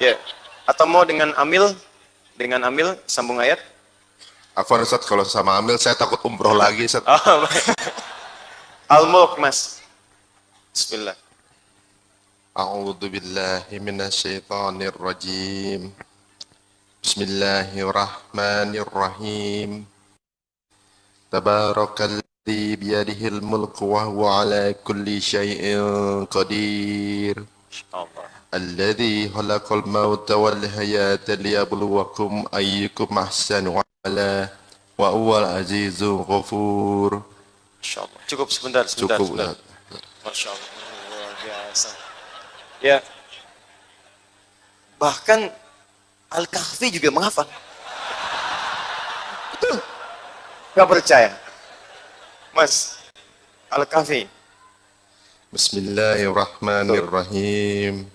Ya. Atau mau dengan Amil sambung ayat. Afwan Ustaz, kalau sama Amil saya takut umroh lagi Ustaz. Oh, Al-Mulk, Mas. Bismillah. A'udzu billahi minasyaitonir rajim. Bismillahirrahmanirrahim. Tabarakalladzi biyadihil mulku wa huwa ala kulli syai'in qadir. Insyaallah. Alladzi khalaqal mauta wal hayata liyabluwakum ayyukum ahsanu amala wa huwal azizul ghafur. Insyaallah. Cukup sebentar. Cukup. Masya Allah, luar biasa. Ya, bahkan Al-Kahfi juga menghafal. Betul. Gak percaya, Mas? Al-Kahfi. Bismillahirrahmanirrahim.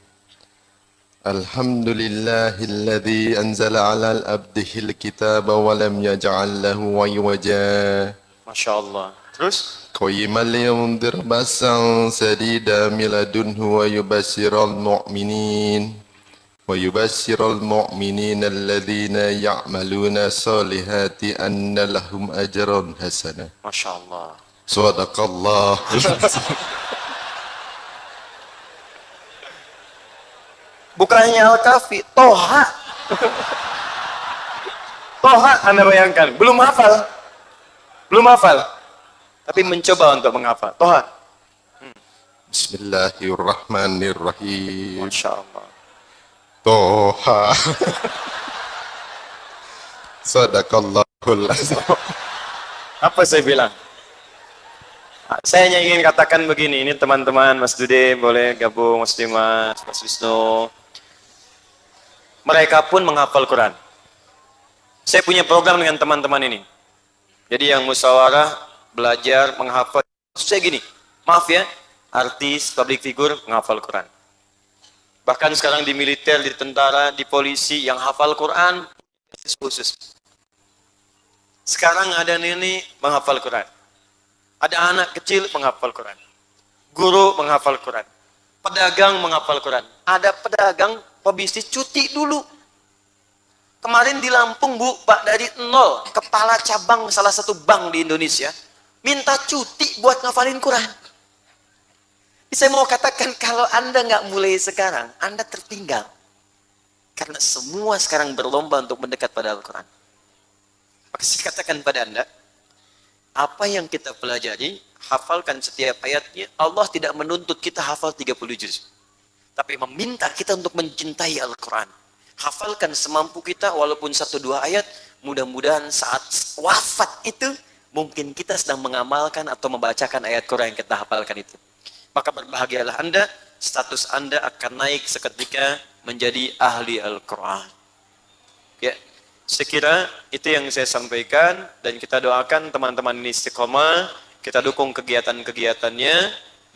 Alhamdulillahilladzi anzala 'alal abdihil kitaba wa lam yaj'al lahu 'iwaja. Masya Allah. Terus? قيما لينذر بأسا شديدا من لدنه ويبشر المؤمنين الذين يعملون الصالحات أن لهم أجرا حسنا. Masya Allah. صدق الله. Bukan hanya Al-Kahfi, Toha. Toha, Anda bayangkan, belum hafal. Tapi mencoba untuk menghafal. Toha. Bismillahirrahmanirrahim. Masya Allah. Toha. Sadaqallahul azim. Apa saya bilang? Saya hanya ingin katakan begini, ini teman-teman, Mas Dude boleh gabung, Mas Dimas, Mas Wisnu. Mereka pun menghafal Quran. Saya punya program dengan teman-teman ini. Jadi yang musyawarah, belajar, menghafal. Saya gini, maaf ya, artis, public figure, menghafal Quran. Bahkan sekarang di militer, di tentara, di polisi, yang hafal Quran, khusus. Sekarang ada nenek menghafal Quran. Ada anak kecil menghafal Quran. Guru menghafal Quran. Pedagang menghafal Quran. Ada pedagang, pebisnis cuti dulu. Kemarin di Lampung, Bu, Pak, dari nol, kepala cabang salah satu bank di Indonesia, minta cuti buat ngafalin Quran. Saya mau katakan, kalau Anda nggak mulai sekarang, Anda tertinggal. Karena semua sekarang berlomba untuk mendekat pada Al-Quran. Maka saya katakan pada Anda, apa yang kita pelajari, hafalkan setiap ayatnya. Allah tidak menuntut kita hafal 30 juz. Tapi meminta kita untuk mencintai Al-Quran. Hafalkan semampu kita walaupun 1-2 ayat. Mudah-mudahan saat wafat itu mungkin kita sedang mengamalkan atau membacakan ayat Quran yang kita hafalkan itu. Maka berbahagialah Anda, status Anda akan naik seketika menjadi ahli Al-Quran. Ya, sekira itu yang saya sampaikan dan kita doakan teman-teman ini istiqomah, kita dukung kegiatan-kegiatannya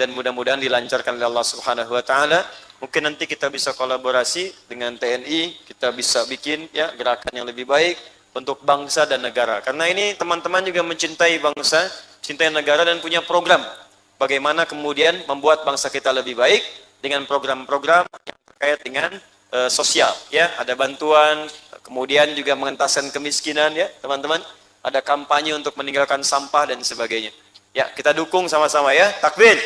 dan mudah-mudahan dilancarkan oleh Allah Subhanahu wa taala. Mungkin nanti kita bisa kolaborasi dengan TNI, kita bisa bikin ya gerakan yang lebih baik untuk bangsa dan negara. Karena ini teman-teman juga mencintai bangsa, cintai negara dan punya program bagaimana kemudian membuat bangsa kita lebih baik dengan program-program yang terkait dengan sosial ya, ada bantuan, kemudian juga mengentaskan kemiskinan ya, teman-teman. Ada kampanye untuk meninggalkan sampah dan sebagainya. Ya, kita dukung sama-sama ya. Takbir.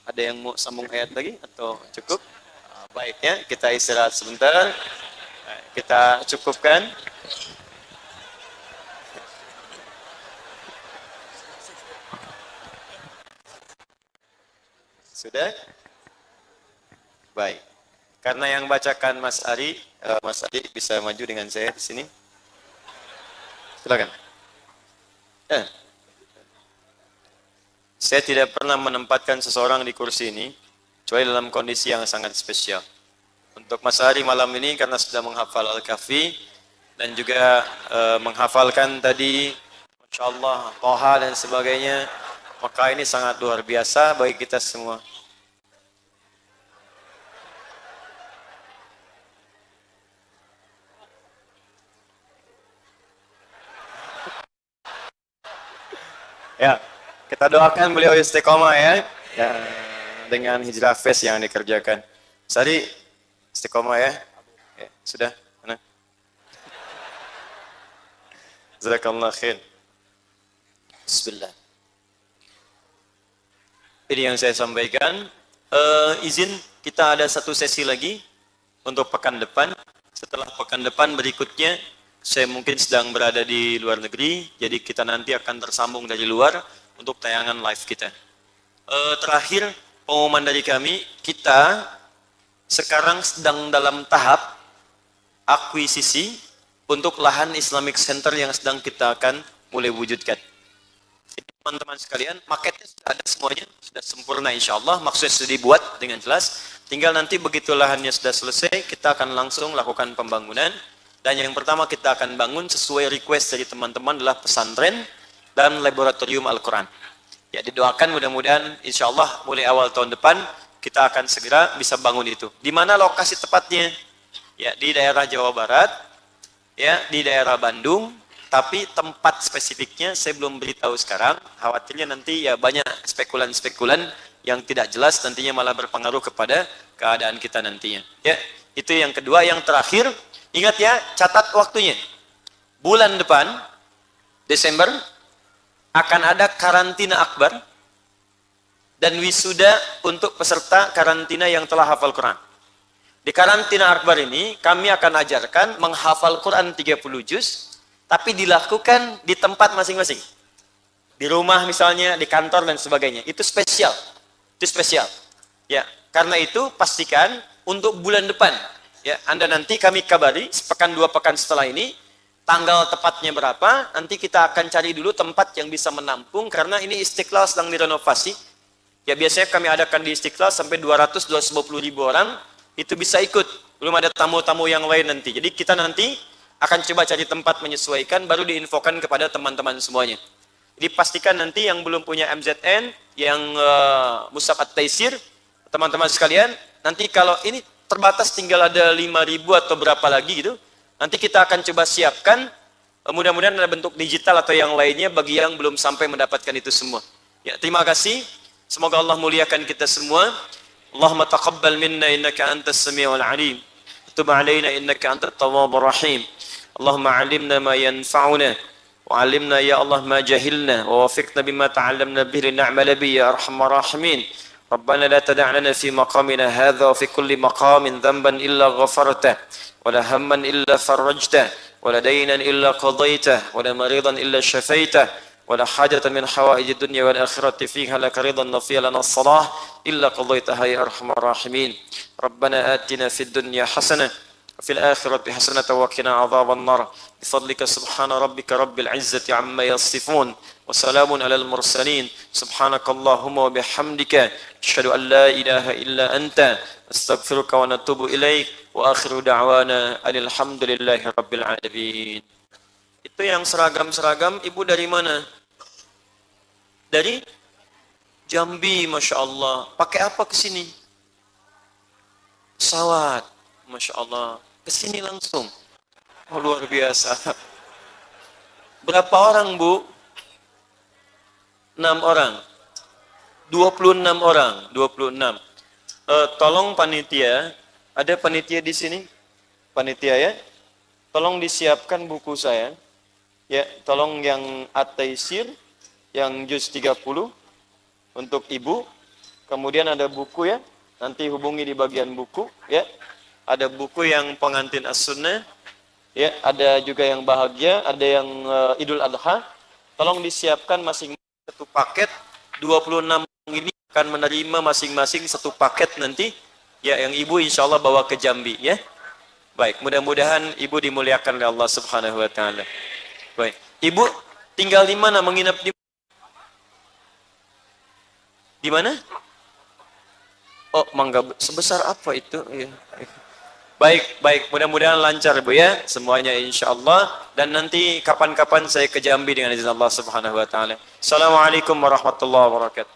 Ada yang mau sambung ayat lagi atau cukup? Baik ya, kita istirahat sebentar. Kita cukupkan. Sudah? Baik. Karena yang bacakan Mas Ari bisa maju dengan saya di sini. Silakan. Saya tidak pernah menempatkan seseorang di kursi ini kecuali dalam kondisi yang sangat spesial. Untuk Mas Ari malam ini karena sudah menghafal Al-Kahfi dan juga menghafalkan tadi Masya Allah, Toha dan sebagainya, maka ini sangat luar biasa bagi kita semua. Ya, kita doakan beliau istiqomah ya, dengan hijrah fest yang dikerjakan. Sari istiqomah ya, sudah. Mana? Jazakallah khair. Bismillah. Ini yang saya sampaikan. Izin kita ada satu sesi lagi untuk pekan depan. Setelah pekan depan berikutnya saya mungkin sedang berada di luar negeri, jadi kita nanti akan tersambung dari luar untuk tayangan live kita. Terakhir, pengumuman dari kami, kita sekarang sedang dalam tahap akuisisi untuk lahan Islamic Center yang sedang kita akan mulai wujudkan. Jadi teman-teman sekalian, marketnya sudah ada semuanya, sudah sempurna insya Allah, maksudnya sudah dibuat dengan jelas. Tinggal nanti begitu lahannya sudah selesai, kita akan langsung lakukan pembangunan. Dan yang pertama kita akan bangun sesuai request dari teman-teman adalah pesantren dan laboratorium Al-Quran. Ya, didoakan mudah-mudahan insya Allah mulai awal tahun depan kita akan segera bisa bangun itu. Di mana lokasi tepatnya? Ya, di daerah Jawa Barat, ya, di daerah Bandung. Tapi tempat spesifiknya saya belum beritahu sekarang. Khawatirnya nanti ya banyak spekulan-spekulan yang tidak jelas nantinya malah berpengaruh kepada keadaan kita nantinya. Ya, itu yang kedua. Yang terakhir, ingat ya, catat waktunya. Bulan depan, Desember, akan ada karantina akbar dan wisuda untuk peserta karantina yang telah hafal Quran. Di karantina akbar ini, kami akan ajarkan menghafal Quran 30 juz, tapi dilakukan di tempat masing-masing. Di rumah misalnya, di kantor dan sebagainya. Itu spesial. Itu spesial. Ya, karena itu pastikan untuk bulan depan, ya, Anda nanti kami kabari sepekan 2 pekan setelah ini tanggal tepatnya berapa, nanti kita akan cari dulu tempat yang bisa menampung karena ini Istiqlal sedang direnovasi. Ya, biasanya kami adakan di Istiqlal sampai 200-250 ribu orang itu bisa ikut. Belum ada tamu-tamu yang lain nanti. Jadi kita nanti akan coba cari tempat menyesuaikan baru diinfokan kepada teman-teman semuanya. Jadi pastikan nanti yang belum punya MZN, yang Mushaf At-Taisir, teman-teman sekalian, nanti kalau ini terbatas tinggal ada 5.000 atau berapa lagi gitu, nanti kita akan coba siapkan, mudah-mudahan ada bentuk digital atau yang lainnya bagi yang belum sampai mendapatkan itu semua. Ya, terima kasih. Semoga Allah muliakan kita semua. Allahumma taqabbal minna innaka antas samiul alim. Tub alaina innaka antat tawwabur rahim. Allahumma 'allimna ma yanfa'una wa 'allimna ya Allah ma jahilna wa wafiqna bima ta'allamna bihi lin'amala bi ya arhamar rahimin. ربنا لا تدع لنا في مقامنا هذا وفي كل مقام ذنبا إلا غفرته ولا هما إلا فرجته ولا دينا إلا قضيته ولا مريضا إلا شفيته ولا حاجة من حوائج الدنيا والآخرة فيها لك رضا وفيها لنا الصلاة إلا قضيتها يا أرحم الراحمين Rabbana atina fid dunya hasanah wa fil akhirati hasanah wa qina adzaban nar. Bifadlika subhana rabbika rabbil izzati amma yasifun wa salamun alal mursalin. Subhanakallahumma wa bihamdika asyhadu an la ilaha illa anta astaghfiruka wa natubu ilaik. Wa akhiru da'wana alhamdulillahi rabbil alamin. Itu yang seragam-seragam, ibu dari mana? Dari Jambi, Masya Allah. Pakai apa ke sini? Pesawat, Masya Allah. Ke sini langsung. Oh, luar biasa. Berapa orang, Bu? 6 orang. 26 orang. 26. Tolong panitia, ada panitia di sini? Panitia ya? Tolong disiapkan buku saya. Ya, tolong yang At-Taisir, yang juz 30 untuk ibu. Kemudian ada buku ya, nanti hubungi di bagian buku ya. Ada buku yang pengantin as-sunnah ya, ada juga yang bahagia, ada yang Idul Adha. Tolong disiapkan masing-masing satu paket. 26 ini akan menerima masing-masing satu paket nanti ya, yang ibu insya Allah bawa ke Jambi ya. Baik, mudah-mudahan ibu dimuliakan oleh Allah Subhanahu wa taala. Baik, ibu tinggal di mana, menginap di mana? Oh, mangga sebesar apa itu? Ya. Baik, mudah-mudahan lancar Bu ya, semuanya insya Allah. Dan nanti kapan-kapan saya ke Jambi dengan izin Allah Subhanahu wa taala. Assalamualaikum warahmatullahi wabarakatuh.